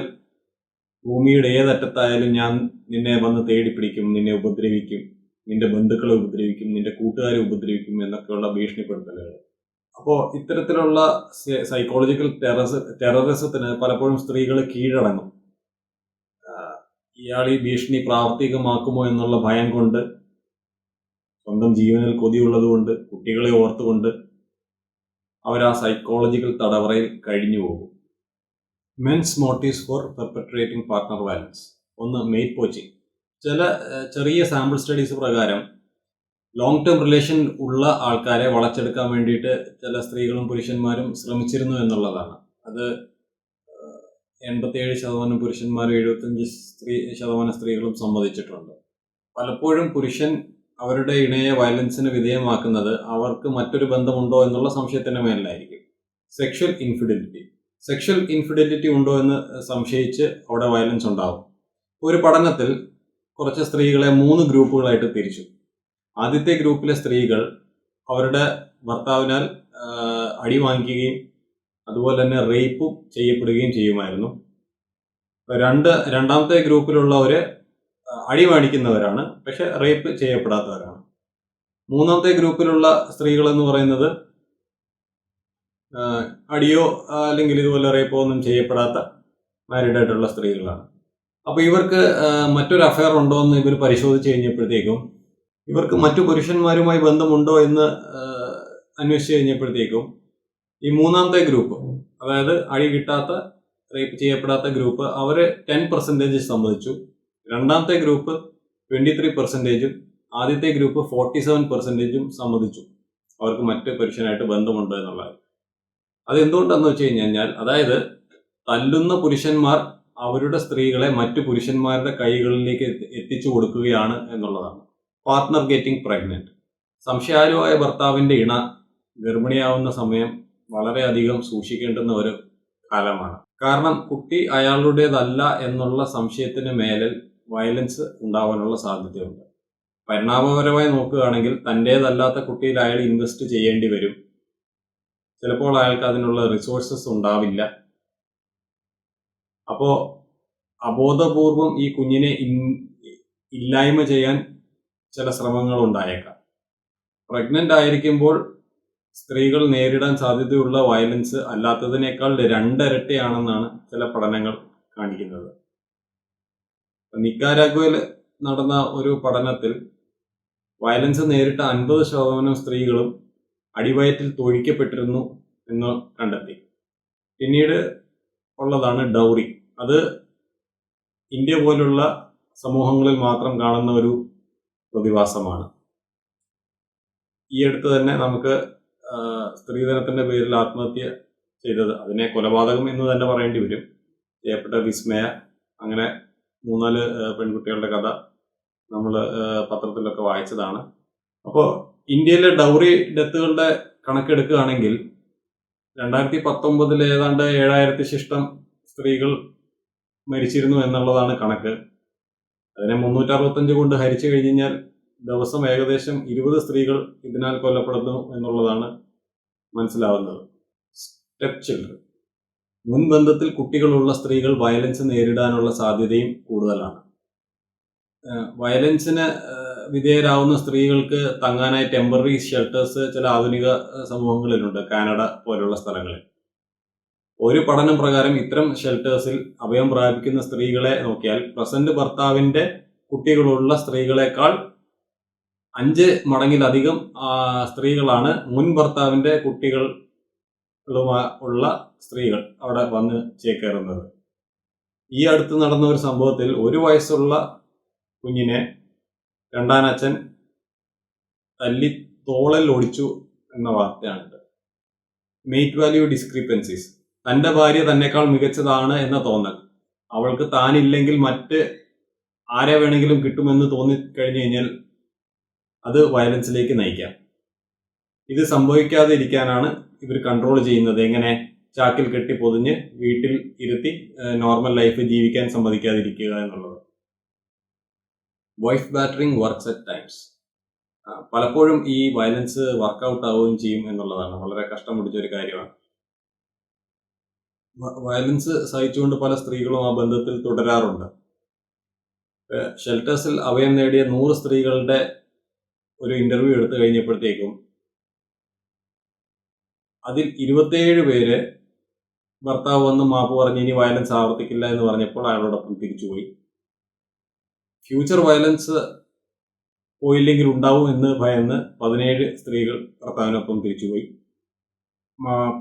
ഭൂമിയുടെ ഏതറ്റത്തായാലും ഞാൻ നിന്നെ വന്ന് തേടിപ്പിടിക്കും, നിന്നെ ഉപദ്രവിക്കും, നിന്റെ ബന്ധുക്കളെ ഉപദ്രവിക്കും, നിന്റെ കൂട്ടുകാരെ ഉപദ്രവിക്കും എന്നൊക്കെയുള്ള ഭീഷണിപ്പെടുത്തലുകൾ. അപ്പോൾ ഇത്തരത്തിലുള്ള സൈക്കോളജിക്കൽ ടെററിസത്തിന് പലപ്പോഴും സ്ത്രീകൾ കീഴടങ്ങും. ഇയാൾ ഈ ഭീഷണി പ്രാവർത്തികമാക്കുമോ എന്നുള്ള ഭയം കൊണ്ട്, സ്വന്തം ജീവനിൽ കൊതിയുള്ളത് കൊണ്ട്, കുട്ടികളെ ഓർത്തുകൊണ്ട് അവർ ആ സൈക്കോളജിക്കൽ തടവറയിൽ കഴിഞ്ഞു പോകും. Men's motives for perpetrating partner violence. 1. Mate poaching. ചില ചെറിയ സാമ്പിൾ സ്റ്റഡീസ് പ്രകാരം ലോങ് ടേം റിലേഷൻ ഉള്ള ആൾക്കാരെ വളച്ചെടുക്കാൻ വേണ്ടിയിട്ട് ചില സ്ത്രീകളും പുരുഷന്മാരും ശ്രമിച്ചിരുന്നു എന്നുള്ളതാണ്. അത് 87% പുരുഷന്മാരും 75% സ്ത്രീകളും സമ്മതിച്ചിട്ടുണ്ട്. പലപ്പോഴും പുരുഷൻ അവരുടെ ഇണയെ വയലൻസിന് വിധേയമാക്കുന്നത് അവർക്ക് മറ്റൊരു ബന്ധമുണ്ടോ എന്നുള്ള സംശയത്തിന് മേലിലായിരിക്കും. സെക്ഷൽ ഇൻഫിഡലിറ്റി ഉണ്ടോ എന്ന് സംശയിച്ച് അവിടെ വയലൻസ് ഉണ്ടാവും. ഒരു പഠനത്തിൽ കുറച്ച് സ്ത്രീകളെ 3 ഗ്രൂപ്പുകളായിട്ട് തിരിച്ചു. ആദ്യത്തെ ഗ്രൂപ്പിലെ സ്ത്രീകൾ അവരുടെ ഭർത്താവിനാൽ അടി വാങ്ങിക്കുകയും അതുപോലെ തന്നെ റേപ്പും ചെയ്യപ്പെടുകയും ചെയ്യുമായിരുന്നു. രണ്ടാമത്തെ ഗ്രൂപ്പിലുള്ളവര് അടി മേടിക്കുന്നവരാണ്, പക്ഷെ റേപ്പ് ചെയ്യപ്പെടാത്തവരാണ്. മൂന്നാമത്തെ ഗ്രൂപ്പിലുള്ള സ്ത്രീകൾ എന്ന് പറയുന്നത് അടിയോ അല്ലെങ്കിൽ ഇതുപോലെ റേപ്പോ ഒന്നും ചെയ്യപ്പെടാത്ത മാരീഡ് ആയിട്ടുള്ള സ്ത്രീകളാണ്. അപ്പോൾ ഇവർക്ക് മറ്റൊരു അഫെയർ ഉണ്ടോ എന്ന് ഇവർ പരിശോധിച്ച് കഴിഞ്ഞപ്പോഴത്തേക്കും, ഇവർക്ക് മറ്റു പുരുഷന്മാരുമായി ബന്ധമുണ്ടോ എന്ന് അന്വേഷിച്ച് കഴിഞ്ഞപ്പോഴത്തേക്കും ഈ മൂന്നാമത്തെ ഗ്രൂപ്പ്, അതായത് അടി കിട്ടാത്ത റേപ്പ് ചെയ്യപ്പെടാത്ത ഗ്രൂപ്പ്, അവർ 10% സമ്മതിച്ചു. രണ്ടാമത്തെ ഗ്രൂപ്പ് 23%, ആദ്യത്തെ ഗ്രൂപ്പ് 47% സമ്മതിച്ചു അവർക്ക് മറ്റ് പുരുഷനായിട്ട് ബന്ധമുണ്ട് എന്നുള്ളത്. അത് എന്തുകൊണ്ടെന്ന് വെച്ച് കഴിഞ്ഞാൽ, അതായത് തല്ലുന്ന പുരുഷന്മാർ അവരുടെ സ്ത്രീകളെ മറ്റു പുരുഷന്മാരുടെ കൈകളിലേക്ക് എത്തിച്ചു കൊടുക്കുകയാണ് എന്നുള്ളതാണ്. Partner getting pregnant. സംശയാലുവായ ഭർത്താവിന്റെ ഇണ ഗർഭിണിയാവുന്ന സമയം വളരെയധികം സൂക്ഷിക്കേണ്ടുന്ന ഒരു കാലമാണ്. കാരണം കുട്ടി അയാളുടേതല്ല എന്നുള്ള സംശയത്തിന് മേലിൽ വയലൻസ് ഉണ്ടാവാനുള്ള സാധ്യതയുണ്ട്. പരിണാമപരമായി നോക്കുകയാണെങ്കിൽ തൻ്റേതല്ലാത്ത കുട്ടിയിൽ അയാൾ ഇൻവെസ്റ്റ് ചെയ്യേണ്ടി വരും. ചിലപ്പോൾ അയാൾക്ക് അതിനുള്ള റിസോഴ്സസ് ഉണ്ടാവില്ല. അപ്പോൾ അബോധപൂർവം ഈ കുഞ്ഞിനെ ഇല്ലായ്മ ചെയ്യാൻ ചില ശ്രമങ്ങൾ ഉണ്ടായേക്കാം. പ്രഗ്നന്റ് ആയിരിക്കുമ്പോൾ സ്ത്രീകൾ നേരിടാൻ സാധ്യതയുള്ള വയലൻസ് അല്ലാത്തതിനേക്കാൾ 2 ഇരട്ടിയാണെന്നാണ് ചില പഠനങ്ങൾ കാണിക്കുന്നത്. നിക്കാരാഗ്വയിൽ നടന്ന ഒരു പഠനത്തിൽ വയലൻസ് നേരിട്ട 50% സ്ത്രീകളും അടിവയറ്റിൽ തൊഴിക്കപ്പെട്ടിരുന്നു എന്ന് കണ്ടെത്തി. പിന്നീട് ഉള്ളതാണ് ഡൗറി. അത് ഇന്ത്യ പോലുള്ള സമൂഹങ്ങളിൽ മാത്രം കാണുന്ന ഒരു പ്രതിഭാസമാണ്. ഈ അടുത്ത് തന്നെ നമുക്ക് സ്ത്രീധനത്തിന്റെ പേരിൽ ആത്മഹത്യ ചെയ്തത്, അതിനെ കൊലപാതകം എന്ന് തന്നെ പറയേണ്ടി വരും, ചെയ്യപ്പെട്ട വിസ്മയ. അങ്ങനെ 3-4 പെൺകുട്ടികളുടെ കഥ നമ്മൾ പത്രത്തിലൊക്കെ വായിച്ചതാണ്. അപ്പോൾ ഇന്ത്യയിലെ ഡൗറി ഡെത്തുകളുടെ കണക്കെടുക്കുകയാണെങ്കിൽ 2019 ഏതാണ്ട് 7000 ശിഷ്ടം സ്ത്രീകൾ മരിച്ചിരുന്നു എന്നുള്ളതാണ് കണക്ക്. അതിനെ 365 കൊണ്ട് ഹരിച്ചു കഴിഞ്ഞാൽ ദിവസം ഏകദേശം 20 സ്ത്രീകൾ ഇതിനാൽ കൊല്ലപ്പെടുന്നു എന്നുള്ളതാണ് മനസ്സിലാവുന്നത്. സ്റ്റെപ്പ് ചിൽഡ്രൻ, മുൻബന്ധത്തിൽ കുട്ടികളുള്ള സ്ത്രീകൾ വയലൻസ് നേരിടാനുള്ള സാധ്യതയും കൂടുതലാണ്. വയലൻസിന് വിധേയരാകുന്ന സ്ത്രീകൾക്ക് തങ്ങാനായി ടെമ്പററി ഷെൽട്ടേഴ്സ് ചില ആധുനിക സമൂഹങ്ങളിലുണ്ട്, കാനഡ പോലുള്ള സ്ഥലങ്ങളിൽ. ഒരു പഠനം പ്രകാരം ഇത്തരം ഷെൽട്ടേഴ്സിൽ അഭയം പ്രാപിക്കുന്ന സ്ത്രീകളെ നോക്കിയാൽ പ്രസന്റ് ഭർത്താവിന്റെ കുട്ടികളുള്ള സ്ത്രീകളെക്കാൾ 5 മടങ്ങിലധികം സ്ത്രീകളാണ് മുൻ ഭർത്താവിന്റെ കുട്ടികൾ ഉള്ള സ്ത്രീകൾ അവിടെ വന്ന് ചേക്കേറുന്നത്. ഈ അടുത്ത് നടന്ന ഒരു സംഭവത്തിൽ 1 വയസ്സുള്ള കുഞ്ഞിനെ രണ്ടാനച്ഛൻ തല്ലി തോളൽ ഒടിച്ചു എന്ന വാർത്തയാണിത്. Made value discrepancies. തന്റെ ഭാര്യ തന്നെക്കാൾ മികച്ചതാണ് എന്ന തോന്നൽ, അവൾക്ക് താനില്ലെങ്കിൽ മറ്റ് ആരെ വേണമെങ്കിലും കിട്ടുമെന്ന് തോന്നിക്കഴിഞ്ഞു കഴിഞ്ഞാൽ അത് വയലൻസിലേക്ക് നയിക്കാം. ഇത് സംഭവിക്കാതെ ഇരിക്കാനാണ് ഇവർ കൺട്രോൾ ചെയ്യുന്നത്. എങ്ങനെ? ചാക്കിൽ കെട്ടി പൊതിഞ്ഞ് വീട്ടിൽ ഇരുത്തി നോർമൽ ലൈഫ് ജീവിക്കാൻ സമ്മതിക്കാതിരിക്കുക എന്നുള്ളത്. Wife battering works at times. പലപ്പോഴും ഈ വയലൻസ് വർക്കൗട്ട് ആവുകയും ചെയ്യും എന്നുള്ളതാണ്. വളരെ കഷ്ടം പിടിച്ച ഒരു കാര്യമാണ്. വയലൻസ് സഹിച്ചുകൊണ്ട് പല സ്ത്രീകളും ആ ബന്ധത്തിൽ തുടരാറുണ്ട്. ഷെൽട്ടേഴ്സിൽ അഭയം നേടിയ 100 സ്ത്രീകളുടെ ഒരു ഇന്റർവ്യൂ എടുത്തു കഴിഞ്ഞപ്പോഴത്തേക്കും അതിൽ 27 പേര് ഭർത്താവ് വന്ന് മാപ്പ് പറഞ്ഞ് ഇനി വയലൻസ് ആവർത്തിക്കില്ല എന്ന് പറഞ്ഞപ്പോൾ അയാളോടൊപ്പം തിരിച്ചുപോയി. ഫ്യൂച്ചർ വയലൻസ് പോയില്ലെങ്കിൽ ഉണ്ടാവും എന്ന് ഭയന്ന് 17 സ്ത്രീകൾ ഭർത്താവിനൊപ്പം തിരിച്ചുപോയി.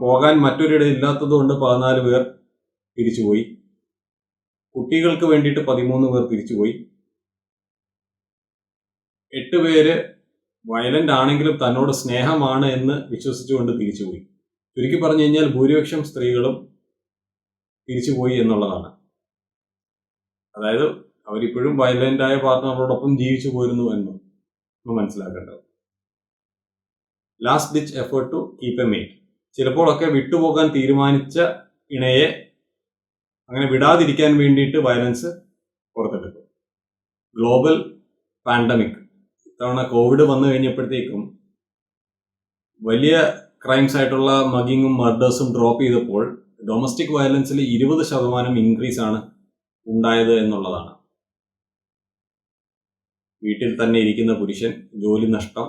പോകാൻ മറ്റൊരിടം ഇല്ലാത്തതുകൊണ്ട് 14 പേർ തിരിച്ചുപോയി. കുട്ടികൾക്ക് വേണ്ടിയിട്ട് 13 പേർ തിരിച്ചുപോയി. 8 പേര് വയലന്റ് ആണെങ്കിലും തന്നോട് സ്നേഹമാണ് എന്ന് വിശ്വസിച്ചുകൊണ്ട് തിരിച്ചുപോയി. ചുരുക്കി പറഞ്ഞു കഴിഞ്ഞാൽ ഭൂരിപക്ഷം സ്ത്രീകളും തിരിച്ചുപോയി എന്നുള്ളതാണ്. അതായത് അവരിപ്പോഴും വയലന്റായ പാർട്ട്ണറോടൊപ്പം ജീവിച്ചു പോരുന്നു എന്നും മനസ്സിലാക്കേണ്ടത്. Last ditch effort to keep a mate. ചിലപ്പോഴൊക്കെ വിട്ടുപോകാൻ തീരുമാനിച്ച ഇണയെ അങ്ങനെ വിടാതിരിക്കാൻ വേണ്ടിയിട്ട് വയലൻസ് പുറത്തെടുക്കും. Global pandemic. ഇത്തവണ കോവിഡ് വന്നു കഴിഞ്ഞപ്പോഴത്തേക്കും വലിയ ക്രൈംസ് ആയിട്ടുള്ള മഗിങ്ങും മർഡേഴ്സും ഡ്രോപ്പ് ചെയ്തപ്പോൾ ഡൊമസ്റ്റിക് വയലൻസിൽ 20% ഇൻക്രീസ് ആണ് ഉണ്ടായത് എന്നുള്ളതാണ്. വീട്ടിൽ തന്നെ ഇരിക്കുന്ന പുരുഷൻ, ജോലി നഷ്ടം,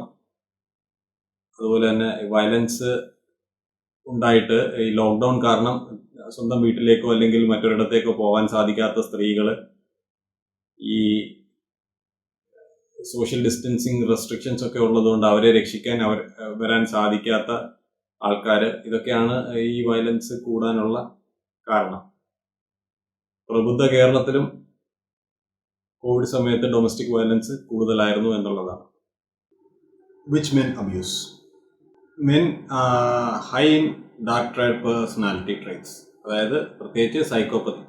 അതുപോലെ തന്നെ വയലൻസ് ഉണ്ടായിട്ട് ഈ ലോക്ക്ഡൗൺ കാരണം സ്വന്തം വീട്ടിലേക്കോ അല്ലെങ്കിൽ മറ്റൊരിടത്തേക്കോ പോകാൻ സാധിക്കാത്ത സ്ത്രീകൾ, ഈ സോഷ്യൽ ഡിസ്റ്റൻസിങ് റെസ്ട്രിക്ഷൻസ് ഒക്കെ ഉള്ളതുകൊണ്ട് അവരെ രക്ഷിക്കാൻ വരാൻ സാധിക്കാത്ത ആൾക്കാർ, ഇതൊക്കെയാണ് ഈ വയലൻസ് കൂടാനുള്ള കാരണം. പ്രബുദ്ധ കേരളത്തിലും കോവിഡ് സമയത്ത് ഡൊമസ്റ്റിക് വയലൻസ് കൂടുതലായിരുന്നു എന്നുള്ളതാണ്. Which men abuse. Men high in dark trade personality traits, അതായത് പ്രത്യേകിച്ച് സൈക്കോപ്പതി.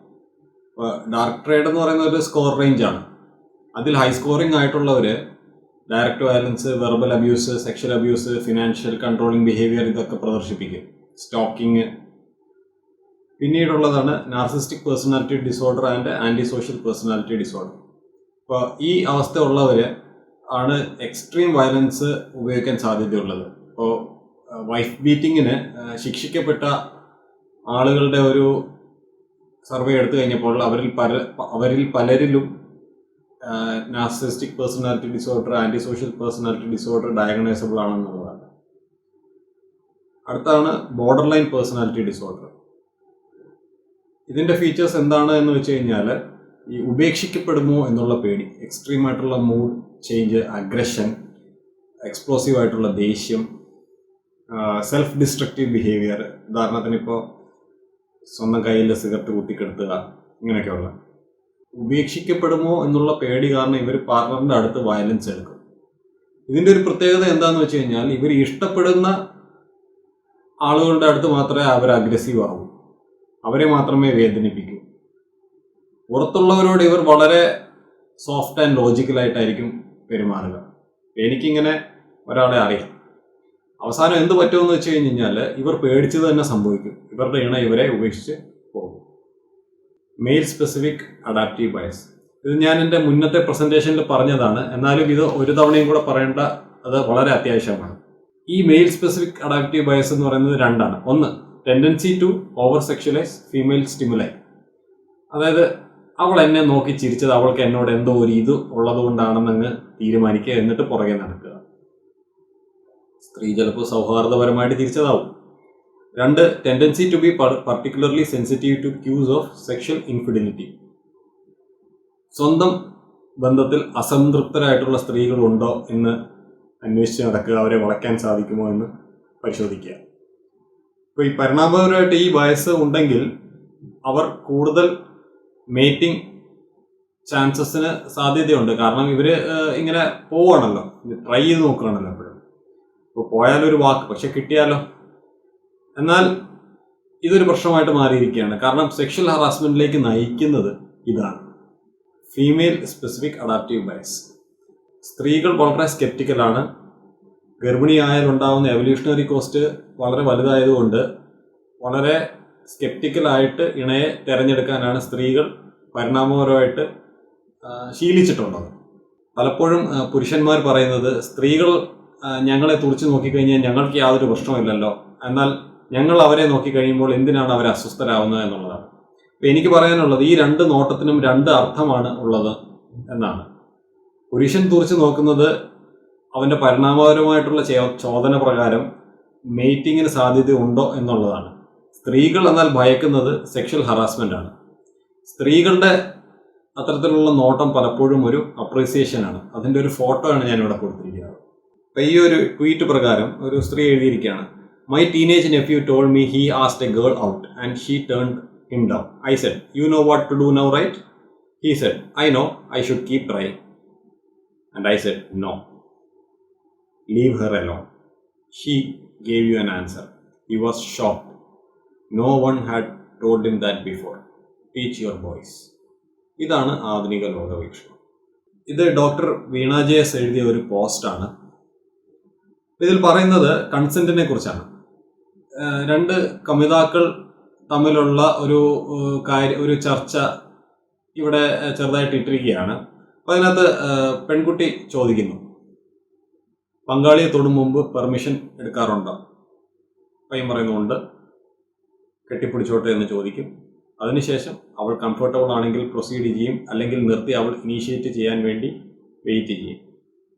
ഡാർക്ക് ട്രേഡ് എന്ന് പറയുന്ന ഒരു സ്കോർ റേഞ്ചാണ്. അതിൽ ഹൈ സ്കോറിംഗ് ആയിട്ടുള്ളവർ direct violence, verbal abuse, sexual abuse, financial controlling behaviour ഇതൊക്കെ പ്രദർശിപ്പിക്കും. സ്റ്റോക്കിങ്. പിന്നീടുള്ളതാണ് narcissistic personality disorder and anti social personality disorder. അപ്പോൾ ഈ അവസ്ഥ ഉള്ളവർ ആണ് എക്സ്ട്രീം വയലൻസ് ഉപയോഗിക്കാൻ സാധ്യതയുള്ളത്. ഇപ്പോൾ വൈഫ് ബീറ്റിങ്ങിന് ശിക്ഷിക്കപ്പെട്ട ആളുകളുടെ ഒരു സർവേ എടുത്തു കഴിഞ്ഞപ്പോൾ അവരിൽ പലരിലും narcissistic personality disorder, anti social personality disorder diagnosable ആണെന്നുള്ളതാണ്. അടുത്താണ് ബോർഡർ ലൈൻ പേഴ്സണാലിറ്റി ഡിസോർഡർ. ഇതിൻ്റെ ഫീച്ചേഴ്സ് എന്താണ് എന്ന് വെച്ച് കഴിഞ്ഞാൽ, ഈ ഉപേക്ഷിക്കപ്പെടുമോ എന്നുള്ള പേടി, എക്സ്ട്രീം ആയിട്ടുള്ള മൂഡ് ചേഞ്ച്, അഗ്രഷൻ, എക്സ്പ്ലോസീവ് ആയിട്ടുള്ള ദേഷ്യം, സെൽഫ് ഡിസ്ട്രക്റ്റീവ് ബിഹേവിയർ. ഉദാഹരണത്തിന് ഇപ്പോൾ സ്വന്തം കയ്യിൽ സിഗരറ്റ് കുത്തിക്കെടുത്തുക, ഇങ്ങനെയൊക്കെയുള്ള. ഉപേക്ഷിക്കപ്പെടുമോ എന്നുള്ള പേടി കാരണം ഇവർ പാർട്ണറിൻ്റെ അടുത്ത് വയലൻസ് എടുക്കും. ഇതിൻ്റെ ഒരു പ്രത്യേകത എന്താണെന്ന് വെച്ച് കഴിഞ്ഞാൽ, ഇവർ ഇഷ്ടപ്പെടുന്ന ആളുകളുടെ അടുത്ത് മാത്രമേ അവർ അഗ്രസീവ് ആവൂ, അവരെ മാത്രമേ വേദനിപ്പിക്കൂ. പുറത്തുള്ളവരോട് ഇവർ വളരെ സോഫ്റ്റ് ആൻഡ് ലോജിക്കലായിട്ടായിരിക്കും പെരുമാറുക. എനിക്കിങ്ങനെ ഒരാളെ അറിയാം. അവസാനം എന്ത് പറ്റുമെന്ന് വെച്ച് കഴിഞ്ഞാൽ, ഇവർ പേടിച്ചത് തന്നെ സംഭവിക്കും. ഇവരുടെ ഇണ ഇവരെ ഉപേക്ഷിച്ച് പോകും. Male specific adaptive bias. ഇത് ഞാൻ എൻ്റെ മുന്നത്തെ പ്രസൻറ്റേഷനിൽ പറഞ്ഞതാണ്, എന്നാലും ഇത് ഒരു തവണയും കൂടെ പറയേണ്ട അത് വളരെ അത്യാവശ്യമാണ്. ഈ മെയിൽ സ്പെസിഫിക് അഡാപ്റ്റീവ് ബയസ് എന്ന് പറയുന്നത് രണ്ടാണ്. ഒന്ന്, tendency to oversexualise female stimuli. അതായത് അവൾ എന്നെ നോക്കി ചിരിച്ചത് അവൾക്ക് എന്നോട് എന്തോ ഒരു ഇത് ഉള്ളത് കൊണ്ടാണെന്നങ്ങ് തീരുമാനിക്കുക, എന്നിട്ട് പുറകെ നടക്കുക. സ്ത്രീ ചിലപ്പോൾ സൗഹാർദ്ദപരമായിട്ട് തിരിച്ചതാവും. രണ്ട്, tendency to be particularly sensitive to cues of sexual infidelity. സ്വന്തം ബന്ധത്തിൽ അസംതൃപ്തരായിട്ടുള്ള സ്ത്രീകളുണ്ടോ എന്ന് അന്വേഷിച്ച് നടക്കുക, അവരെ വളയ്ക്കാൻ സാധിക്കുമോ എന്ന് പരിശോധിക്കുക. ഇപ്പോൾ ഈ പരിണാമപരമായിട്ട് ഈ വയസ്സ് ഉണ്ടെങ്കിൽ അവർ കൂടുതൽ മേറ്റിംഗ് ചാൻസസിന് സാധ്യതയുണ്ട്. കാരണം ഇവർ ഇങ്ങനെ പോവുകയാണല്ലോ, ട്രൈ ചെയ്ത് നോക്കുകയാണല്ലോ എപ്പോഴും. ഇപ്പോൾ പോയാലൊരു വാക്ക്, പക്ഷെ കിട്ടിയാലോ. എന്നാൽ ഇതൊരു പ്രശ്നമായിട്ട് മാറിയിരിക്കുകയാണ്. കാരണം സെക്ഷൽ ഹറാസ്മെന്റിലേക്ക് നയിക്കുന്നത് ഇതാണ്, ഫീമെയിൽ സ്പെസിഫിക് അഡാപ്റ്റീവ് ബയസ്. സ്ത്രീകൾ വളരെ സ്കെപ്റ്റിക്കലാണ്. ഗർഭിണിയായാൽ ഉണ്ടാകുന്ന എവല്യൂഷണറി കോസ്റ്റ് വളരെ വലുതായതുകൊണ്ട് വളരെ സ്കെപ്റ്റിക്കലായിട്ട് ഇണയെ തിരഞ്ഞെടുക്കാനാണ് സ്ത്രീകൾ പരിണാമപരമായിട്ട് ശീലിച്ചിട്ടുള്ളത്. പലപ്പോഴും പുരുഷന്മാർ പറയുന്നത്, സ്ത്രീകൾ ഞങ്ങളെ തുറിച്ച് നോക്കിക്കഴിഞ്ഞാൽ ഞങ്ങൾക്ക് യാതൊരു പ്രശ്നമില്ലല്ലോ, എന്നാൽ ഞങ്ങൾ അവരെ നോക്കിക്കഴിയുമ്പോൾ എന്തിനാണ് അവർ അസ്വസ്ഥരാകുന്നത് എന്നുള്ളതാണ്. അപ്പം എനിക്ക് പറയാനുള്ളത്, ഈ രണ്ട് നോട്ടത്തിനും രണ്ട് അർത്ഥമാണ് ഉള്ളത് എന്നാണ്. പുരുഷൻ തുറിച്ച് നോക്കുന്നത് അവൻ്റെ പരിണാമപരമായിട്ടുള്ള ചോദന പ്രകാരം മെയ്റ്റിങ്ങിന് സാധ്യത ഉണ്ടോ എന്നുള്ളതാണ്. സ്ത്രീകൾ എന്നാൽ ഭയക്കുന്നത് സെക്ഷൽ ഹറാസ്മെൻ്റ് ആണ്. സ്ത്രീകളുടെ അത്തരത്തിലുള്ള നോട്ടം പലപ്പോഴും ഒരു അപ്രീസിയേഷനാണ്. അതിൻ്റെ ഒരു ഫോട്ടോ ആണ് ഞാനിവിടെ കൊടുത്തിരിക്കുന്നത്. അപ്പം ഈ ഒരു ട്വീറ്റ് പ്രകാരം ഒരു സ്ത്രീ എഴുതിയിരിക്കുകയാണ്, my teenage nephew told me he asked a girl out and she turned him down. I said, you know what to do now right? He said, I know, I should keep trying. And I said, no, leave her alone. She gave you an answer. He was shocked. No one had told him that before. Teach your boys. ഇതാണ് ആധുനിക ലോകവീക്ഷണം. ഇത് doctor വീണ ജെ.എസ്. എഴുതിയ ഒരു പോസ്റ്റാണ്. ഇതിൽ പറയുന്നത് കൺസെന്റിനെ കുറിച്ചാണ്. രണ്ട് കമിതാക്കൾ തമ്മിലുള്ള ഒരു ചർച്ച ഇവിടെ ചെറുതായിട്ട് ഇട്ടിരിക്കുകയാണ്. അപ്പോൾ അതിനകത്ത് പെൺകുട്ടി ചോദിക്കുന്നു, പങ്കാളിയെ തൊടും മുമ്പ് പെർമിഷൻ എടുക്കാറുണ്ടോ? പയ്യൻ പറയുന്നുണ്ട്. കെട്ടിപ്പിടിച്ചോട്ടെ എന്ന് ചോദിക്കും. അതിനുശേഷം അവൾ കംഫർട്ടബിൾ ആണെങ്കിൽ പ്രൊസീഡ് ചെയ്യും, അല്ലെങ്കിൽ നിർത്തി അവൾ ഇനീഷ്യേറ്റ് ചെയ്യാൻ വേണ്ടി വെയിറ്റ് ചെയ്യും.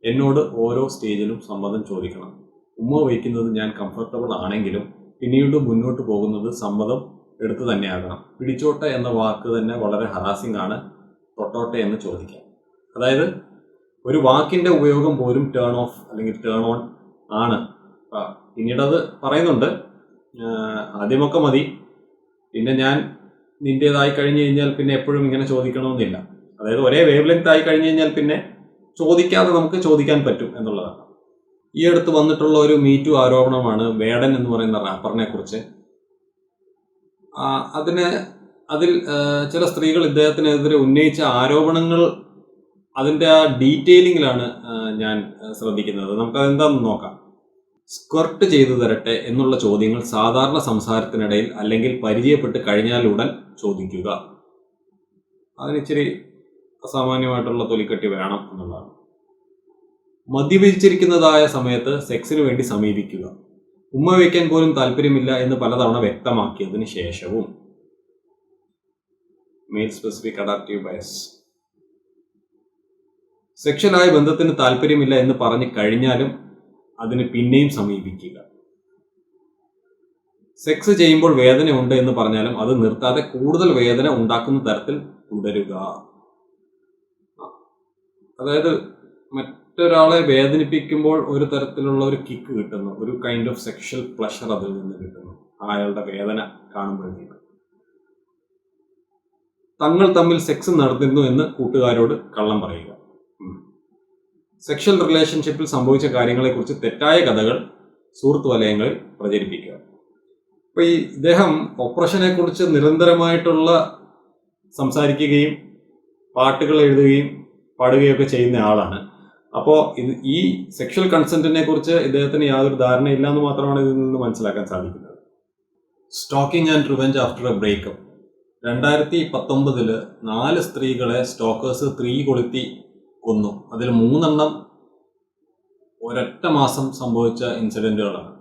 എന്നോട് ഓരോ സ്റ്റേജിലും സമ്മതം ചോദിക്കണം. ഉമ്മ വയ്ക്കുന്നത് ഞാൻ കംഫർട്ടബിൾ ആണെങ്കിലും പിന്നീട് മുന്നോട്ട് പോകുന്നത് സമ്മതം എടുത്തു തന്നെയാകണം. പിടിച്ചോട്ടെ എന്ന വാക്ക് തന്നെ വളരെ ഹറാസിംഗ് ആണ്. തൊട്ടോട്ടെ എന്ന് ചോദിക്കാം. അതായത് ഒരു വാക്കിൻ്റെ ഉപയോഗം പോലും ടേൺ ഓഫ് അല്ലെങ്കിൽ ടേൺ ഓൺ ആണ്. പിന്നീട് അത് പറയുന്നുണ്ട്, ആദ്യമൊക്കെ മതി, പിന്നെ ഞാൻ നിൻ്റേതായി കഴിഞ്ഞു കഴിഞ്ഞാൽ പിന്നെ എപ്പോഴും ഇങ്ങനെ ചോദിക്കണമെന്നില്ല. അതായത് ഒരേ വേവ് ലെങ്ത് ആയി കഴിഞ്ഞു കഴിഞ്ഞാൽ പിന്നെ ചോദിക്കാതെ നമുക്ക് ചോദിക്കാൻ പറ്റും എന്നുള്ളതാണ്. ഈ അടുത്ത് വന്നിട്ടുള്ള ഒരു മീറ്റു ആരോപണമാണ് വേടൻ എന്ന് പറയുന്ന റാപ്പറിനെ കുറിച്ച്. അതിൽ ചില സ്ത്രീകൾ ഇദ്ദേഹത്തിനെതിരെ ഉന്നയിച്ച ആരോപണങ്ങൾ അതിൻ്റെ ആ ഡീറ്റെയിലിങ്ങിലാണ് ഞാൻ ശ്രദ്ധിക്കുന്നത്. നമുക്കതെന്താണെന്ന് നോക്കാം. സ്ക്വർട്ട് ചെയ്തു തരട്ടെ എന്നുള്ള ചോദ്യങ്ങൾ സാധാരണ സംസാരത്തിനിടയിൽ അല്ലെങ്കിൽ പരിചയപ്പെട്ട് കഴിഞ്ഞാലുടൻ ചോദിക്കുക. അതിനിച്ചിരി അസാമാന്യമായിട്ടുള്ള തൊലിക്കട്ടി വേണം എന്നുള്ളതാണ്. മദ്യപിച്ചിരിക്കുന്നതായ സമയത്ത് സെക്സിന് വേണ്ടി സമീപിക്കുക. ഉമ്മ വയ്ക്കാൻ പോലും താല്പര്യമില്ല എന്ന് പലതവണ വ്യക്തമാക്കിയതിന് ശേഷവും. Male specific adaptive bias. സെക്ഷലായ ബന്ധത്തിന് താല്പര്യമില്ല എന്ന് പറഞ്ഞു കഴിഞ്ഞാലും അതിന് പിന്നെയും സമീപിക്കുക. സെക്സ് ചെയ്യുമ്പോൾ വേദന ഉണ്ട് എന്ന് പറഞ്ഞാലും അത് നിർത്താതെ കൂടുതൽ വേദന ഉണ്ടാക്കുന്ന തരത്തിൽ തുടരുക. അതായത് മറ്റൊരാളെ വേദനിപ്പിക്കുമ്പോൾ ഒരു തരത്തിലുള്ള ഒരു കിക്ക് കിട്ടുന്നു, ഒരു കൈൻഡ് ഓഫ് സെക്ഷൽ പ്ലഷർ അതിൽ നിന്ന് കിട്ടുന്നു അയാളുടെ വേദന കാണുമ്പോഴത്തേക്ക്. തങ്ങൾ തമ്മിൽ സെക്സ് നടത്തുന്നു എന്ന് കൂട്ടുകാരോട് കള്ളം പറയുക. സെക്ഷൽ റിലേഷൻഷിപ്പിൽ സംഭവിച്ച കാര്യങ്ങളെക്കുറിച്ച് തെറ്റായ കഥകൾ സുഹൃത്ത് വലയങ്ങളിൽ പ്രചരിപ്പിക്കുക. അപ്പൊ ഇദ്ദേഹം ഓപ്പറേഷനെ കുറിച്ച് നിരന്തരമായിട്ടുള്ള സംസാരിക്കുകയും പാട്ടുകൾ എഴുതുകയും പാടുകയൊക്കെ ചെയ്യുന്ന ആളാണ്. അപ്പോൾ ഈ സെക്ഷൽ കൺസെന്റിനെ കുറിച്ച് ഇദ്ദേഹത്തിന് യാതൊരു ധാരണയില്ല എന്ന് മാത്രമാണ് ഇതിൽ നിന്ന് മനസ്സിലാക്കാൻ സാധിക്കുന്നത്. Stalking and revenge after a breakup. 2019 4 സ്ത്രീകളെ സ്റ്റോക്കേഴ്സ് തീ കൊളുത്തി കൊന്നു. അതിൽ 3 ഒരൊറ്റ മാസം സംഭവിച്ച ഇൻസിഡന്റുകളാണ്.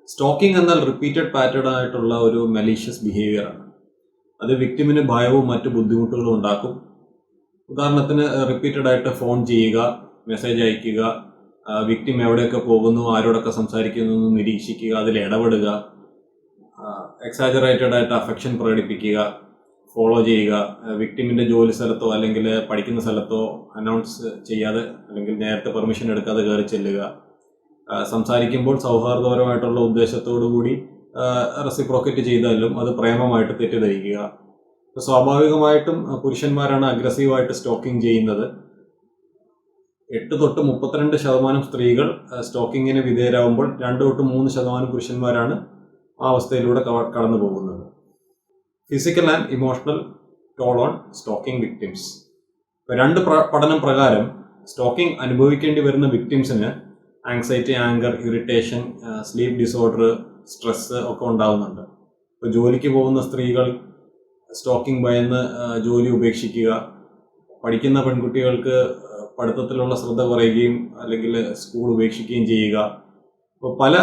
സ്റ്റോക്കിംഗ് എന്നാൽ റിപ്പീറ്റഡ് പാറ്റേൺ ആയിട്ടുള്ള ഒരു മലീഷ്യസ് ബിഹേവിയർ ആണ്. അത് വിക്ടിമിന് ഭയവും മറ്റു ബുദ്ധിമുട്ടുകളും ഉണ്ടാക്കും. ഉദാഹരണത്തിന് റിപ്പീറ്റഡ് ആയിട്ട് ഫോൺ ചെയ്യുക, മെസ്സേജ് അയക്കുക, വിക്ടിം എവിടെയൊക്കെ പോകുന്നു, ആരോടൊക്കെ സംസാരിക്കുന്നു എന്ന് നിരീക്ഷിക്കുക, അതിൽ ഇടപെടുക, എക്സാജറേറ്റഡ് ആയിട്ട് അഫെക്ഷൻ പ്രകടിപ്പിക്കുക, ഫോളോ ചെയ്യുക, വിക്ടിമിൻ്റെ ജോലി സ്ഥലത്തോ അല്ലെങ്കിൽ പഠിക്കുന്ന സ്ഥലത്തോ അനൗൺസ് ചെയ്യാതെ അല്ലെങ്കിൽ നേരത്തെ പെർമിഷൻ എടുക്കാതെ കയറി ചെല്ലുക, സംസാരിക്കുമ്പോൾ സൗഹാർദ്ദപരമായിട്ടുള്ള ഉദ്ദേശത്തോടു കൂടി റെസിപ്രോക്കേറ്റ് ചെയ്താലും അത് പ്രേമമായിട്ട് തെറ്റിദ്ധരിക്കുക. സ്വാഭാവികമായിട്ടും പുരുഷന്മാരാണ് അഗ്രസീവായിട്ട് സ്റ്റോക്കിംഗ് ചെയ്യുന്നത്. 8 തൊട്ട് 32% സ്ത്രീകൾ സ്റ്റോക്കിങ്ങിന് വിധേയരാകുമ്പോൾ 2 തൊട്ട് 3% പുരുഷന്മാരാണ് ആ അവസ്ഥയിലൂടെ കടന്നു പോകുന്നത്. Physical and emotional toll on stalking victims. 2 പഠനം പ്രകാരം സ്റ്റോക്കിംഗ് അനുഭവിക്കേണ്ടി വരുന്ന വിക്ടിംസിന് anxiety, anger, irritation, sleep disorder, stress ഒക്കെ ഉണ്ടാകുന്നുണ്ട്. ഇപ്പോൾ ജോലിക്ക് പോകുന്ന സ്ത്രീകൾ സ്റ്റോക്കിംഗ് ഭയന്ന് ജോലി ഉപേക്ഷിക്കുക, പഠിക്കുന്ന പെൺകുട്ടികൾക്ക് പഠിത്തത്തിലുള്ള ശ്രദ്ധ കുറയുകയും അല്ലെങ്കിൽ സ്കൂൾ ഉപേക്ഷിക്കുകയും ചെയ്യുക. അപ്പോൾ പല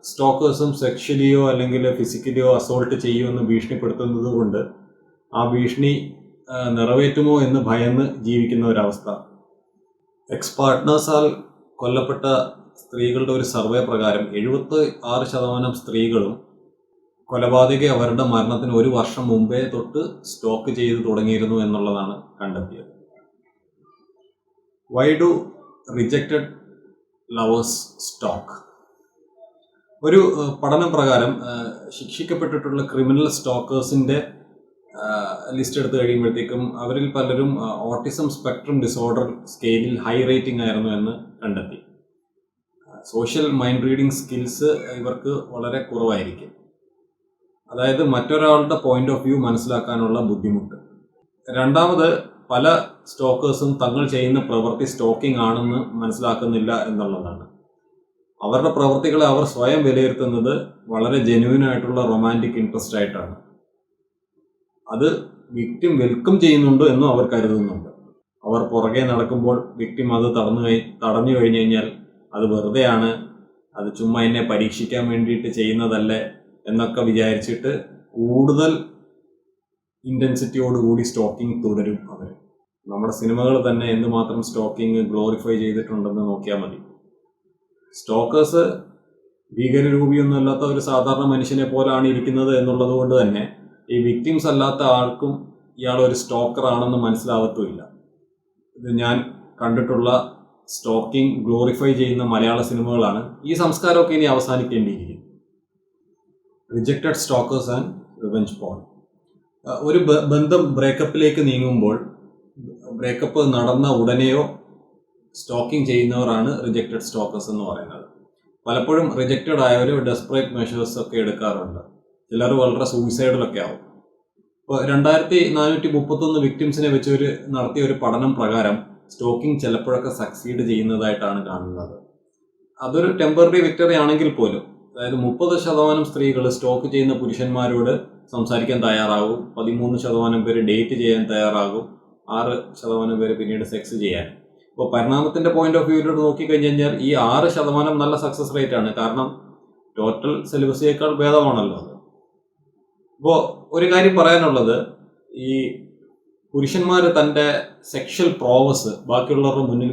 സ്റ്റോക്കേഴ്സും സെക്ഷലിയോ അല്ലെങ്കിൽ ഫിസിക്കലിയോ അസോൾട്ട് ചെയ്യുമെന്ന് ഭീഷണിപ്പെടുത്തുന്നത് കൊണ്ട് ആ ഭീഷണി നിറവേറ്റുമോ എന്ന് ഭയന്ന് ജീവിക്കുന്ന ഒരവസ്ഥ. എക്സ് പാർട്ട്നേഴ്സാൽ കൊല്ലപ്പെട്ട സ്ത്രീകളുടെ ഒരു സർവേ പ്രകാരം 76% സ്ത്രീകളും കൊലപാതകി അവരുടെ മരണത്തിന് 1 വർഷം മുമ്പേ തൊട്ട് സ്റ്റോക്ക് ചെയ്ത് തുടങ്ങിയിരുന്നു എന്നുള്ളതാണ് കണ്ടെത്തിയത്. Why do rejected lovers stock? ഒരു പഠനം പ്രകാരം ശിക്ഷിക്കപ്പെട്ടിട്ടുള്ള ക്രിമിനൽ സ്റ്റോക്കേഴ്സിൻ്റെ ലിസ്റ്റ് എടുത്തു കഴിയുമ്പോഴത്തേക്കും അവരിൽ പലരും ഓട്ടിസം സ്പെക്ട്രം ഡിസോർഡർ സ്കെയിലിൽ ഹൈ റേറ്റിംഗ് ആയിരുന്നു എന്ന് കണ്ടെത്തി. സോഷ്യൽ മൈൻഡ് റീഡിംഗ് സ്കിൽസ് ഇവർക്ക് വളരെ കുറവായിരിക്കും. അതായത് മറ്റൊരാളുടെ പോയിന്റ് ഓഫ് വ്യൂ മനസ്സിലാക്കാനുള്ള ബുദ്ധിമുട്ട്. രണ്ടാമത്, പല സ്റ്റോക്കേഴ്സും തങ്ങൾ ചെയ്യുന്ന പ്രവൃത്തി സ്റ്റോക്കിംഗ് ആണെന്ന് മനസ്സിലാക്കുന്നില്ല എന്നുള്ളതാണ്. അവരുടെ പ്രവൃത്തികളെ അവർ സ്വയം വിലയിരുത്തുന്നത് വളരെ ജെന്യൂനായിട്ടുള്ള റൊമാൻറ്റിക് ഇൻട്രസ്റ്റ് ആയിട്ടാണ്. അത് വിക്ടിം വെൽക്കം ചെയ്യുന്നുണ്ട് എന്നും അവർ കരുതുന്നുണ്ട്. അവർ പുറകെ നടക്കുമ്പോൾ വിക്ടിം അത് തടഞ്ഞു കഴിഞ്ഞു കഴിഞ്ഞാൽ അത് വെറുതെയാണ്, അത് ചുമ്മാ എന്നെ പരീക്ഷിക്കാൻ വേണ്ടിയിട്ട് ചെയ്യുന്നതല്ലേ എന്നൊക്കെ വിചാരിച്ചിട്ട് കൂടുതൽ ഇൻറ്റൻസിറ്റിയോടുകൂടി സ്റ്റോക്കിംഗ് തുടരും അവർ. നമ്മുടെ സിനിമകൾ തന്നെ എന്തുമാത്രം സ്റ്റോക്കിംഗ് ഗ്ലോറിഫൈ ചെയ്തിട്ടുണ്ടെന്ന് നോക്കിയാൽ മതി. സ്റ്റോക്കേഴ്സ് ഭീകരരൂപിയൊന്നും അല്ലാത്ത ഒരു സാധാരണ മനുഷ്യനെ പോലാണ് ഇരിക്കുന്നത് എന്നുള്ളത് കൊണ്ട് തന്നെ ഈ വിക്ടിംസ് അല്ലാത്ത ആൾക്കും ഇയാൾ ഒരു സ്റ്റോക്കർ ആണെന്ന് മനസ്സിലാവത്തുമില്ല. ഇത് ഞാൻ കണ്ടിട്ടുള്ള സ്റ്റോക്കിംഗ് ഗ്ലോറിഫൈ ചെയ്യുന്ന മലയാള സിനിമകളാണ്. ഈ സംസ്കാരമൊക്കെ ഇനി അവസാനിക്കേണ്ടിയിരിക്കും. Rejected stalkers and revenge porn. ഒരു ബന്ധം ബ്രേക്കപ്പിലേക്ക് നീങ്ങുമ്പോൾ ബ്രേക്കപ്പ് നടന്ന ഉടനെയോ സ്റ്റോക്കിംഗ് ചെയ്യുന്നവരാണ് റിജക്റ്റഡ് സ്റ്റോക്കേഴ്സ് എന്ന് പറയുന്നത്. പലപ്പോഴും റിജക്റ്റഡ് ആയവർ ഡെസ്പറേറ്റ് മെഷേഴ്സ് ഒക്കെ എടുക്കാറുണ്ട്. ചിലർ വളരെ സൂയിസൈഡിലൊക്കെ ആവും. ഇപ്പോൾ 2431 വിക്ടിംസിനെ വെച്ച് നടത്തിയ ഒരു പഠനം പ്രകാരം സ്റ്റോക്കിംഗ് ചിലപ്പോഴൊക്കെ സക്സീഡ് ചെയ്യുന്നതായിട്ടാണ് കാണുന്നത്. അതൊരു ടെമ്പററി വിക്ടറി ആണെങ്കിൽ പോലും, അതായത് 30% സ്ത്രീകൾ സ്റ്റോക്ക് ചെയ്യുന്ന പുരുഷന്മാരോട് സംസാരിക്കാൻ തയ്യാറാകും, 13% പേര് ഡേറ്റ് ചെയ്യാൻ തയ്യാറാകും, 6% പേര് പിന്നീട് സെക്സ് ചെയ്യാൻ. ഇപ്പോൾ പരിണാമത്തിന്റെ പോയിന്റ് ഓഫ് വ്യൂവിലൂടെ നോക്കിക്കഴിഞ്ഞാൽ ഈ 6% നല്ല സക്സസ് റേറ്റ് ആണ്. കാരണം ടോട്ടൽ സെലിബസിയേക്കാൾ ഭേദമാണല്ലോ അത്. ഇപ്പോൾ ഒരു കാര്യം പറയാനുള്ളത്, ഈ പുരുഷന്മാർ തൻ്റെ സെക്ഷൽ പ്രോവസ് ബാക്കിയുള്ളവരുടെ മുന്നിൽ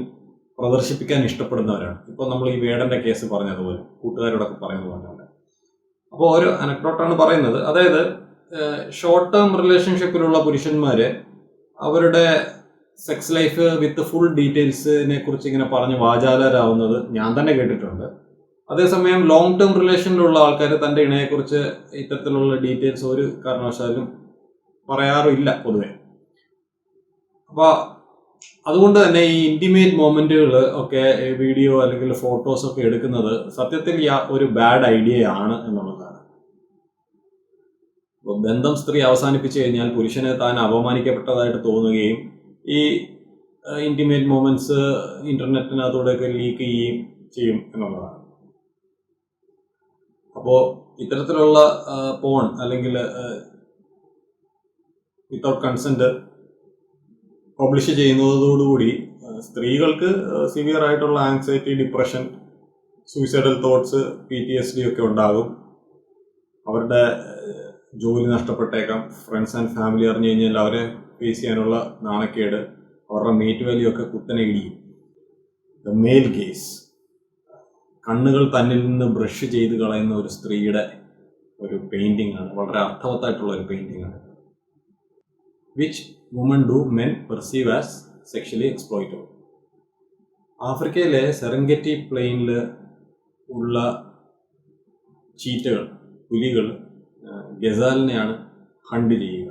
പ്രദർശിപ്പിക്കാൻ ഇഷ്ടപ്പെടുന്നവരാണ്. ഇപ്പോൾ നമ്മൾ ഈ വേടന്റെ കേസ് പറഞ്ഞതുപോലെ, കൂട്ടുകാരോടൊക്കെ പറയുന്നതുപോലെ. അപ്പോൾ ഒരു അനക്ഡോട്ടാണ് പറയുന്നത്. അതായത് ഷോർട്ട് ടേം റിലേഷൻഷിപ്പിലുള്ള പുരുഷന്മാര് അവരുടെ സെക്സ് ലൈഫ് വിത്ത് ഫുൾ ഡീറ്റെയിൽസിനെ കുറിച്ച് ഇങ്ങനെ പറഞ്ഞ് വാചാലരാവുന്നത് ഞാൻ തന്നെ കേട്ടിട്ടുണ്ട്. അതേസമയം ലോങ് ടേം റിലേഷനിലുള്ള ആൾക്കാർ തൻ്റെ ഇണയെക്കുറിച്ച് ഇത്തരത്തിലുള്ള ഡീറ്റെയിൽസ് ഒരു കാരണവശാലും പറയാറില്ല പൊതുവെ. അപ്പോൾ അതുകൊണ്ട് തന്നെ ഈ ഇന്റിമേറ്റ് മൊമെന്റുകൾ ഒക്കെ വീഡിയോ അല്ലെങ്കിൽ ഫോട്ടോസ് ഒക്കെ എടുക്കുന്നത് സത്യത്തിൽ ഒരു ബാഡ് ഐഡിയ ആണ് എന്നുള്ളതാണ്. ഇപ്പോൾ ബന്ധം സ്ത്രീ അവസാനിപ്പിച്ചു കഴിഞ്ഞാൽ പുരുഷന് താൻ അപമാനിക്കപ്പെട്ടതായിട്ട് തോന്നുകയും ഈ ഇന്റിമേറ്റ് മൊമെന്റ്സ് ഇന്റർനെറ്റിനകത്തൂടെയൊക്കെ ലീക്ക് ചെയ്യുകയും ചെയ്യും എന്നുള്ളതാണ്. അപ്പോൾ ഇത്തരത്തിലുള്ള പോൺ അല്ലെങ്കിൽ വിത്തൗട്ട് കൺസെന്റ് പബ്ലിഷ് ചെയ്യുന്നതോടുകൂടി സ്ത്രീകൾക്ക് സിവിയർ ആയിട്ടുള്ള anxiety, depression, suicidal thoughts, PTSD ഒക്കെ ഉണ്ടാകും. അവരുടെ ജോലി നഷ്ടപ്പെട്ടേക്കാം. ഫ്രണ്ട്സ് ആൻഡ് ഫാമിലി അറിഞ്ഞു കഴിഞ്ഞാൽ അവരെ ഫേസ് ചെയ്യാനുള്ള നാണക്കേട്, അവരുടെ മേറ്റ് വാല്യൂ ഒക്കെ കുത്തനെ ഇടിയും. ദ മെയിൽ ഗേസ്, കണ്ണുകൾ തന്നിൽ നിന്ന് ബ്രഷ് ചെയ്ത് കളയുന്ന ഒരു സ്ത്രീയുടെ ഒരു പെയിന്റിംഗ് ആണ്. വളരെ അർത്ഥവത്തായിട്ടുള്ള ഒരു പെയിന്റിംഗ് ആണ്. Which women do men perceive as sexually exploitable. ആഫ്രിക്കയിലെ സെറംഗെറ്റി പ്ലെയിനിൽ ഉള്ള ചീറ്റകൾ, പുലികൾ ഗസാലിനെയാണ് ഹണ്ട് ചെയ്യുക.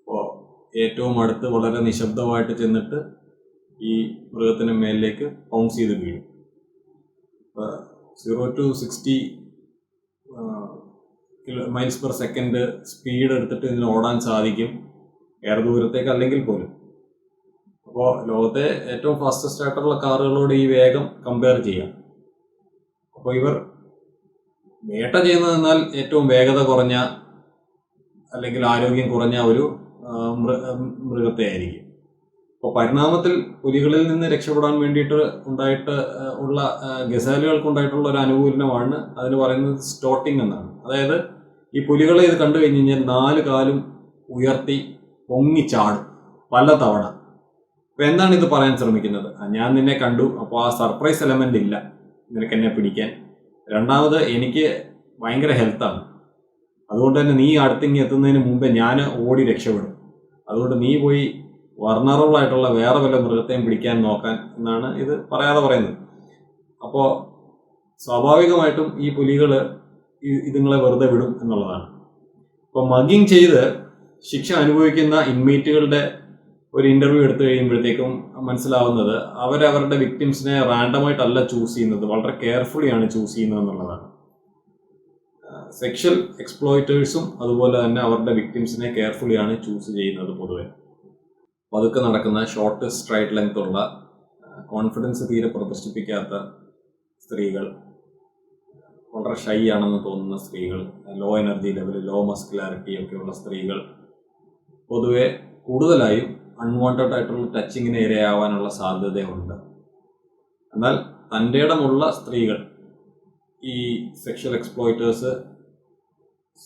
അപ്പോൾ ഏറ്റവും അടുത്ത് വളരെ നിശബ്ദമായിട്ട് ചെന്നിട്ട് ഈ മൃഗത്തിന് മേലിലേക്ക് പൗൺസ് ചെയ്ത് വീഴും. 0 to 60 miles per second speed എടുത്തിട്ട് ഇതിന് ഓടാൻ സാധിക്കും, ഏറെ ദൂരത്തേക്ക് അല്ലെങ്കിൽ പോലും. അപ്പോൾ ലോകത്തെ ഏറ്റവും ഫാസ്റ്റസ്റ്റ് ആയിട്ടുള്ള കാറുകളോട് ഈ വേഗം കമ്പയർ ചെയ്യാം. അപ്പോൾ ഇവർ വേട്ട ചെയ്യുന്നതെന്നാൽ ഏറ്റവും വേഗത കുറഞ്ഞ അല്ലെങ്കിൽ ആരോഗ്യം കുറഞ്ഞ ഒരു മൃഗത്തെ ആയിരിക്കും. അപ്പോൾ പരിണാമത്തിൽ പുലികളിൽ നിന്ന് രക്ഷപ്പെടാൻ വേണ്ടിയിട്ട് ഉള്ള ഗസാലുകൾക്ക് ഉണ്ടായിട്ടുള്ള ഒരു അനുകൂലനമാണ് അതിന് പറയുന്നത് സ്റ്റോട്ടിംഗ് എന്നാണ്. അതായത് ഈ പുലികളെ ഇത് കണ്ടു കഴിഞ്ഞ് കഴിഞ്ഞാൽ 4 കാലും ഉയർത്തി പൊങ്ങിച്ചാടും പല തവണ. അപ്പോൾ എന്താണ് ഇത് പറയാൻ ശ്രമിക്കുന്നത്? ഞാൻ നിന്നെ കണ്ടു, അപ്പോൾ ആ സർപ്രൈസ് എലമെന്റ് ഇല്ല നിനക്ക് എന്നെ പിടിക്കാൻ. രണ്ടാമത്, എനിക്ക് ഭയങ്കര ഹെൽത്താണ്, അതുകൊണ്ട് തന്നെ നീ അടുത്തിങ്ങി എത്തുന്നതിന് മുമ്പേ ഞാൻ ഓടി രക്ഷപ്പെടും. അതുകൊണ്ട് നീ പോയി വർണറബിൾ ആയിട്ടുള്ള വേറെ വല്ല മൃഗത്തെയും പിടിക്കാൻ നോക്കാൻ എന്നാണ് ഇത് പറയാതെ പറയുന്നത്. അപ്പോൾ സ്വാഭാവികമായിട്ടും ഈ പുലികൾ ഇതുങ്ങളെ വെറുതെ വിടും എന്നുള്ളതാണ്. അപ്പോൾ മഗ്ഗിങ് ചെയ്ത് ശിക്ഷ അനുഭവിക്കുന്ന ഇൻമേറ്റുകളുടെ ഒരു ഇന്റർവ്യൂ എടുത്തു കഴിയുമ്പോഴത്തേക്കും മനസ്സിലാവുന്നത് അവരവരുടെ വിക്ടിംസിനെ റാൻഡമായിട്ടല്ല ചൂസ് ചെയ്യുന്നത്, വളരെ കെയർഫുള്ളിയാണ് ചൂസ് ചെയ്യുന്നത് എന്നുള്ളതാണ്. സെക്ഷൽ എക്സ്പ്ലോയിറ്റേഴ്സും അതുപോലെ തന്നെ അവരുടെ വിക്ടിംസിനെ കെയർഫുള്ളിയാണ് ചൂസ് ചെയ്യുന്നത്. പൊതുവെ പതുക്കെ നടക്കുന്ന ഷോർട്ട് സ്ട്രൈറ്റ് ലെങ്ത് ഉള്ള കോൺഫിഡൻസ് തീരെ പ്രദർശിപ്പിക്കാത്ത സ്ത്രീകൾ, വളരെ ഷൈ ആണെന്ന് തോന്നുന്ന സ്ത്രീകൾ, low energy level, low muscularity ഒക്കെയുള്ള സ്ത്രീകൾ പൊതുവെ കൂടുതലായും അൺവാണ്ടഡ് ആയിട്ടുള്ള ടച്ചിങ്ങിന് ഇരയാവാനുള്ള സാധ്യതയുണ്ട്. എന്നാൽ തൻ്റെ ഇടമുള്ള സ്ത്രീകൾ ഈ സെക്ഷൽ എക്സ്പ്ലോയിറ്റേഴ്സ്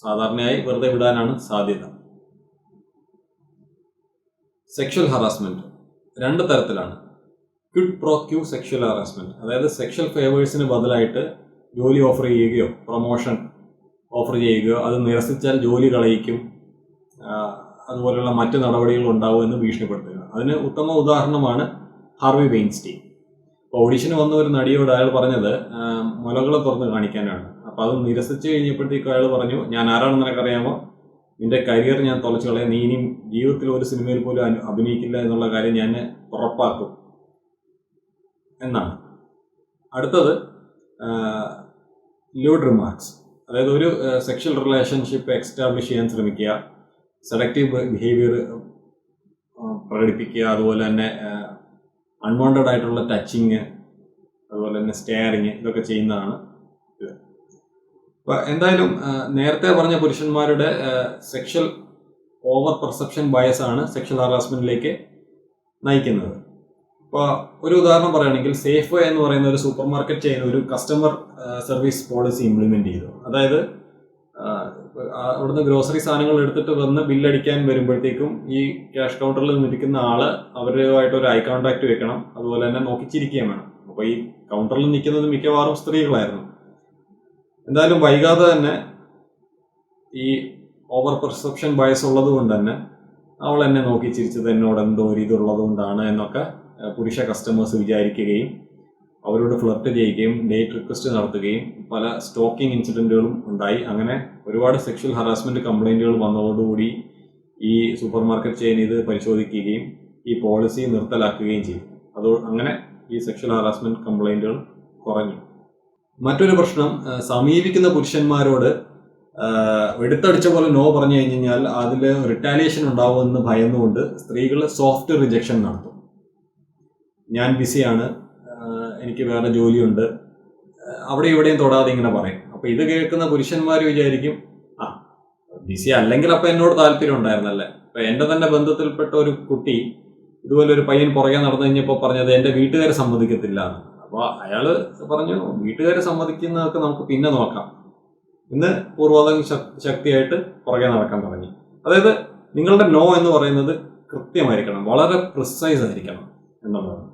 സാധാരണയായി വെറുതെ വിടാനാണ് സാധ്യത. സെക്ഷൽ ഹറാസ്മെന്റ് 2 തരത്തിലാണ്. Quid pro quo sexual harassment, അതായത് സെക്ഷൽ ഫേവേഴ്സിന് ബദലായിട്ട് ജോലി ഓഫർ ചെയ്യുകയോ പ്രൊമോഷൻ ഓഫർ ചെയ്യുകയോ അത് നിരസിച്ചാൽ ജോലി കളയിക്കും, അതുപോലെയുള്ള മറ്റ് നടപടികൾ ഉണ്ടാവുമെന്ന് ഭീഷണിപ്പെടുത്തുക. അതിന് ഉത്തമ ഉദാഹരണമാണ് ഹാർവി വെയിൻസ്റ്റീൻ. അപ്പോൾ ഓഡിഷന് വന്ന ഒരു നടിയോട് അയാൾ പറഞ്ഞത് മുലകളെ തുറന്ന് കാണിക്കാനാണ്. അപ്പോൾ അത് നിരസിച്ച് കഴിഞ്ഞപ്പോഴത്തേക്കും അയാൾ പറഞ്ഞു, ഞാൻ ആരാണെന്ന് നിനക്കറിയാമോ, നിന്റെ കരിയർ ഞാൻ തുളച്ചു കളയാം, നീ ഇനിയും ജീവിതത്തിൽ ഒരു സിനിമയിൽ പോലും അഭിനയിക്കില്ല എന്നുള്ള കാര്യം ഞാൻ ഉറപ്പാക്കും എന്നാണ്. അടുത്തത് ല്യൂഡ് റിമാർക്സ്, അതായത് ഒരു സെക്ഷൽ റിലേഷൻഷിപ്പ് എക്സ്റ്റാബ്ലിഷ് ചെയ്യാൻ ശ്രമിക്കുക, സെലക്റ്റീവ് ബിഹേവിയർ പ്രകടിപ്പിക്കുക, അതുപോലെ തന്നെ അൺവാണ്ടഡ് ആയിട്ടുള്ള ടച്ചിങ്, അതുപോലെ തന്നെ സ്റ്റെയറിങ്, ഇതൊക്കെ ചെയ്യുന്നതാണ് ഇത്. അപ്പോൾ എന്തായാലും നേരത്തെ പറഞ്ഞ പുരുഷന്മാരുടെ സെക്ഷൽ ഓവർ പെർസെപ്ഷൻ ബയസ് ആണ് സെക്ഷൽ ഹറാസ്മെന്റിലേക്ക് നയിക്കുന്നത്. ഇപ്പോൾ ഒരു ഉദാഹരണം പറയുകയാണെങ്കിൽ, സേഫ് വേ എന്ന് പറയുന്ന ഒരു സൂപ്പർ മാർക്കറ്റ് ചെയിൻ ഒരു കസ്റ്റമർ സർവീസ് പോളിസി ഇംപ്ലിമെന്റ് ചെയ്തു. അതായത് അവിടുന്ന് ഗ്രോസറി സാധനങ്ങൾ എടുത്തിട്ട് വന്ന് ബില്ലടിക്കാൻ വരുമ്പോഴത്തേക്കും ഈ ക്യാഷ് കൗണ്ടറിൽ നിൽക്കുന്ന ആള് അവരുമായിട്ട് ഒരു ഐ കോണ്ടാക്ട് വെക്കണം, അതുപോലെ തന്നെ നോക്കിച്ചിരിക്കുകയും വേണം. അപ്പോൾ ഈ കൗണ്ടറിൽ നിൽക്കുന്നത് മിക്കവാറും സ്ത്രീകളായിരുന്നു. എന്തായാലും വൈകാതെ തന്നെ ഈ ഓവർ പെർസെപ്ഷൻ ബയസ് ഉള്ളത് കൊണ്ട് തന്നെ അവൾ എന്നെ നോക്കി ചിരിച്ചത് എന്നോട് എന്തോ ഒരു ഇതുള്ളത് കൊണ്ടാണ് എന്നൊക്കെ പുരുഷ കസ്റ്റമേഴ്സ് വിചാരിക്കുകയും അവരോട് ഫ്ലർട്ട് ചെയ്യുകയും ഡേറ്റ് റിക്വസ്റ്റ് നടത്തുകയും പല സ്റ്റോക്കിംഗ് ഇൻസിഡന്റുകളും ഉണ്ടായി. അങ്ങനെ ഒരുപാട് സെക്ഷൽ ഹറാസ്മെന്റ് കംപ്ലൈന്റുകൾ വന്നതോടുകൂടി ഈ സൂപ്പർ മാർക്കറ്റ് ചെയിൻ ഇത് പരിശോധിക്കുകയും ഈ പോളിസി നിർത്തലാക്കുകയും ചെയ്തു. അങ്ങനെ ഈ സെക്ഷൽ ഹറാസ്മെന്റ് കംപ്ലൈന്റുകൾ കുറഞ്ഞു. മറ്റൊരു പ്രശ്നം, സമീപിക്കുന്ന പുരുഷന്മാരോട് എടുത്തടിച്ച പോലെ നോ പറഞ്ഞു കഴിഞ്ഞാൽ അതിൽ റിട്ടാലിയേഷൻ ഉണ്ടാവുമെന്ന് ഭയന്നുകൊണ്ട് സ്ത്രീകൾ സോഫ്റ്റ് റിജക്ഷൻ നടത്തും. ഞാൻ ബിസിയാണ്, എനിക്ക് വേറെ ജോലിയുണ്ട്, അവിടെ ഇവിടെയും തൊടാതെ ഇങ്ങനെ പറയും. അപ്പോൾ ഇത് കേൾക്കുന്ന പുരുഷന്മാർ വിചാരിക്കും, ബിസി അല്ലെങ്കിൽ അപ്പം എന്നോട് താല്പര്യം ഉണ്ടായിരുന്നല്ലേ. അപ്പം എൻ്റെ തന്നെ ബന്ധത്തിൽപ്പെട്ട ഒരു കുട്ടി ഇതുപോലെ ഒരു പയ്യൻ പുറകെ നടന്നു കഴിഞ്ഞപ്പോൾ പറഞ്ഞത് എൻ്റെ വീട്ടുകാരെ സമ്മതിക്കത്തില്ല എന്ന്. അപ്പോൾ അയാൾ പറഞ്ഞു, വീട്ടുകാരെ സമ്മതിക്കുന്നതൊക്കെ നമുക്ക് പിന്നെ നോക്കാം. ഇന്ന് പൂർവ്വോദയം ശക്തിയായിട്ട് പുറകെ നടക്കാൻ തുടങ്ങി. അതായത് നിങ്ങളുടെ നോ എന്ന് പറയുന്നത് കൃത്യമായിരിക്കണം, വളരെ പ്രിസൈസ് ആയിരിക്കണം എന്നുള്ളതാണ്.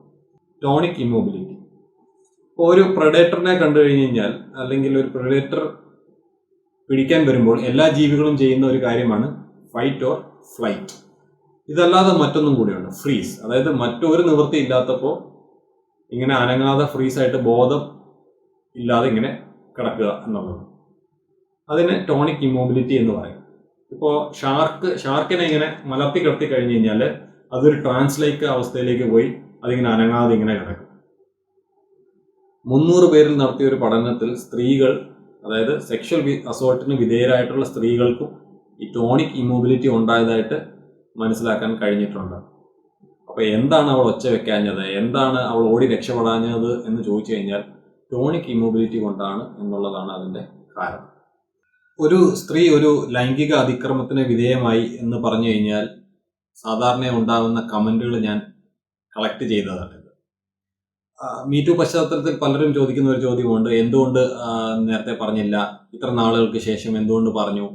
Tonic immobility. ഇപ്പോൾ ഒരു പ്രെഡേറ്ററിനെ കണ്ടു കഴിഞ്ഞ് കഴിഞ്ഞാൽ, അല്ലെങ്കിൽ ഒരു പ്രെഡേറ്റർ പിടിക്കാൻ വരുമ്പോൾ എല്ലാ ജീവികളും ചെയ്യുന്ന ഒരു കാര്യമാണ് ഫൈറ്റ് ഓർ ഫ്ലൈറ്റ്. ഇതല്ലാതെ മറ്റൊന്നും കൂടിയുണ്ട്, ഫ്രീസ്. അതായത് മറ്റൊരു നിവൃത്തി ഇല്ലാത്തപ്പോൾ ഇങ്ങനെ അനങ്ങാതെ ഫ്രീസായിട്ട് ബോധം ഇല്ലാതെ ഇങ്ങനെ കിടക്കുക എന്നുള്ളത്. അതിന് ടോണിക് ഇമ്മൊബിലിറ്റി എന്ന് പറയും. ഇപ്പോൾ ഷാർക്കിനെ ഇങ്ങനെ മലർത്തി കിടത്തി കഴിഞ്ഞ് കഴിഞ്ഞാൽ അതൊരു ട്രാൻസ്ലൈക്ക് അവസ്ഥയിലേക്ക് പോയി അതിങ്ങനെ അനങ്ങാതെ ഇങ്ങനെ കിടക്കും. 300 പേരിൽ നടത്തിയ ഒരു പഠനത്തിൽ സ്ത്രീകൾ, അതായത് സെക്ഷൽ അസോൾട്ടിന് വിധേയരായിട്ടുള്ള സ്ത്രീകൾക്കും ഈ ടോണിക് ഇമ്മൊബിലിറ്റി ഉണ്ടായതായിട്ട് മനസ്സിലാക്കാൻ കഴിഞ്ഞിട്ടുണ്ട്. അപ്പോൾ എന്താണ് അവൾ ഒച്ച വെക്കാഞ്ഞത്, എന്താണ് അവൾ ഓടി രക്ഷപ്പെടാഞ്ഞത് എന്ന് ചോദിച്ചു കഴിഞ്ഞാൽ ടോണിക് ഇമ്മൊബിലിറ്റി കൊണ്ടാണ് എന്നുള്ളതാണ് അതിൻ്റെ കാരണം. ഒരു സ്ത്രീ ഒരു ലൈംഗിക അതിക്രമത്തിന് വിധേയമായി എന്ന് പറഞ്ഞു കഴിഞ്ഞാൽ സാധാരണ ഉണ്ടാകുന്ന കമന്റുകൾ ഞാൻ കളക്ട് ചെയ്തതാണ്. മീറ്റു പശ്ചാത്തലത്തിൽ പലരും ചോദിക്കുന്ന ഒരു ചോദ്യമുണ്ട്, എന്തുകൊണ്ട് നേരത്തെ പറഞ്ഞില്ല, ഇത്ര നാളുകൾക്ക് ശേഷം എന്തുകൊണ്ട് പറഞ്ഞു,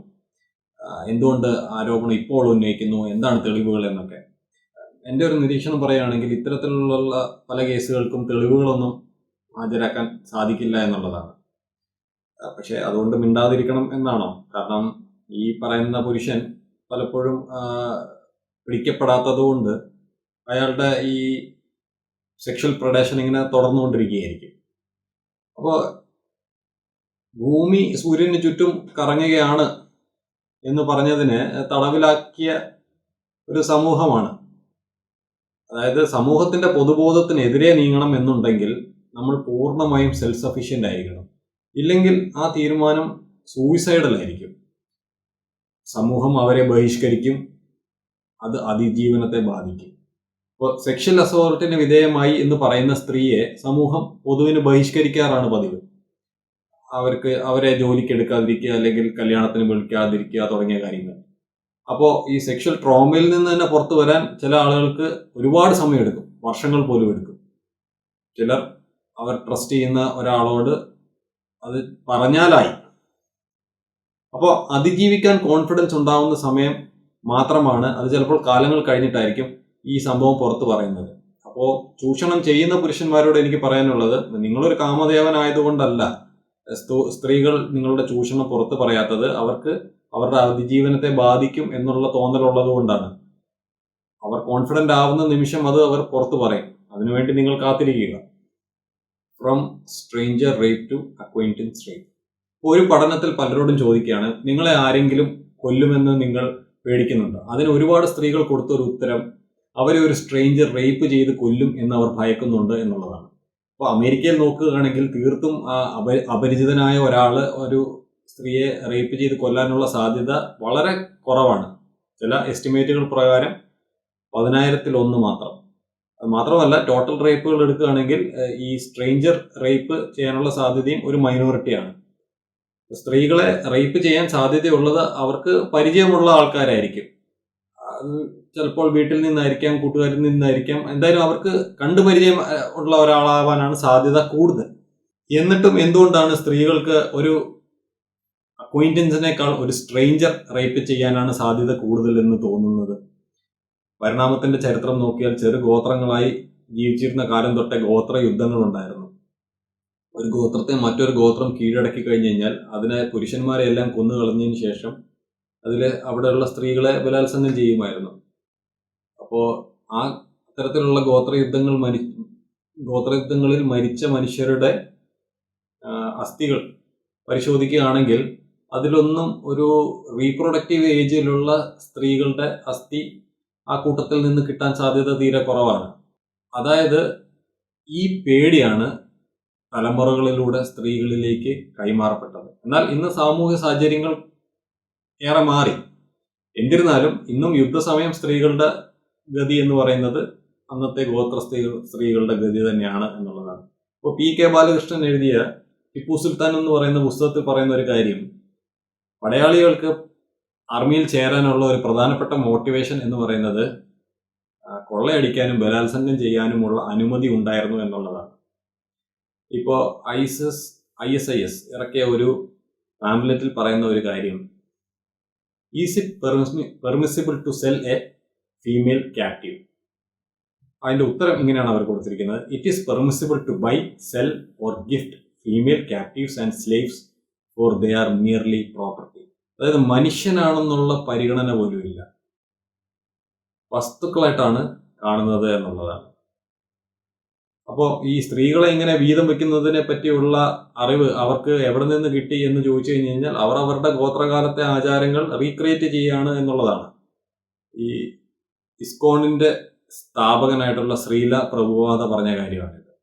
എന്തുകൊണ്ട് ആരോപണം ഇപ്പോൾ ഉന്നയിക്കുന്നു, എന്താണ് തെളിവുകൾ എന്നൊക്കെ. എൻ്റെ ഒരു നിരീക്ഷണം പറയുകയാണെങ്കിൽ ഇത്തരത്തിലുള്ള പല കേസുകൾക്കും തെളിവുകളൊന്നും ഹാജരാക്കാൻ സാധിക്കില്ല എന്നുള്ളതാണ്. പക്ഷെ അതുകൊണ്ട് മിണ്ടാതിരിക്കണം എന്നാണോ? കാരണം ഈ പറയുന്ന പുരുഷൻ പലപ്പോഴും പിടിക്കപ്പെടാത്തത് കൊണ്ട് അയാളുടെ ഈ സെക്ഷൽ പ്രൊഡേഷൻ ഇങ്ങനെ തുടർന്നുകൊണ്ടിരിക്കുകയായിരിക്കും. അപ്പോൾ ഭൂമി സൂര്യന് ചുറ്റും കറങ്ങുകയാണ് എന്ന് പറഞ്ഞതിന് തടവിലാക്കിയ ഒരു സമൂഹമാണ്. അതായത് സമൂഹത്തിന്റെ പൊതുബോധത്തിനെതിരെ നീങ്ങണം എന്നുണ്ടെങ്കിൽ നമ്മൾ പൂർണ്ണമായും സെൽഫ് സഫീഷ്യന്റ് ആയിരിക്കണം. ഇല്ലെങ്കിൽ ആ തീരുമാനം സൂയിസൈഡൽ ആയിരിക്കും. സമൂഹം അവരെ ബഹിഷ്കരിക്കും, അത് അതിജീവനത്തെ ബാധിക്കും. ഇപ്പോൾ സെക്ഷൽ അസോൾട്ടിന് വിധേയമായി എന്ന് പറയുന്ന സ്ത്രീയെ സമൂഹം പൊതുവിന് ബഹിഷ്കരിക്കാറാണ് പതിവ്. അവരെ ജോലിക്ക് എടുക്കാതിരിക്കുക, അല്ലെങ്കിൽ കല്യാണത്തിന് വിളിക്കാതിരിക്കുക തുടങ്ങിയ കാര്യങ്ങൾ. അപ്പോൾ ഈ സെക്ഷൽ ട്രോമയിൽ നിന്ന് തന്നെ പുറത്തു വരാൻ ചില ആളുകൾക്ക് ഒരുപാട് സമയമെടുക്കും, വർഷങ്ങൾ പോലും എടുക്കും. ചിലർ അവർ ട്രസ്റ്റ് ചെയ്യുന്ന ഒരാളോട് അത് പറഞ്ഞാലായി. അപ്പോൾ അതിജീവിക്കാൻ കോൺഫിഡൻസ് ഉണ്ടാവുന്ന സമയം മാത്രമാണ്, അത് ചിലപ്പോൾ കാലങ്ങൾ കഴിഞ്ഞിട്ടായിരിക്കും ഈ സംഭവം പുറത്ത് പറയുന്നത്. അപ്പോൾ ചൂഷണം ചെയ്യുന്ന പുരുഷന്മാരോട് എനിക്ക് പറയാനുള്ളത്, നിങ്ങളൊരു കാമദേവനായതുകൊണ്ടല്ല സ്ത്രീകൾ നിങ്ങളുടെ ചൂഷണം പുറത്ത് പറയാത്തത്, അവർക്ക് അവരുടെ അതിജീവനത്തെ ബാധിക്കും എന്നുള്ള തോന്നലുള്ളത് കൊണ്ടാണ്. അവർ കോൺഫിഡന്റ് ആവുന്ന നിമിഷം അത് അവർ പുറത്ത് പറയും. അതിനുവേണ്ടി നിങ്ങൾ കാത്തിരിക്കുക. From stranger rape to acquaintance rape. ഒരു പഠനത്തിൽ പലരോടും ചോദിക്കുകയാണ്, നിങ്ങളെ ആരെങ്കിലും കൊല്ലുമെന്ന് നിങ്ങൾ പേടിക്കുന്നുണ്ടോ? അതിന് ഒരുപാട് സ്ത്രീകൾ കൊടുത്തൊരു ഉത്തരം, അവരെ ഒരു സ്ട്രേഞ്ചർ റേപ്പ് ചെയ്ത് കൊല്ലും എന്ന് അവർ ഭയക്കുന്നുണ്ട് എന്നുള്ളതാണ്. അപ്പോൾ അമേരിക്കയിൽ നോക്കുകയാണെങ്കിൽ തീർത്തും അപരിചിതനായ ഒരാൾ ഒരു സ്ത്രീയെ റേപ്പ് ചെയ്ത് കൊല്ലാനുള്ള സാധ്യത വളരെ കുറവാണ്. ചില എസ്റ്റിമേറ്റുകൾ പ്രകാരം 10,000-1 മാത്രം. അത് മാത്രമല്ല, ടോട്ടൽ റേപ്പുകൾ എടുക്കുകയാണെങ്കിൽ ഈ സ്ട്രേഞ്ചർ റേപ്പ് ചെയ്യാനുള്ള സാധ്യതയും ഒരു മൈനോറിറ്റിയാണ്. സ്ത്രീകളെ റേപ്പ് ചെയ്യാൻ സാധ്യതയുള്ളത് അവർക്ക് പരിചയമുള്ള ആൾക്കാരായിരിക്കും. അത് ചിലപ്പോൾ വീട്ടിൽ നിന്നായിരിക്കാം, കൂട്ടുകാരിൽ നിന്നായിരിക്കാം. എന്തായാലും അവർക്ക് കണ്ടു പരിചയം ഉള്ള ഒരാളാവാനാണ് സാധ്യത കൂടുതൽ. എന്നിട്ടും എന്തുകൊണ്ടാണ് സ്ത്രീകൾക്ക് ഒരു അക്വൈന്റൻസിനേക്കാൾ ഒരു സ്ട്രേഞ്ചർ റേപ്പ് ചെയ്യാനാണ് സാധ്യത കൂടുതൽ എന്ന് തോന്നുന്നത്? പരിണാമത്തിന്റെ ചരിത്രം നോക്കിയാൽ ചെറു ഗോത്രങ്ങളായി ജീവിച്ചിരുന്ന കാലം തൊട്ടേ ഗോത്ര യുദ്ധങ്ങൾ ഉണ്ടായിരുന്നു. ഒരു ഗോത്രത്തെ മറ്റൊരു ഗോത്രം കീഴടക്കി കഴിഞ്ഞു കഴിഞ്ഞാൽ അതിനെ പുരുഷന്മാരെ എല്ലാം കൊന്നുകളഞ്ഞതിന് ശേഷം അവിടെയുള്ള സ്ത്രീകളെ ബലാത്സംഗം ചെയ്യുമായിരുന്നു. അപ്പോൾ ആ തരത്തിലുള്ള ഗോത്രയുദ്ധങ്ങളിൽ മരിച്ച മനുഷ്യരുടെ അസ്ഥികൾ പരിശോധിക്കുകയാണെങ്കിൽ അതിലൊന്നും ഒരു റീപ്രൊഡക്റ്റീവ് ഏജിലുള്ള സ്ത്രീകളുടെ അസ്ഥി ആ കൂട്ടത്തിൽ നിന്ന് കിട്ടാൻ സാധ്യത തീരെ കുറവാണ്. അതായത് ഈ പേടിയാണ് തലമുറകളിലൂടെ സ്ത്രീകളിലേക്ക് കൈമാറപ്പെട്ടത്. എന്നാൽ ഇന്ന് സാമൂഹ്യ സാഹചര്യങ്ങൾ ഏറെ മാറി. എന്നിരുന്നാലും ഇന്നും യുദ്ധസമയം സ്ത്രീകളുടെ ഗതി എന്ന് പറയുന്നത് അന്നത്തെ ഗോത്ര സ്ത്രീകളുടെ ഗതി തന്നെയാണ് എന്നുള്ളതാണ്. ഇപ്പോൾ P.K. ബാലകൃഷ്ണൻ എഴുതിയ ടിപ്പു സുൽത്താൻ എന്ന് പറയുന്ന പുസ്തകത്തിൽ പറയുന്ന ഒരു കാര്യം, പടയാളികൾക്ക് ആർമിയിൽ ചേരാനുള്ള ഒരു പ്രധാനപ്പെട്ട മോട്ടിവേഷൻ എന്ന് പറയുന്നത് കൊള്ളയടിക്കാനും ബലാത്സംഗം ചെയ്യാനുമുള്ള അനുമതി ഉണ്ടായിരുന്നു എന്നുള്ളതാണ്. ഇപ്പോൾ ISIS ഇറക്കിയ ഒരു പാംപ്ലെറ്റിൽ പറയുന്ന ഒരു കാര്യം, is it permissible to sell a female captive? അതിന്റെ ഉത്തരം ഇങ്ങനെയാണ് അവർ കൊടുത്തിരിക്കുന്നത്: it is permissible to buy, sell or gift female captives and slaves for they are merely property. അതായത് മനുഷ്യനാണെന്നുള്ള പരിഗണന പോലും ഇല്ല, വസ്തുക്കളായിട്ടാണ് കാണുന്നത് എന്നുള്ളതാണ്. അപ്പോൾ ഈ സ്ത്രീകളെ ഇങ്ങനെ വീതം വെക്കുന്നതിനെ പറ്റിയുള്ള അറിവ് അവർക്ക് എവിടെ നിന്ന് കിട്ടി എന്ന് ചോദിച്ചു കഴിഞ്ഞു കഴിഞ്ഞാൽ അവർ അവരുടെ ഗോത്രകാലത്തെ ആചാരങ്ങൾ റീക്രിയേറ്റ് ചെയ്യുകയാണ് എന്നുള്ളതാണ്. ഈ ഇസ്കോണിന്റെ സ്ഥാപകനായിട്ടുള്ള ശ്രീല പ്രഭുപാദ പറഞ്ഞ കാര്യമാണിത്.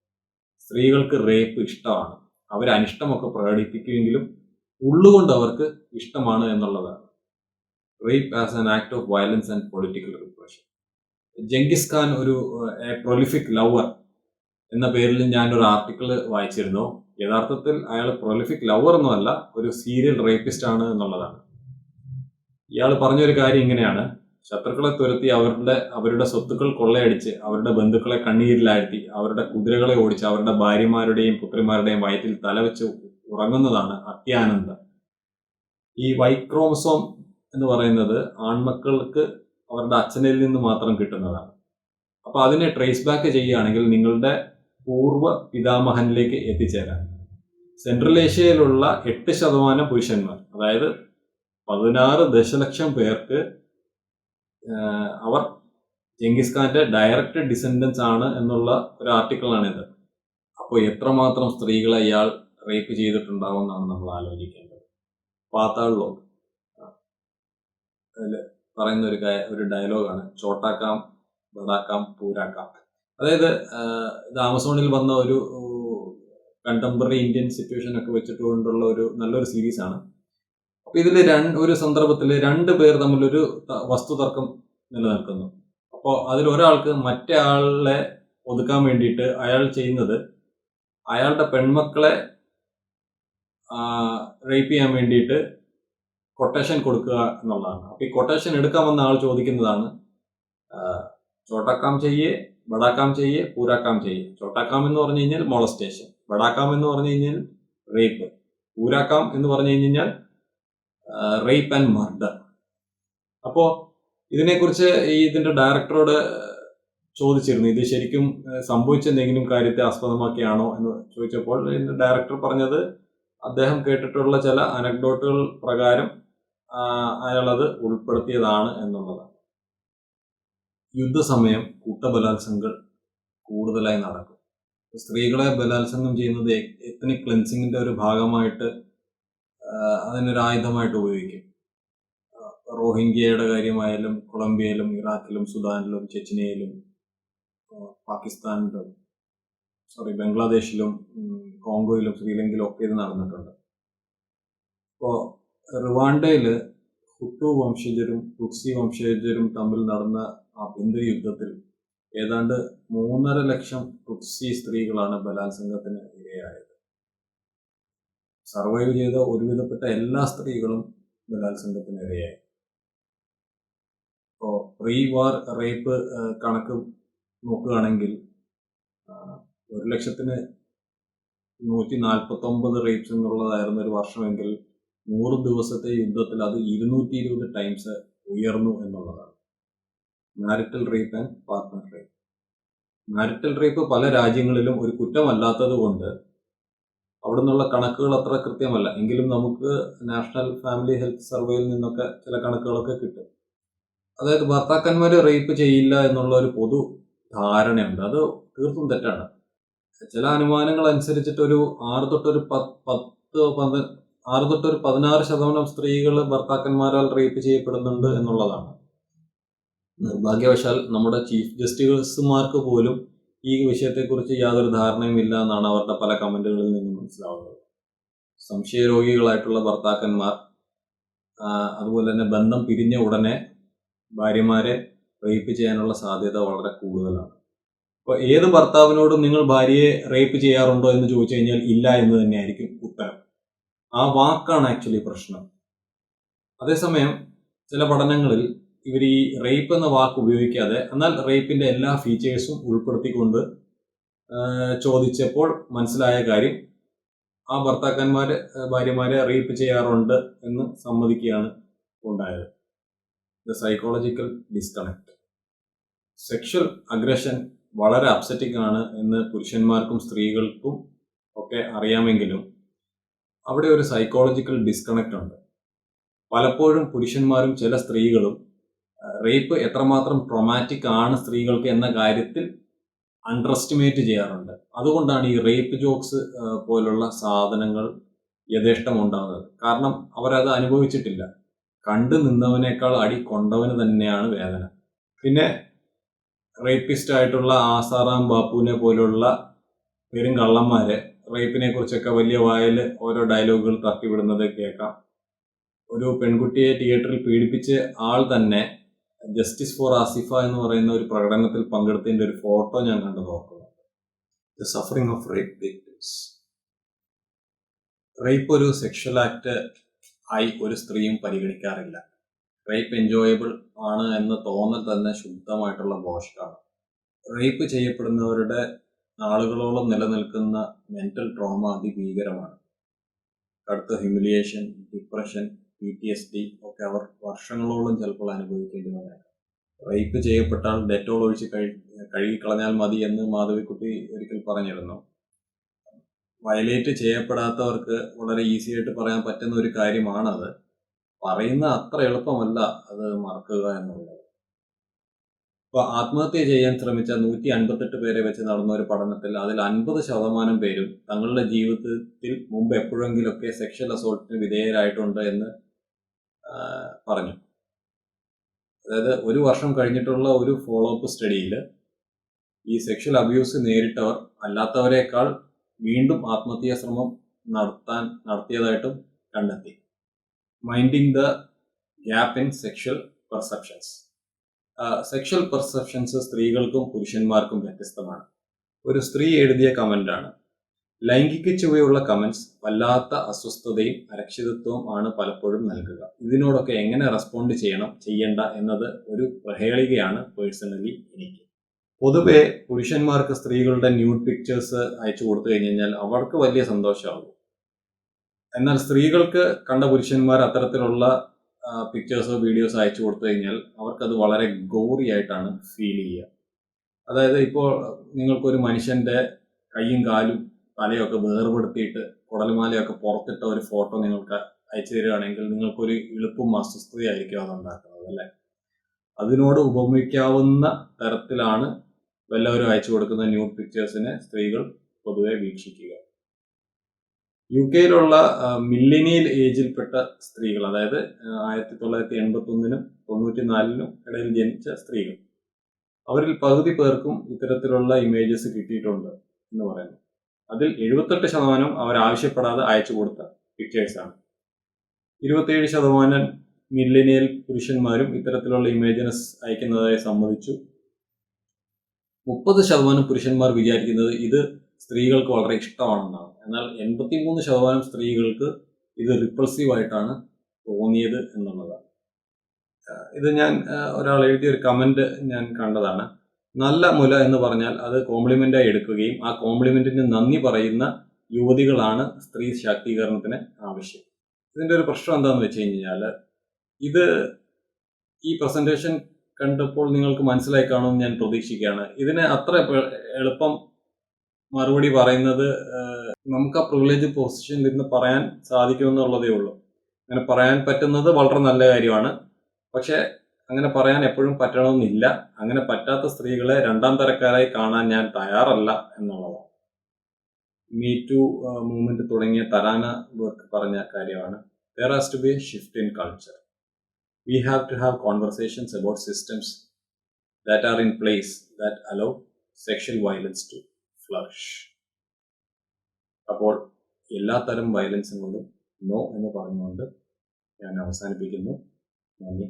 സ്ത്രീകൾക്ക് റേപ്പ് ഇഷ്ടമാണ്, അവർ അനിഷ്ടമൊക്കെ പ്രകടിപ്പിക്കുമെങ്കിലും ഉള്ളുകൊണ്ട് അവർക്ക് ഇഷ്ടമാണ് എന്നുള്ളതാണ്. Rape as an act of violence and political repression. Genghis Khan ഒരു പ്രൊലിഫിക് ലവർ എന്ന പേരിൽ ഞാനൊരു ആർട്ടിക്കിൾ വായിച്ചിരുന്നു. യഥാർത്ഥത്തിൽ അയാൾ പ്രൊലിഫിക് ലവർ ഒന്നുമല്ല, ഒരു സീരിയൽ റേപ്പിസ്റ്റ് ആണ് എന്നുള്ളതാണ്. ഇയാൾ പറഞ്ഞൊരു കാര്യം ഇങ്ങനെയാണ്: ശത്രുക്കളെ തുരത്തി അവരുടെ സ്വത്തുക്കൾ കൊള്ളയടിച്ച് അവരുടെ ബന്ധുക്കളെ കണ്ണീരിലാഴ്ത്തി അവരുടെ കുതിരകളെ ഓടിച്ച് അവരുടെ ഭാര്യമാരുടെയും പുത്രിമാരുടെയും വയറ്റിൽ തലവെച്ച് ഉറങ്ങുന്നതാണ് അത്യാനന്ദം. ഈ വൈക്രോമസോം എന്ന് പറയുന്നത് ആൺമക്കൾക്ക് അവരുടെ അച്ഛനിൽ നിന്ന് മാത്രം കിട്ടുന്നതാണ്. അപ്പൊ അതിനെ ട്രേസ് ബാക്ക് ചെയ്യുകയാണെങ്കിൽ നിങ്ങളുടെ പൂർവ്വ പിതാമഹനിലേക്ക് എത്തിച്ചേരാൻ സെൻട്രൽ ഏഷ്യയിലുള്ള 8% പുരുഷന്മാർ, അതായത് 16 ദശലക്ഷം പേർക്ക് അവർ ജംഗിസ് ഖാന്റെ ഡയറക്റ്റ് ഡിസെൻഡൻസ് ആണ് എന്നുള്ള ഒരു ആർട്ടിക്കിളാണിത്. അപ്പോൾ എത്രമാത്രം സ്ത്രീകളെ ഇയാൾ റേപ്പ് ചെയ്തിട്ടുണ്ടാവും എന്നാണ് നമ്മൾ ആലോചിക്കേണ്ടത്. പാതാൾ ലോക് അതിൽ പറയുന്ന ഒരു ഡയലോഗാണ്: ചോട്ടാക്കാം, ബടാക്കാം, പൂരാക്കാം. അതായത് ഇത് ആമസോണിൽ വന്ന ഒരു കണ്ടംപററി ഇന്ത്യൻ സിറ്റുവേഷൻ ഒക്കെ വെച്ചിട്ടുകൊണ്ടുള്ള ഒരു നല്ലൊരു സീരീസാണ്. അപ്പൊ ഇതിൽ ഒരു സന്ദർഭത്തിൽ 2 പേർ തമ്മിലൊരു വസ്തുതർക്കം നിലനിൽക്കുന്നു. അപ്പോൾ അതിലൊരാൾക്ക് മറ്റേ ആളെ ഒതുക്കാൻ വേണ്ടിയിട്ട് അയാൾ ചെയ്യുന്നത് അയാളുടെ പെൺമക്കളെ റേപ്പ് ചെയ്യാൻ വേണ്ടിയിട്ട് കൊട്ടേഷൻ കൊടുക്കുക എന്നുള്ളതാണ്. അപ്പൊ ഈ കൊട്ടേഷൻ എടുക്കാൻ വന്ന ആൾ ചോദിക്കുന്നതാണ്: ചോട്ടാക്കാം ചെയ്യേ, ബടാക്കാം ചെയ്യേ, പൂരാക്കാം ചെയ്യേ. ചോട്ടാക്കാം എന്ന് പറഞ്ഞു കഴിഞ്ഞാൽ മോളസ്റ്റേഷൻ, ബടാക്കാം എന്ന് പറഞ്ഞു കഴിഞ്ഞാൽ റേപ്പ്, പൂരാക്കാം എന്ന് പറഞ്ഞു കഴിഞ്ഞാൽ റേപ്പ് ആൻഡ് മർഡർ. അപ്പോ ഇതിനെക്കുറിച്ച് ഇതിന്റെ ഡയറക്ടറോട് ചോദിച്ചിരുന്നു, ഇത് ശരിക്കും സംഭവിച്ച എന്തെങ്കിലും കാര്യത്തെ ആസ്പദമാക്കിയാണോ എന്ന് ചോദിച്ചപ്പോൾ ഇതിന്റെ ഡയറക്ടർ പറഞ്ഞത് അദ്ദേഹം കേട്ടിട്ടുള്ള ചില അനക്ഡോട്ടുകൾ പ്രകാരം അയാളത് ഉൾപ്പെടുത്തിയതാണ് എന്നുള്ളതാണ്. യുദ്ധസമയം കൂട്ടബലാത്സംഗങ്ങൾ കൂടുതലായി നടക്കും. സ്ത്രീകളെ ബലാത്സംഗം ചെയ്യുന്നത് എത്നിക് ക്ലെൻസിങ്ങിന്റെ ഒരു ഭാഗമായിട്ട് അതിനൊരു ആയുധമായിട്ട് ഉപയോഗിക്കും. റോഹിംഗ്യയുടെ കാര്യമായാലും കൊളംബിയയിലും ഇറാഖിലും സുഡാനിലും ചെച്ചിനിയയിലും പാകിസ്ഥാനിലും ബംഗ്ലാദേശിലും കോങ്കോയിലും ശ്രീലങ്കയിലും ഒക്കെ ഇത് നടന്നിട്ടുണ്ട്. ഇപ്പോൾ റുവാണ്ടയിൽ ഹുട്ടു വംശജരും തുട്സി വംശജരും തമ്മിൽ നടന്ന ആഭ്യന്തര യുദ്ധത്തിൽ ഏതാണ്ട് 3.5 ലക്ഷം തുട്സി സ്ത്രീകളാണ് ബലാത്സംഗത്തിന് ഇരയായത്. സർവൈവ് ചെയ്ത ഒരുവിധപ്പെട്ട എല്ലാ സ്ത്രീകളും ബലാത്സംഗത്തിന് ഇരയായി. ഇപ്പോൾ പ്രീ വാർ റേപ്പ് കണക്ക് നോക്കുകയാണെങ്കിൽ 1,149 റേപ്സ് എന്നുള്ളതായിരുന്നു ഒരു വർഷമെങ്കിൽ 100 ദിവസത്തെ യുദ്ധത്തിൽ അത് 220 ടൈംസ് ഉയർന്നു എന്നുള്ളതാണ്. Marital rape and partner rape. Marital rape പല രാജ്യങ്ങളിലും ഒരു കുറ്റമല്ലാത്തത് കൊണ്ട് അവിടെ നിന്നുള്ള കണക്കുകൾ അത്ര കൃത്യമല്ല. എങ്കിലും നമുക്ക് നാഷണൽ ഫാമിലി ഹെൽത്ത് സർവേയിൽ നിന്നൊക്കെ ചില കണക്കുകളൊക്കെ കിട്ടും. അതായത് ഭർത്താക്കന്മാർ റേപ്പ് ചെയ്യില്ല എന്നുള്ള ഒരു പൊതു ധാരണയുണ്ട്. അത് തീർത്തും തെറ്റാണ്. ചില അനുമാനങ്ങൾ അനുസരിച്ചിട്ട് ഒരു 6 തൊട്ടൊരു 16% സ്ത്രീകൾ ഭർത്താക്കന്മാരാൽ റേപ്പ് ചെയ്യപ്പെടുന്നുണ്ട് എന്നുള്ളതാണ്. നിർഭാഗ്യവശാൽ നമ്മുടെ ചീഫ് ജസ്റ്റിസുമാർക്ക് പോലും ഈ വിഷയത്തെക്കുറിച്ച് യാതൊരു ധാരണയും ഇല്ല എന്നാണ് അവരുടെ പല കമന്റുകളിൽ നിന്ന് മനസ്സിലാവുന്നത്. സംശയരോഗികളായിട്ടുള്ള ഭർത്താക്കന്മാർ അതുപോലെ തന്നെ ബന്ധം പിരിഞ്ഞ ഉടനെ ഭാര്യമാരെ റേപ്പ് ചെയ്യാനുള്ള സാധ്യത വളരെ കൂടുതലാണ്. അപ്പോൾ ഏത് ഭർത്താവിനോടും നിങ്ങൾ ഭാര്യയെ റേപ്പ് ചെയ്യാറുണ്ടോ എന്ന് ചോദിച്ചു കഴിഞ്ഞാൽ ഇല്ല എന്ന് തന്നെയായിരിക്കും ഉത്തരം. ആ വാക്കാണ് ആക്ച്വലി പ്രശ്നം. അതേസമയം ചില പഠനങ്ങളിൽ ഇവർ ഈ റേപ്പ് എന്ന വാക്ക് ഉപയോഗിക്കാതെ എന്നാൽ റേപ്പിന്റെ എല്ലാ ഫീച്ചേഴ്സും ഉൾപ്പെടുത്തിക്കൊണ്ട് ചോദിച്ചപ്പോൾ മനസ്സിലായ കാര്യം ആ ഭർത്താക്കന്മാര് ഭാര്യമാരെ റേപ്പ് ചെയ്യാറുണ്ട് എന്ന് സമ്മതിക്കുകയാണ് ഉണ്ടായത്. The psychological disconnect. Sexual aggression വളരെ അപ്സെറ്റിംഗ് ആണ് എന്ന് പുരുഷന്മാർക്കും സ്ത്രീകൾക്കും ഒക്കെ അറിയാമെങ്കിലും അവിടെ ഒരു സൈക്കോളജിക്കൽ ഡിസ്കണക്ട് ഉണ്ട്. പലപ്പോഴും പുരുഷന്മാരും ചില സ്ത്രീകളും റേപ്പ് എത്രമാത്രം ട്രോമാറ്റിക് ആണ് സ്ത്രീകൾക്ക് എന്ന കാര്യത്തിൽ അണ്ടർ എസ്റ്റിമേറ്റ് ചെയ്യാറുണ്ട്. അതുകൊണ്ടാണ് ഈ റേപ്പ് ജോക്സ് പോലുള്ള സാധനങ്ങൾ യഥേഷ്ടം ഉണ്ടാകുന്നത്. കാരണം അവരത് അനുഭവിച്ചിട്ടില്ല. കണ്ടു നിന്നവനേക്കാൾ അടി കൊണ്ടവന് തന്നെയാണ് വേദന. പിന്നെ റേപ്പിസ്റ്റ് ആയിട്ടുള്ള ആസാറാം ബാപ്പുവിനെ പോലുള്ള പെരും കള്ളന്മാരെ റേപ്പിനെ കുറിച്ചൊക്കെ വലിയ വായിൽ ഓരോ ഡയലോഗുകൾ തട്ടിവിടുന്നത് കേൾക്കാം. ഒരു പെൺകുട്ടിയെ തിയേറ്ററിൽ പീഡിപ്പിച്ച് ആൾ തന്നെ ജസ്റ്റിസ് ഫോർ ആസിഫ എന്ന് പറയുന്ന ഒരു പ്രകടനത്തിൽ പങ്കെടുത്തതിന്റെ ഒരു ഫോട്ടോ ഞാൻ കണ്ടു നോക്കുന്നുണ്ട്. The suffering of rape victims. Rape ഒരു സെക്ഷൽ ആക്ട് ആയി ഒരു സ്ത്രീയും പരിഗണിക്കാറില്ല. റേപ്പ് എൻജോയബിൾ ആണ് എന്ന തോന്നൽ തന്നെ ശുദ്ധമായിട്ടുള്ള ബോഷ്കാണ്. റേപ്പ് ചെയ്യപ്പെടുന്നവരുടെ നാളുകളോളം നിലനിൽക്കുന്ന മെന്റൽ ട്രോമ അതിഭീകരമാണ്. കടുത്ത ഹ്യൂമിലിയേഷൻ, ഡിപ്രഷൻ, PTSD ഒക്കെ അവർ വർഷങ്ങളോളം ചിലപ്പോൾ അനുഭവിക്കേണ്ടി വന്നേക്കാം. റേപ്പ് ചെയ്യപ്പെട്ടാൽ ഡെറ്റോൾ ഒഴിച്ച് കഴുകിക്കളഞ്ഞാൽ മതി എന്ന് മാധവിക്കുട്ടി ഒരിക്കൽ പറഞ്ഞിരുന്നു. വയലേറ്റ് ചെയ്യപ്പെടാത്തവർക്ക് വളരെ ഈസി ആയിട്ട് പറയാൻ പറ്റുന്ന ഒരു കാര്യമാണത്. പറയുന്ന അത്ര എളുപ്പമല്ല അത് മറക്കുക എന്നുള്ളത്. ഇപ്പൊ ആത്മഹത്യ ചെയ്യാൻ ശ്രമിച്ച 158 പേരെ വെച്ച് നടന്ന ഒരു പഠനത്തിൽ അതിൽ 50% പേരും തങ്ങളുടെ ജീവിതത്തിൽ മുമ്പ് എപ്പോഴെങ്കിലൊക്കെ സെക്ഷൽ അസോൾട്ടിന് വിധേയരായിട്ടുണ്ട് എന്ന് പറഞ്ഞു. അതായത് ഒരു വർഷം കഴിഞ്ഞിട്ടുള്ള ഒരു ഫോളോ അപ്പ് സ്റ്റഡിയിൽ ഈ സെക്ഷൽ അബ്യൂസ് നേരിട്ടവർ അല്ലാത്തവരെക്കാൾ വീണ്ടും ആത്മഹത്യാ ശ്രമം നടത്തിയതായിട്ടും കണ്ടെത്തി. Minding the gap in sexual perceptions. Sexual perceptions സ്ത്രീകൾക്കും പുരുഷന്മാർക്കും വ്യത്യസ്തമാണ്. ഒരു സ്ത്രീ എഴുതിയ കമന്റാണ്: ലൈംഗിക ചുവയുള്ള കമന്റ്സ് വല്ലാത്ത അസ്വസ്ഥതയും അരക്ഷിതത്വവും ആണ് പലപ്പോഴും നൽകുക. ഇതിനോടൊക്കെ എങ്ങനെ റെസ്പോണ്ട് ചെയ്യണ്ട എന്നത് ഒരു പ്രഹേളികയാണ് പേഴ്സണലി എനിക്ക്. പൊതുവെ പുരുഷന്മാർക്ക് സ്ത്രീകളുടെ ന്യൂഡ് പിക്ചേഴ്സ് അയച്ചു കൊടുത്തു കഴിഞ്ഞാൽ അവർക്ക് വലിയ സന്തോഷമാകും. എന്നാൽ സ്ത്രീകൾക്ക് കണ്ട പുരുഷന്മാർ അത്തരത്തിലുള്ള പിക്ചേഴ്സോ വീഡിയോസോ അയച്ചു കൊടുത്തു കഴിഞ്ഞാൽ അവർക്കത് വളരെ ഗോറി ആയിട്ടാണ് ഫീൽ ചെയ്യുക. അതായത് ഇപ്പോൾ നിങ്ങൾക്കൊരു മനുഷ്യന്റെ കൈയും കാലും തലയൊക്കെ വേർപെടുത്തിയിട്ട് കുടൽമാലയൊക്കെ പുറത്തിട്ട ഒരു ഫോട്ടോ നിങ്ങൾക്ക് അയച്ചു തരികയാണെങ്കിൽ നിങ്ങൾക്കൊരു എളുപ്പും അസ്വസ്ഥതയായിരിക്കും അതുണ്ടാക്കുന്നത്, അല്ലേ? അതിനോട് ഉപമിക്കാവുന്ന തരത്തിലാണ് എല്ലാവരും അയച്ചു കൊടുക്കുന്ന ന്യൂഡ് പിക്ചേഴ്സിനെ സ്ത്രീകൾ പൊതുവെ വീക്ഷിക്കുക. UK-യിലുള്ള മില്ലേനിയൽ ഏജിൽപ്പെട്ട സ്ത്രീകൾ, അതായത് 1981-നും 94-നും ഇടയിൽ ജനിച്ച സ്ത്രീകൾ, അവരിൽ പകുതി പേർക്കും ഇത്തരത്തിലുള്ള ഇമേജസ് കിട്ടിയിട്ടുണ്ട് എന്ന് പറയുന്നു. അതിൽ 78% അവർ ആവശ്യപ്പെടാതെ അയച്ചു കൊടുത്ത പിക്ചേഴ്സാണ്. 27% മില്ലേനിയൽ പുരുഷന്മാരും ഇത്തരത്തിലുള്ള ഇമേജിനെസ് അയക്കുന്നതായി സമ്മതിച്ചു. 30% പുരുഷന്മാർ വിചാരിക്കുന്നത് ഇത് സ്ത്രീകൾക്ക് വളരെ ഇഷ്ടമാണെന്നാണ്. എന്നാൽ 83% സ്ത്രീകൾക്ക് ഇത് റിപ്പൾസീവ് ആയിട്ടാണ് തോന്നിയത് എന്നുള്ളതാണ്. ഇത് ഞാൻ ഒരാൾ എഴുതിയ ഒരു കമന്റ് ഞാൻ കണ്ടതാണ്. നല്ല മുല എന്ന് പറഞ്ഞാൽ അത് കോംപ്ലിമെന്റായി എടുക്കുകയും ആ കോംപ്ലിമെന്റിന് നന്ദി പറയുന്ന യുവതികളാണ് സ്ത്രീ ശാക്തീകരണത്തിന് ആവശ്യം. ഇതിന്റെ ഒരു പ്രശ്നം എന്താണെന്ന് വെച്ച് കഴിഞ്ഞാൽ, ഇത് ഈ പ്രസന്റേഷൻ കണ്ടപ്പോൾ നിങ്ങൾക്ക് മനസ്സിലായി കാണുമെന്ന് ഞാൻ പ്രതീക്ഷിക്കുകയാണ്. ഇതിന് അത്ര എളുപ്പം മറുപടി പറയുന്നത് നമുക്ക് ആ പ്രിവിലേജ് പൊസിഷനിൽ ഇരുന്ന് പറയാൻ സാധിക്കുമെന്നുള്ളതേ ഉള്ളൂ. അങ്ങനെ പറയാൻ പറ്റുന്നത് വളരെ നല്ല കാര്യമാണ്. പക്ഷെ അങ്ങനെ പറയാൻ എപ്പോഴും പറ്റണമെന്നില്ല. അങ്ങനെ പറ്റാത്ത സ്ത്രീകളെ രണ്ടാം തരക്കാരായി കാണാൻ ഞാൻ തയ്യാറല്ല എന്നുള്ളതാണ്. മീ ടു മൂവ്മെന്റ് തുടങ്ങിയ തരാന ബർക്ക് പറഞ്ഞ കാര്യമാണ്. There has to be a shift in culture. We have to have conversations about systems that are in place that allow sexual violence to flourish. അപ്പോൾ എല്ലാ തരം വയലൻസിനോടും നോ എന്ന് പറഞ്ഞുകൊണ്ട് ഞാൻ അവസാനിപ്പിക്കുന്നു. നന്ദി.